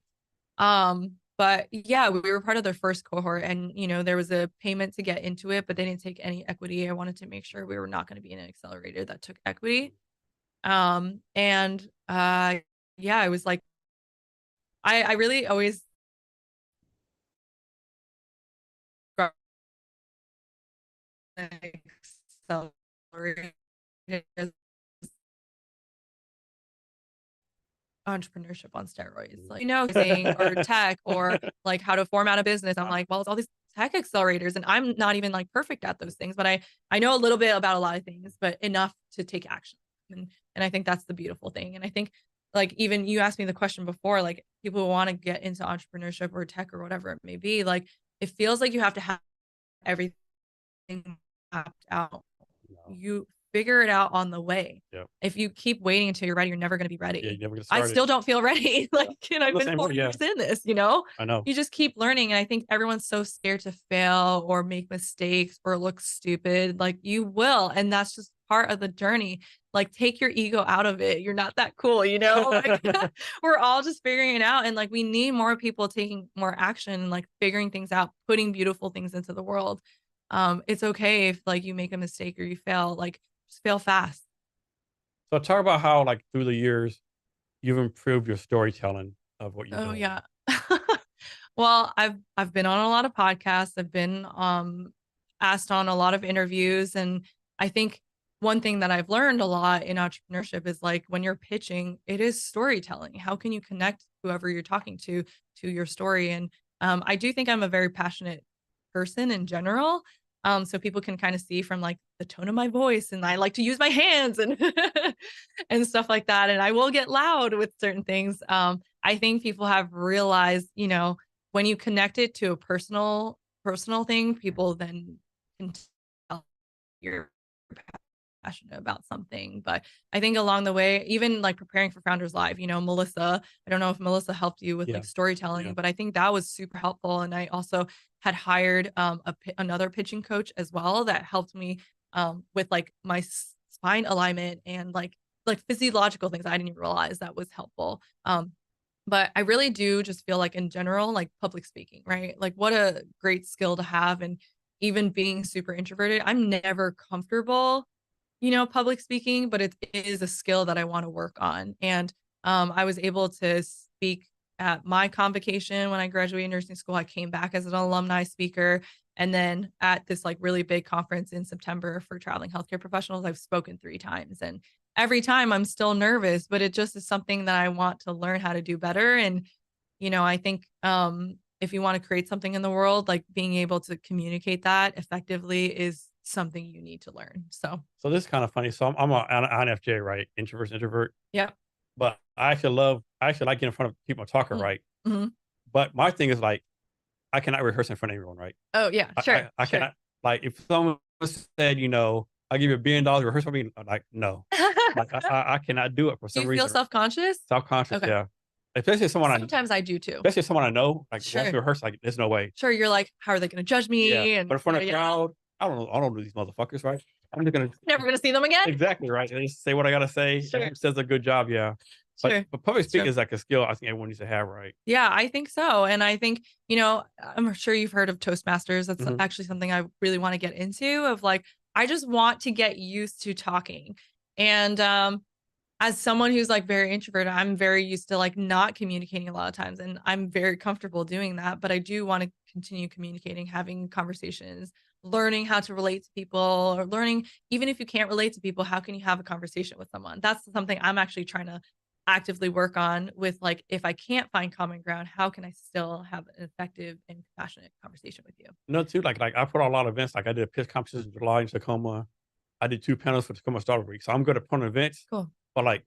But yeah, we were part of their first cohort and, you know, there was a payment to get into it, but they didn't take any equity. I wanted to make sure we were not gonna be in an accelerator that took equity. And yeah, I was like, I really always accelerated entrepreneurship on steroids, like, you know, saying or tech or like how to format a business. I'm like, well, it's all these tech accelerators, and I'm not even like perfect at those things, but I know a little bit about a lot of things, but enough to take action. And I think that's the beautiful thing. And I think like even you asked me the question before, like people who want to get into entrepreneurship or tech or whatever it may be, like it feels like you have to have everything mapped out. No. You figure it out on the way. Yeah. If you keep waiting until you're ready, you're never going to be Yeah. You ready. never get I started. still don't feel ready. Like, and I've The been same four way. Yeah. years in this, you know, I know. you just keep learning. And I think everyone's so scared to fail or make mistakes or look stupid. Like you will. And that's just part of the journey. like, take your ego out of it. You're not that cool, you know? Like, we're all just figuring it out. And like, we need more people taking more action, like figuring things out, putting beautiful things into the world. It's okay if like you make a mistake or you fail, like just fail fast. So talk about how, like, through the years, you've improved your storytelling of what you're Oh doing. yeah. Well, I've been on a lot of podcasts. I've been asked on a lot of interviews, and I think one thing that I've learned a lot in entrepreneurship is like when you're pitching, it is storytelling. How can you connect whoever you're talking to your story? And I do think I'm a very passionate person in general. So people can kind of see from like the tone of my voice, and I like to use my hands and and stuff like that. And I will get loud with certain things. I think people have realized, you know, when you connect it to a personal thing, people then can tell you're passionate about something. But I think along the way, even like preparing for Founders Live, you know, Melissa, I don't know if Melissa helped you with Yeah. like storytelling, Yeah. but I think that was super helpful. And I also had hired another pitching coach as well that helped me with like my spine alignment and like physiological things I didn't even realize that was helpful. But I really do just feel like in general, like public speaking, right? Like what a great skill to have. And even being super introverted, I'm never comfortable, you know, public speaking, but it is a skill that I want to work on. And I was able to speak at my convocation when I graduated nursing school. I came back as an alumni speaker. And then at this like really big conference in September for traveling healthcare professionals, I've spoken 3 times. And every time I'm still nervous, but it just is something that I want to learn how to do better. And, you know, I think if you want to create something in the world, like being able to communicate that effectively is something you need to learn. So this is kind of funny. So I'm an INFJ, right? Introvert. Yeah. But I actually like getting in front of people and talking, right? Mm-hmm. But my thing is like, I cannot rehearse in front of everyone, right? Oh yeah, sure. I Sure. cannot, like, if someone said, you know, I'll give you $1 billion, rehearse for me. I'm like, no, like I cannot do it for Do some you feel reason. self-conscious? Self-conscious, Okay. yeah. Especially if Sometimes I do too. someone I know, like wants Sure. to rehearse, like, there's no way. Sure. You're like, how are they going to judge Yeah. me? But And in front yeah, of a yeah. crowd, I don't know these motherfuckers, right? I'm just gonna Never going to see them again. exactly right. And just say what I gotta say. Sure. Everyone says a good job, yeah. Sure. But public It's true. speaking is like a skill I think everyone needs to have, right? Yeah, I think so. And I think, you know, I'm sure you've heard of Toastmasters. That's Mhm. actually something I really want to get into of like, I just want to get used to talking. And as someone who's like very introverted, I'm very used to like not communicating a lot of times. And I'm very comfortable doing that. But I do want to continue communicating, having conversations, learning how to relate to people, or learning, even if you can't relate to people, how can you have a conversation with someone? That's something I'm actually trying to actively work on with like, if I can't find common ground, how can I still have an effective and compassionate conversation with you? No, too, like I put on a lot of events. Like I did a pitch competition in July in Tacoma. I did 2 panels for Tacoma Startup Week. So I'm good at putting events, Cool. but like,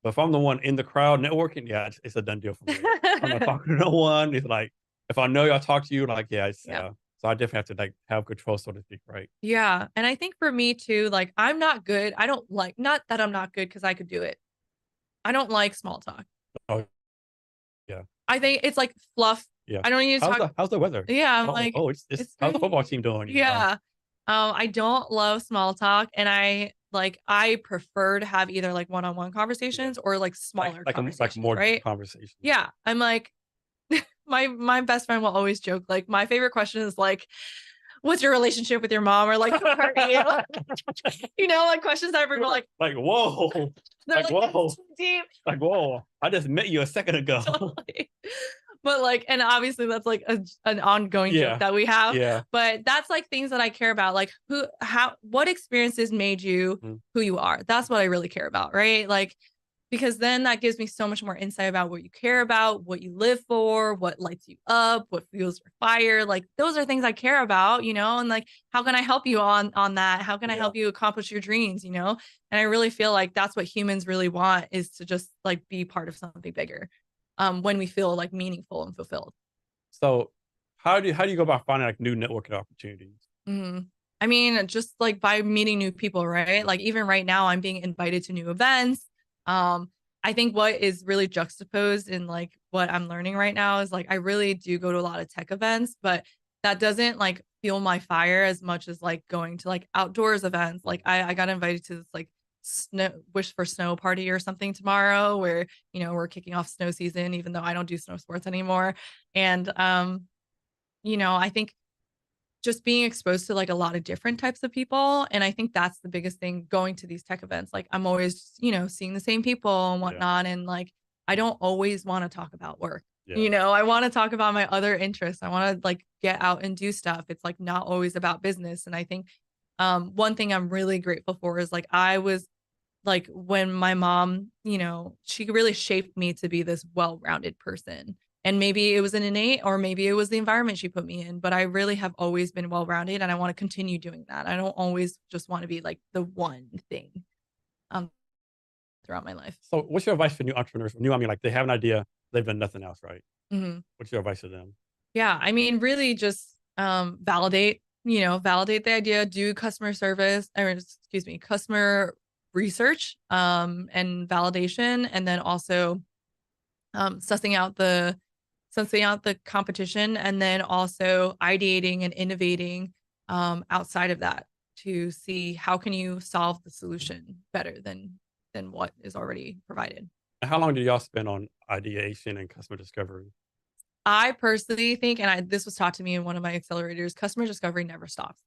but if I'm the one in the crowd networking, yeah, it's a done deal for me. I'm not talking to no one. It's like, if I know y'all talk to you, like, yeah, it's, Yeah. so I definitely have to like have control, so to speak, right? Yeah. And I think for me too, like I'm not good. I don't like, not that I'm not good because I could do it. I don't like small talk. Oh, yeah. I think it's like fluff. Yeah. I don't need to talk. How's the weather? Yeah. I'm like, It's it's how's the football great. team doing? You know, Yeah. I don't love small talk. And I prefer to have either like one-on-one yeah, conversations or like smaller like conversations, more deep right? conversation. Yeah. I'm like, my best friend will always joke, like, my favorite question is like, what's your relationship with your mom? Or like, who hurt you? You know, like questions that are like, Like, whoa, they're like, like, that's whoa, too deep. like, whoa, I just met you a second ago. Totally. But like, and obviously that's like an ongoing joke Yeah. that we have. Yeah. But that's like things that I care about. Like what experiences made you Mhm. who you are? That's what I really care about, right? Like, because then that gives me so much more insight about what you care about, what you live for, what lights you up, what fuels your fire. Like those are things I care about, you know, and like, how can I help you on that? How can I Yeah. help you accomplish your dreams, you know? And I really feel like that's what humans really want, is to just like be part of something bigger. When we feel like meaningful and fulfilled. So how do you go about finding like new networking opportunities? Mhm. I mean, just like by meeting new people, right? Like even right now, I'm being invited to new events. Um, I think what is really juxtaposed in like what I'm learning right now is like I really do go to a lot of tech events, but that doesn't like fuel my fire as much as like going to like outdoors events. Like I got invited to this like wish for snow party or something tomorrow where, you know, we're kicking off snow season, even though I don't do snow sports anymore. And, you know, I think just being exposed to like a lot of different types of people. And I think that's the biggest thing going to these tech events. Like I'm always, you know, seeing the same people and whatnot. And like, I don't always want to talk about work. You know, I want to talk about my other interests. I want to like get out and do stuff. It's like not always about business. And I think one thing I'm really grateful for is like I was like when my mom, you know, she really shaped me to be this well-rounded person. And maybe it was an innate or maybe it was the environment she put me in, but I really have always been well-rounded and I want to continue doing that. I don't always just want to be like the one thing um throughout my life. So what's your advice for new entrepreneurs? New, I mean, like they have an idea, they've done nothing else, right? Mm-hmm. What's your advice to them? Yeah, I mean, really just validate, you know, validate the idea, do customer service, or excuse me, customer research and validation, and then also sussing out the competition, and then also ideating and innovating outside of that to see how can you solve the solution better than what is already provided. And how long did y'all spend on ideation and customer discovery? I personally think, and this was taught to me in one of my accelerators, customer discovery never stops.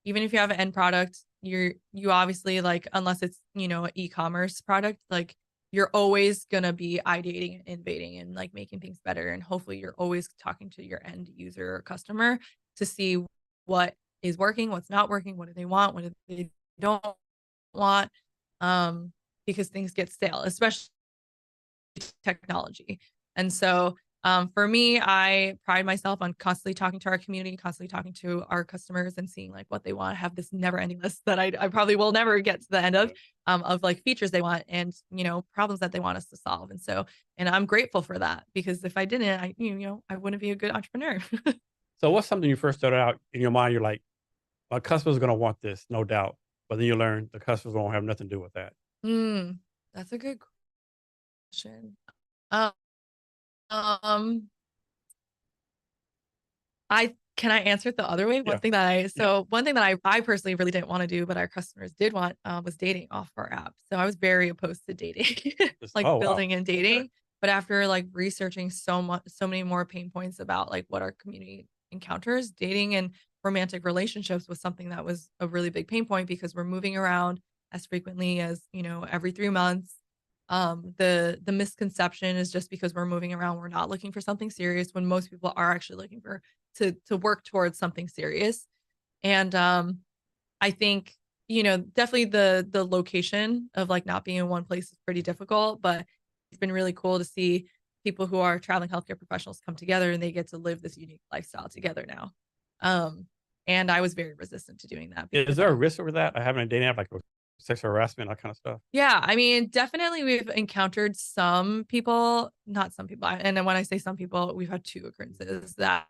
Even if you have an end product, you obviously like, unless it's, you know, an e-commerce product, like you're always gonna be ideating and innovating and like making things better. And hopefully you're always talking to your end user or customer to see what is working, what's not working, what do they want, what do they don't want. Because things get stale, especially technology. And so for me, I pride myself on constantly talking to our community, constantly talking to our customers and seeing like what they want. I have this never ending list that I probably will never get to the end of like features they want and, you know, problems that they want us to solve. And so, and I'm grateful for that because if I didn't, you know, I wouldn't be a good entrepreneur. So what's something you first started out in your mind? You're like, my customer's going to want this, no doubt. But then you learn the customers won't have nothing to do with that. That's a good question. Um, um, can I answer it the other way? One thing that I personally really didn't want to do, but our customers did want was dating off our app. So I was very opposed to dating, like building and dating. Okay. But after like researching so many more pain points about like what our community encounters, dating and romantic relationships was something that was a really big pain point because we're moving around as frequently as, you know, every 3 months. The misconception is just because we're moving around, we're not looking for something serious when most people are actually looking for to work towards something serious. And I think, you know, definitely the location of like not being in one place is pretty difficult, but it's been really cool to see people who are traveling healthcare professionals come together and they get to live this unique lifestyle together now. And I was very resistant to doing that. Is there a risk over that? I haven't a dating app like sexual harassment, that kind of stuff? Yeah, I mean, definitely we've encountered some people, not some people. And then when I say some people, we've had 2 occurrences that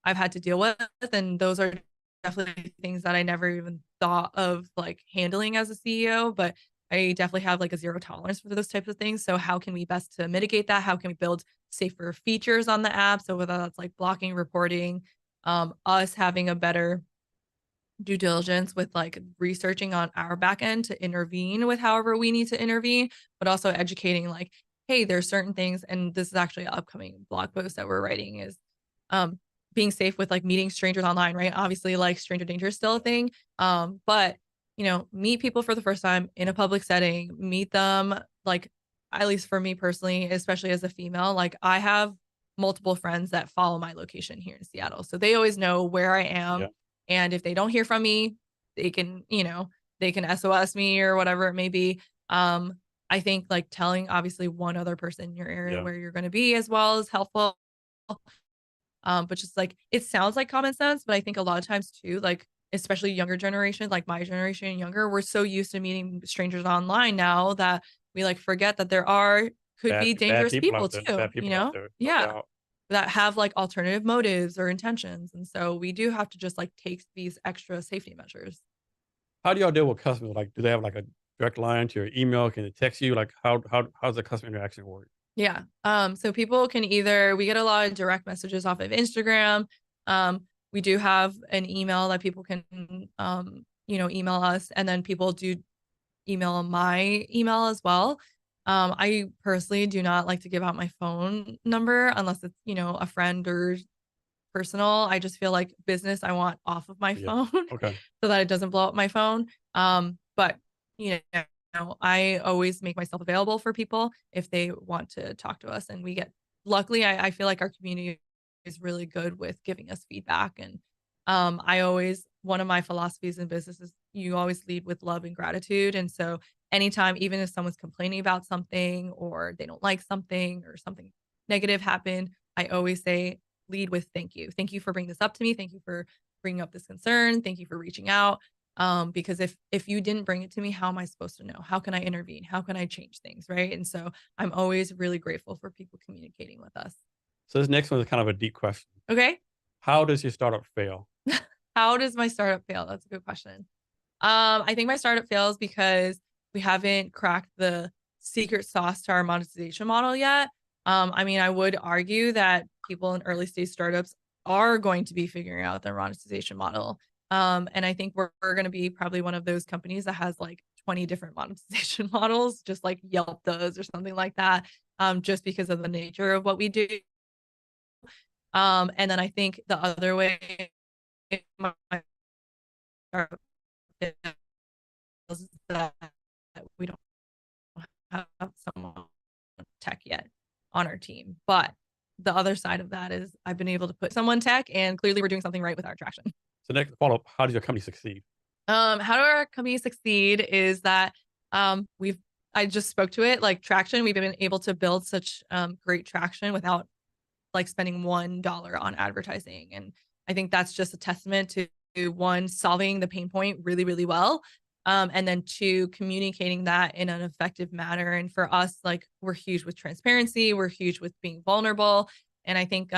I've had to deal with. And those are definitely things that I never even thought of like handling as a CEO, but I definitely have like a zero tolerance for those types of things. So how can we best to mitigate that? How can we build safer features on the app? So whether that's like blocking, reporting, us having a better due diligence with like researching on our back end to intervene with however we need to intervene, but also educating like, hey, there's certain things, and this is actually an upcoming blog post that we're writing is being safe with like meeting strangers online, right? Obviously, like stranger danger is still a thing. But you know, meet people for the first time in a public setting, meet them like, at least for me personally, especially as a female, like I have multiple friends that follow my location here in Seattle. So they always know where I am. Yeah. And if they don't hear from me, they can, you know, they can SOS me or whatever it may be. I think like telling obviously one other person in your area where you're going to be as well is helpful. But just like, it sounds like common sense, but I think a lot of times too, like, especially younger generation, like my generation and younger, we're so used to meeting strangers online now that we like forget that there could be dangerous people too, you know? Yeah. That have like alternative motives or intentions. And so we do have to just like take these extra safety measures. How do y'all deal with customers? Like, do they have like a direct line to your email? Can they text you? Like, how's the customer interaction work? Yeah. So people can we get a lot of direct messages off of Instagram. We do have an email that people can, you know, email us, and then people do email my email as well. I personally do not like to give out my phone number unless it's, a friend or personal. I just feel like business, I want off of my phone Okay. so that it doesn't blow up my phone. But I always make myself available for people if they want to talk to us. And luckily, I feel like our community is really good with giving us feedback. And one of my philosophies in business is you always lead with love and gratitude. And so anytime, even if someone's complaining about something or they don't like something or something negative happened, I always say, lead with thank you. Thank you for bringing this up to me. Thank you for bringing up this concern. Thank you for reaching out. Because if you didn't bring it to me, how am I supposed to know? How can I intervene? How can I change things? Right. And so I'm always really grateful for people communicating with us. So this next one is kind of a deep question. Okay. How does your startup fail? How does my startup fail? That's a good question. I think my startup fails because we haven't cracked the secret sauce to our monetization model yet. I would argue that people in early stage startups are going to be figuring out their monetization model. And I think we're going to be probably one of those companies that has like 20 different monetization models, just like Yelp does or something like that, just because of the nature of what we do. And then I think the other way my startup fails is that we don't have someone tech yet on our team. But the other side of that is I've been able to put someone tech, and clearly we're doing something right with our traction. So next follow-up, how does your company succeed? How do our company succeed is that I just spoke to it, like traction. We've been able to build such great traction without like spending $1 on advertising. And I think that's just a testament to one, solving the pain point really, really well. And then two, communicating that in an effective manner. And for us, like we're huge with transparency, we're huge with being vulnerable. And I think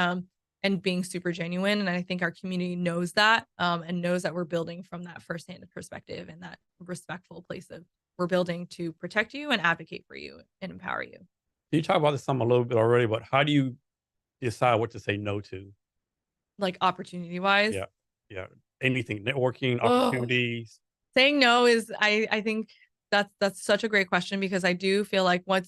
and being super genuine. And I think our community knows that and knows that we're building from that firsthand perspective and that respectful place of we're building to protect you and advocate for you and empower you. You talk about this some a little bit already, but how do you decide what to say no to? Like opportunity wise. Yeah. Yeah. Anything, networking, Oh, opportunities. saying no is I think that's such a great question because I do feel like what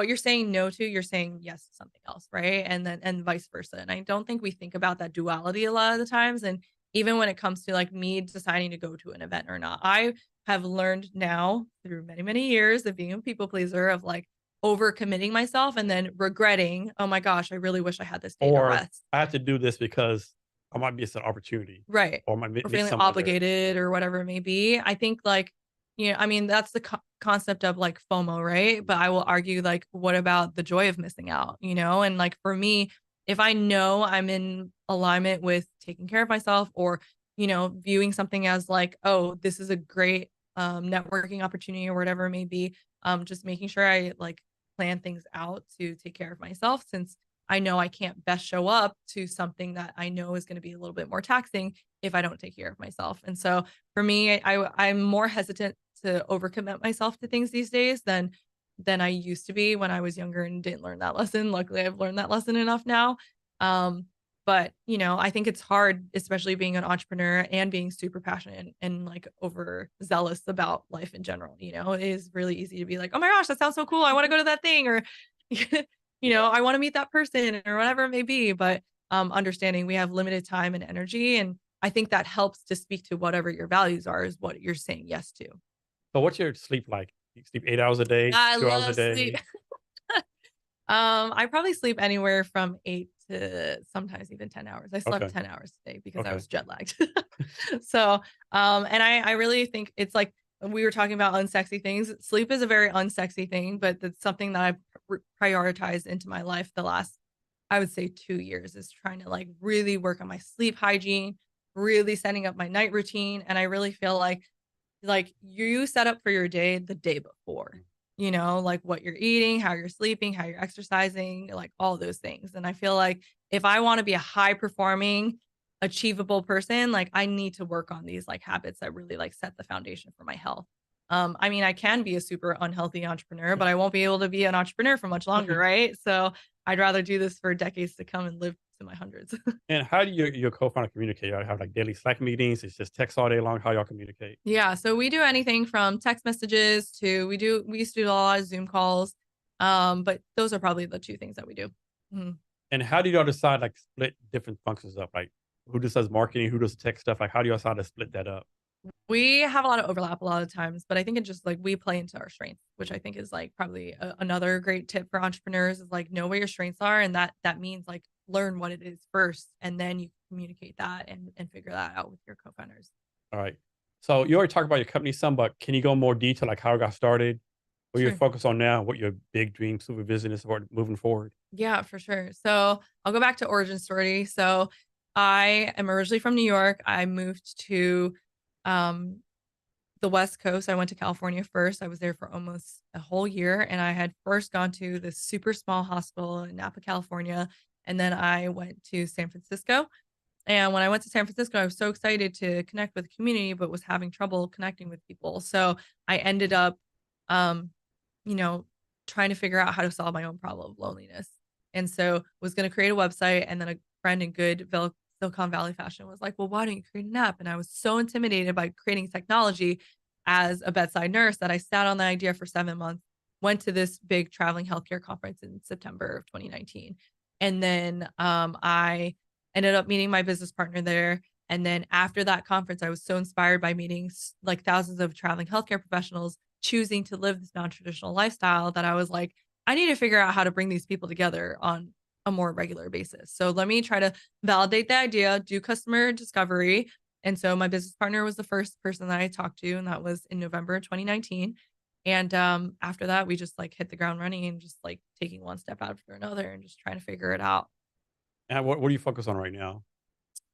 you're saying no to, you're saying yes to something else, right? And vice versa. And I don't think we think about that duality a lot of the times. And even when it comes to like me deciding to go to an event or not, I have learned now through many, many years of being a people pleaser of like overcommitting myself and then regretting, oh my gosh, I really wish I had this day to Or rest. I have to do this because I might miss an opportunity Right. or I might Or meet feeling someone there. obligated or whatever it may be. I think like, that's the concept of like FOMO, right? But I will argue like, what about the joy of missing out, And like for me, if I know I'm in alignment with taking care of myself or, viewing something as like, oh, this is a great networking opportunity or whatever it may be, just making sure I like plan things out to take care of myself since I know I can't best show up to something that I know is going to be a little bit more taxing if I don't take care of myself. And so for me, I'm more hesitant to overcommit myself to things these days than I used to be when I was younger and didn't learn that lesson. Luckily, I've learned that lesson enough now. But I think it's hard, especially being an entrepreneur and being super passionate and like overzealous about life in general. It is really easy to be like, oh my gosh, that sounds so cool. I want to go to that thing, or I want to meet that person or whatever it may be. But understanding we have limited time and energy, and I think that helps to speak to whatever your values are is what you're saying yes to. So what's your sleep like? You sleep 8 hours a day, I 2 hours a love day? sleep. I probably sleep anywhere from 8 to sometimes even 10 hours. I slept Okay. 10 hours today because I Okay. was jet lagged. So, and I really think it's like we were talking about unsexy things. Sleep is a very unsexy thing, but it's something that I've prioritized into my life the last, I would say 2 years is trying to like really work on my sleep hygiene, really setting up my night routine. And I really feel like you set up for your day the day before, like what you're eating, how you're sleeping, how you're exercising, like all those things. And I feel like if I want to be a high performing, achievable person, like I need to work on these like habits that really like set the foundation for my health. I can be a super unhealthy entrepreneur, but I won't be able to be an entrepreneur for much longer, right? So I'd rather do this for decades to come and live in my hundreds. And how do your co-founder communicate? Y'all have like daily Slack meetings? It's just text all day long. How y'all communicate? Yeah, so we do anything from text messages to we used to do a lot of Zoom calls. But those are probably the two things that we do. Mhm. And how do y'all decide like split different functions up? Like who does marketing? Who does tech stuff? Like how do y'all decide to split that up? We have a lot of overlap a lot of times, but I think it just like we play into our strengths, which I think is like probably another great tip for entrepreneurs is like know where your strengths are, and that means like learn what it is first, and then you communicate that and figure that out with your co-founders. All right. So you already talked about your company some, but can you go more detail like how it got started? What you're Sure. focused on now? What your big dream super vision is for moving forward? Yeah, for sure. So I'll go back to origin story. So I am originally from New York. I moved to um, the West Coast. I went to California first. I was there for almost a whole year. And I had first gone to this super small hospital in Napa, California. And then I went to San Francisco. And when I went to San Francisco, I was so excited to connect with the community, but was having trouble connecting with people. So I ended up, um, you know, trying to figure out how to solve my own problem of loneliness. And so was going to create a website. And then a friend in good Silicon Valley fashion was like, well, why don't you create an app? And I was so intimidated by creating technology as a bedside nurse that I sat on the idea for 7 months, went to this big traveling healthcare conference in September of 2019. And then I ended up meeting my business partner there. And then after that conference, I was so inspired by meeting like thousands of traveling healthcare professionals choosing to live this non-traditional lifestyle that I was like, I need to figure out how to bring these people together on a more regular basis. So let me try to validate the idea, do customer discovery. And so my business partner was the first person that I talked to, and that was in November 2019. And after that, we just like hit the ground running and just like taking one step after another and just trying to figure it out. And what do you focus on right now?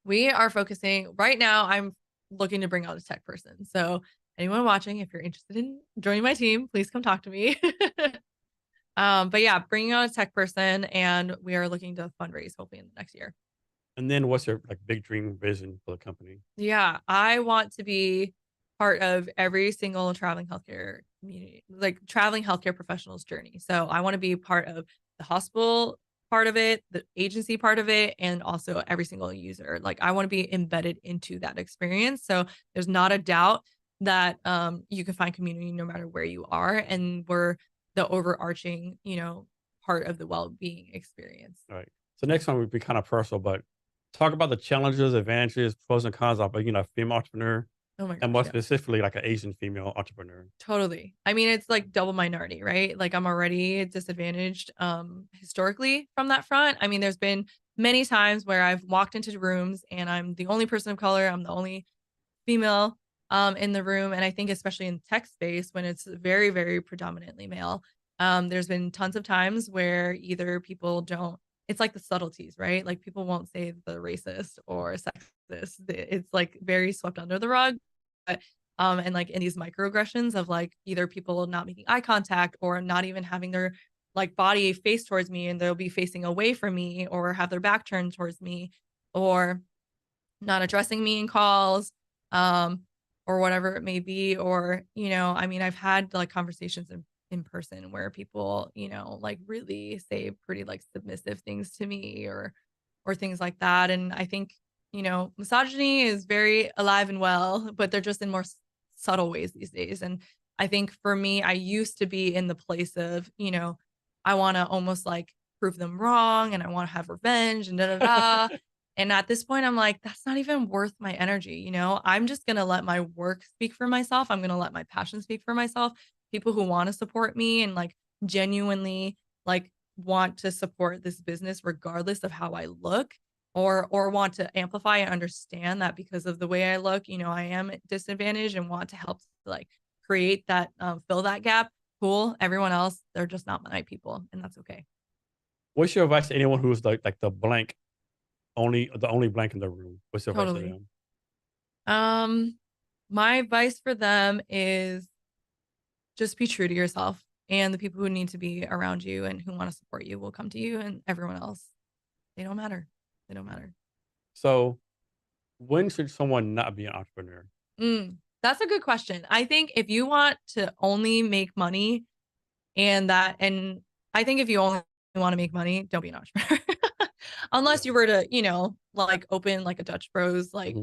We are focusing right now. I'm looking to bring out a tech person. So anyone watching, if you're interested in joining my team, please come talk to me. But yeah, bringing on a tech person, and we are looking to fundraise hopefully in the next year. And then what's your like big dream vision for the company? Yeah, I want to be part of every single traveling healthcare community, like traveling healthcare professionals journey. So I want to be part of the hospital part of it, the agency part of it, and also every single user. Like I want to be embedded into that experience. So there's not a doubt that you can find community no matter where you are, and we're the overarching, part of the well-being experience. All right. So next one would be kind of personal, but talk about the challenges, advantages, pros and cons of being a female entrepreneur, Oh my and gosh, more yeah. specifically like an Asian female entrepreneur. Totally. I mean, it's like double minority, right? Like I'm already disadvantaged historically from that front. I mean, there's been many times where I've walked into rooms and I'm the only person of color, I'm the only female in the room, and I think especially in tech space when it's very very predominantly male, there's been tons of times where either people don't, it's like the subtleties, right? Like people won't say the racist or sexist. It's like very swept under the rug. But and like in these microaggressions of like either people not making eye contact or not even having their like body face towards me, and they'll be facing away from me or have their back turned towards me, or not addressing me in calls, um, or whatever it may be. Or, I mean, I've had like conversations in person where people, like really say pretty like submissive things to me or things like that. And I think, misogyny is very alive and well, but they're just in more subtle ways these days. And I think for me, I used to be in the place of, I want to almost like prove them wrong and I want to have revenge and da da da. And at this point, I'm like, that's not even worth my energy. I'm just going to let my work speak for myself. I'm going to let my passion speak for myself. People who want to support me and like genuinely like want to support this business, regardless of how I look, or want to amplify and understand that because of the way I look, I am disadvantaged and want to help like create that, fill that gap. Cool. Everyone else, they're just not my people. And that's okay. What's your advice to anyone who's like the only blank in the room? What's your advice to Totally. them? Um, my advice for them is just be true to yourself, and the people who need to be around you and who want to support you will come to you, and everyone else, they don't matter. They don't matter. So when should someone not be an entrepreneur? That's a good question. I think if you want to only make money and I think if you only want to make money, don't be an entrepreneur. unless you were to, you know, like open like a Dutch Bros like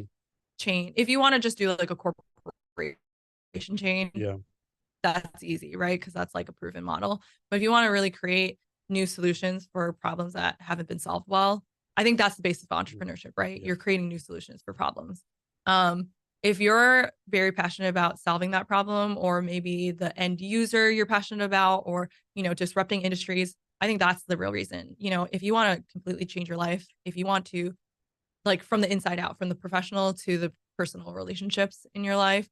chain. If you want to just do like a corporation chain, Yeah. that's easy, right? Because that's like a proven model. But if you want to really create new solutions for problems that haven't been solved well, I think that's the basis of entrepreneurship, right? Yeah. You're creating new solutions for problems. If you're very passionate about solving that problem, or maybe the end user you're passionate about, or, you know, disrupting industries, I think that's the real reason. You know, if you want to completely change your life, if you want to, like, from the inside out, from the professional to the personal relationships in your life,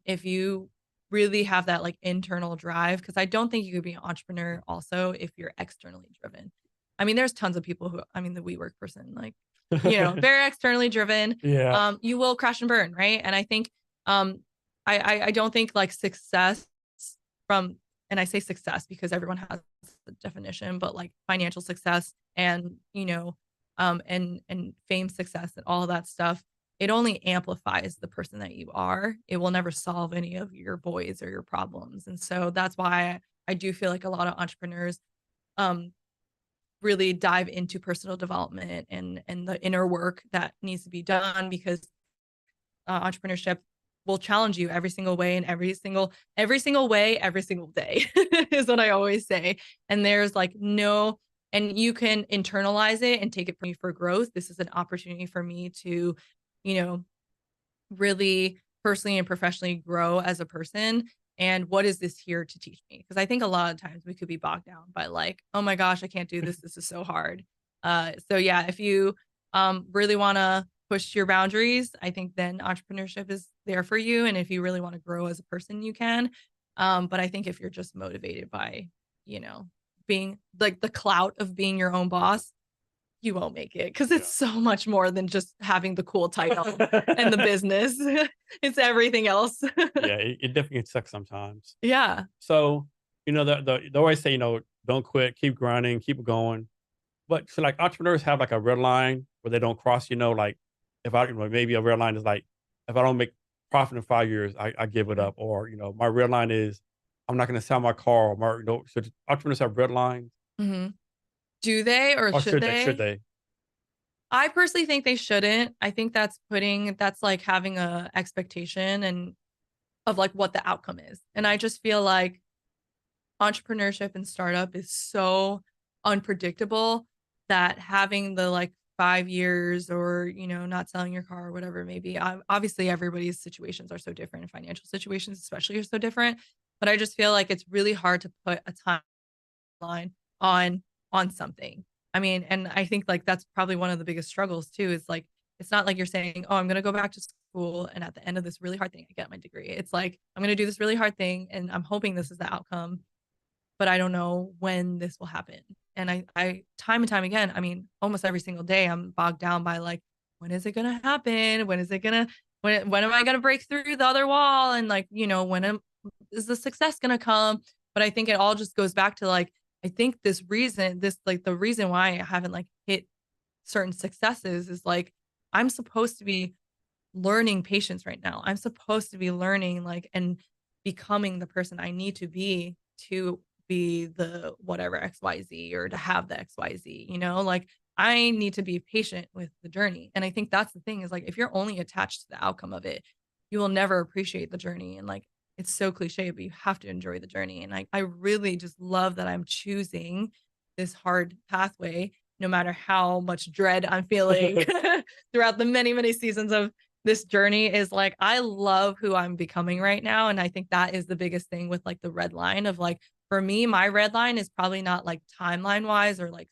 if you really have that like internal drive, because I don't think you could be an entrepreneur also if you're externally driven. I mean, there's tons of people who, I mean, the WeWork person, like, you know, very externally driven. Yeah. You will crash and burn, right? And I think, I don't think like success from, and I say success because everyone has the definition, but like financial success and, you know, and fame success and all of that stuff, it only amplifies the person that you are. It will never solve any of your voids or your problems. And so that's why I do feel like a lot of entrepreneurs um really dive into personal development and the inner work that needs to be done, because entrepreneurship will challenge you every single way, and every single way every single day is what I always say. And there's like no, and you can internalize it and take it from me for growth. This is an opportunity for me to, you know, really personally and professionally grow as a person. And what is this here to teach me? Because I think a lot of times we could be bogged down by like, oh my gosh, I can't do this, this is so hard. So yeah, if you really want to push your boundaries, I think then entrepreneurship is there for you. And if you really want to grow as a person, you can. But I think if you're just motivated by, you know, being like the clout of being your own boss, you won't make it, because it's so much more than just having the cool title and the business. It's everything else. Yeah, it definitely sucks sometimes. Yeah. So, you know, they always say, you know, don't quit, keep grinding, keep going. But so like entrepreneurs have like a red line where they don't cross, you know, like if I, you know, maybe a red line is like, if I don't make profit in 5 years, I give it up. Or, you know, my red line is I'm not going to sell my car. Or my, you know, so entrepreneurs have red lines, Hmm. Do they, or or should should they? Should they? they? I personally think they shouldn't. I think that's like having a expectation and of like what the outcome is. And I just feel like entrepreneurship and startup is so unpredictable that having the like 5 years, or, you know, not selling your car or whatever, maybe obviously everybody's situations are so different, and financial situations especially are so different. But I just feel like it's really hard to put a timeline on something. I mean, and I think like that's probably one of the biggest struggles too, is like, it's not like you're saying, oh, I'm going to go back to school and at the end of this really hard thing I get my degree. It's like, I'm going to do this really hard thing and I'm hoping this is the outcome, but I don't know when this will happen. And I time and time again, I mean, almost every single day, I'm bogged down by like, when is it gonna happen? When is it gonna, when am I gonna break through the other wall? And like, you know, is the success gonna come? But I think it all just goes back to like, I think this reason, this like the reason why I haven't like hit certain successes is like, I'm supposed to be learning patience right now. I'm supposed to be learning like and becoming the person I need to be the whatever XYZ, or to have the XYZ, you know, like I need to be patient with the journey. And I think that's the thing, is like if you're only attached to the outcome of it, you will never appreciate the journey. And like it's so cliche, but you have to enjoy the journey. And I really just love that I'm choosing this hard pathway, no matter how much dread I'm feeling throughout the many, many seasons of this journey. Is like, I love who I'm becoming right now. And I think that is the biggest thing with like the red line of like, for me, my red line is probably not like timeline wise or like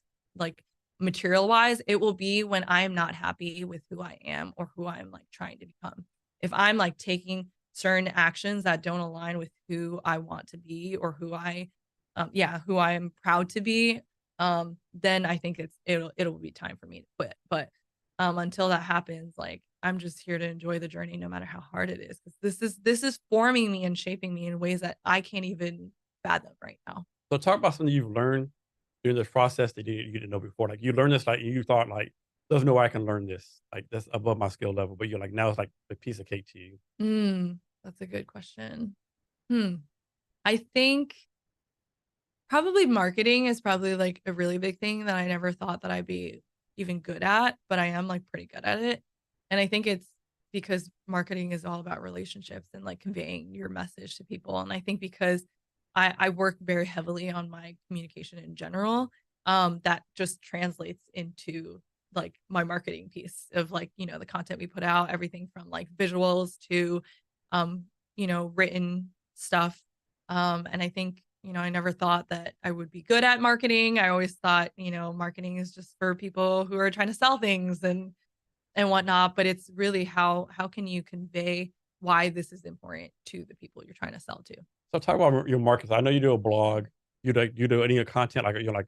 material wise. It will be when I am not happy with who I am or who I'm like trying to become. If I'm like taking certain actions that don't align with who I want to be, or who who I am proud to be, then I think it'll be time for me to quit. But until that happens, like I'm just here to enjoy the journey, no matter how hard it is. Because this is forming me and shaping me in ways that I can't even fathom right now. So talk about something you've learned during this process that you didn't know before. Like you learned this, like you thought like, there's no way I can learn this. Like that's above my skill level. But you're like, now it's like a piece of cake to you. That's a good question. I think probably marketing is probably like a really big thing that I never thought that I'd be even good at, but I am like pretty good at it. And I think it's because marketing is all about relationships and like conveying your message to people. And I think because I work very heavily on my communication in general, that just translates into like my marketing piece of like, you know, the content we put out, everything from like visuals to, you know, written stuff. And I think, you know, I never thought that I would be good at marketing. I always thought, you know, marketing is just for people who are trying to sell things and whatnot. But it's really how can you convey why this is important to the people you're trying to sell to. So talk about your markets. I know you do a blog. You do any content like you're like.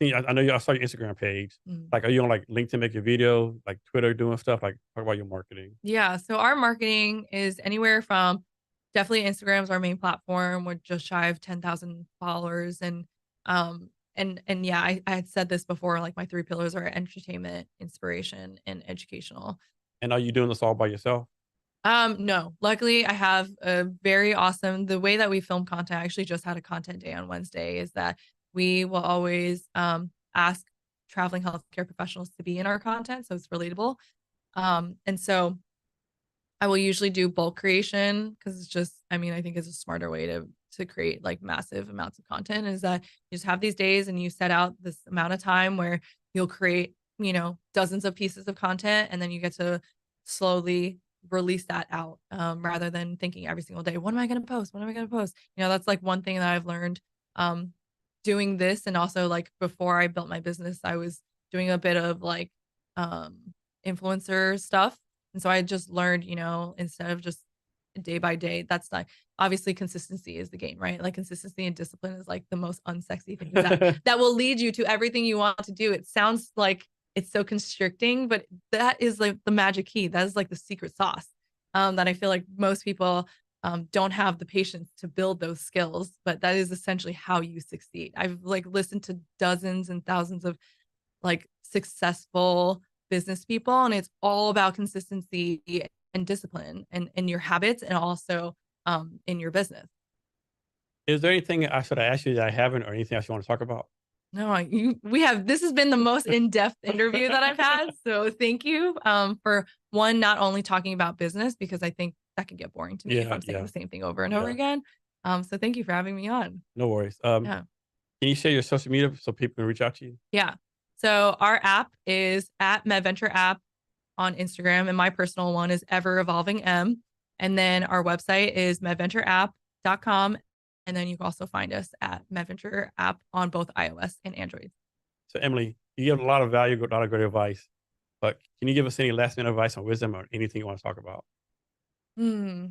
I know I saw your Instagram page. Mm. Like, are you on like LinkedIn making video, like Twitter doing stuff? Like, talk about your marketing. Yeah. So our marketing is anywhere from definitely Instagram's our main platform. We're just shy of 10,000 followers. And yeah, I had said this before, like my three pillars are entertainment, inspiration, and educational. And are you doing this all by yourself? No, luckily I have a very awesome, the way that we film content, I actually just had a content day on Wednesday, is that we will always ask traveling healthcare professionals to be in our content. So it's relatable. And so I will usually do bulk creation because it's just, I mean, I think it's a smarter way to create like massive amounts of content, is that you just have these days and you set out this amount of time where you'll create, you know, dozens of pieces of content, and then you get to slowly release that out, rather than thinking every single day, what am I going to post? What am I going to post? You know, that's like one thing that I've learned um, doing this. And also like before I built my business, I was doing a bit of like um, influencer stuff. And so I just learned, you know, instead of just day by day, that's like obviously consistency is the game, right? Like consistency and discipline is like the most unsexy thing that will lead you to everything you want to do. It sounds like it's so constricting, but that is like the magic key. That is like the secret sauce, that I feel like most people don't have the patience to build those skills, but that is essentially how you succeed. I've like listened to dozens and thousands of like successful business people, and it's all about consistency and discipline and in your habits, and also in your business. Is there anything I should have asked you that I haven't, or anything else you want to talk about? No, we have, this has been the most in-depth interview that I've had. So thank you for one, not only talking about business, because I think that can get boring to me if Yeah, I'm saying yeah, the same thing over and over yeah. again. So thank you for having me on. No worries. Yeah. Can you share your social media so people can reach out to you? Yeah. So our app is at MedVenture app on Instagram, and my personal one is Ever Evolving M. And then our website is medventureapp.com. And then you can also find us at MedVenture app on both iOS and Android. So, Emily, you give a lot of value, a lot of great advice. But can you give us any last minute advice on wisdom or anything you want to talk about? Hmm.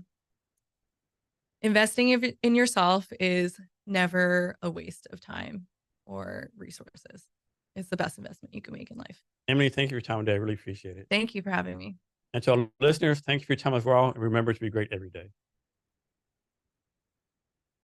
Investing in yourself is never a waste of time or resources. It's the best investment you can make in life. Emily, thank you for your time today. I really appreciate it. Thank you for having me. And to our listeners, thank you for your time as well. And remember to be great every day.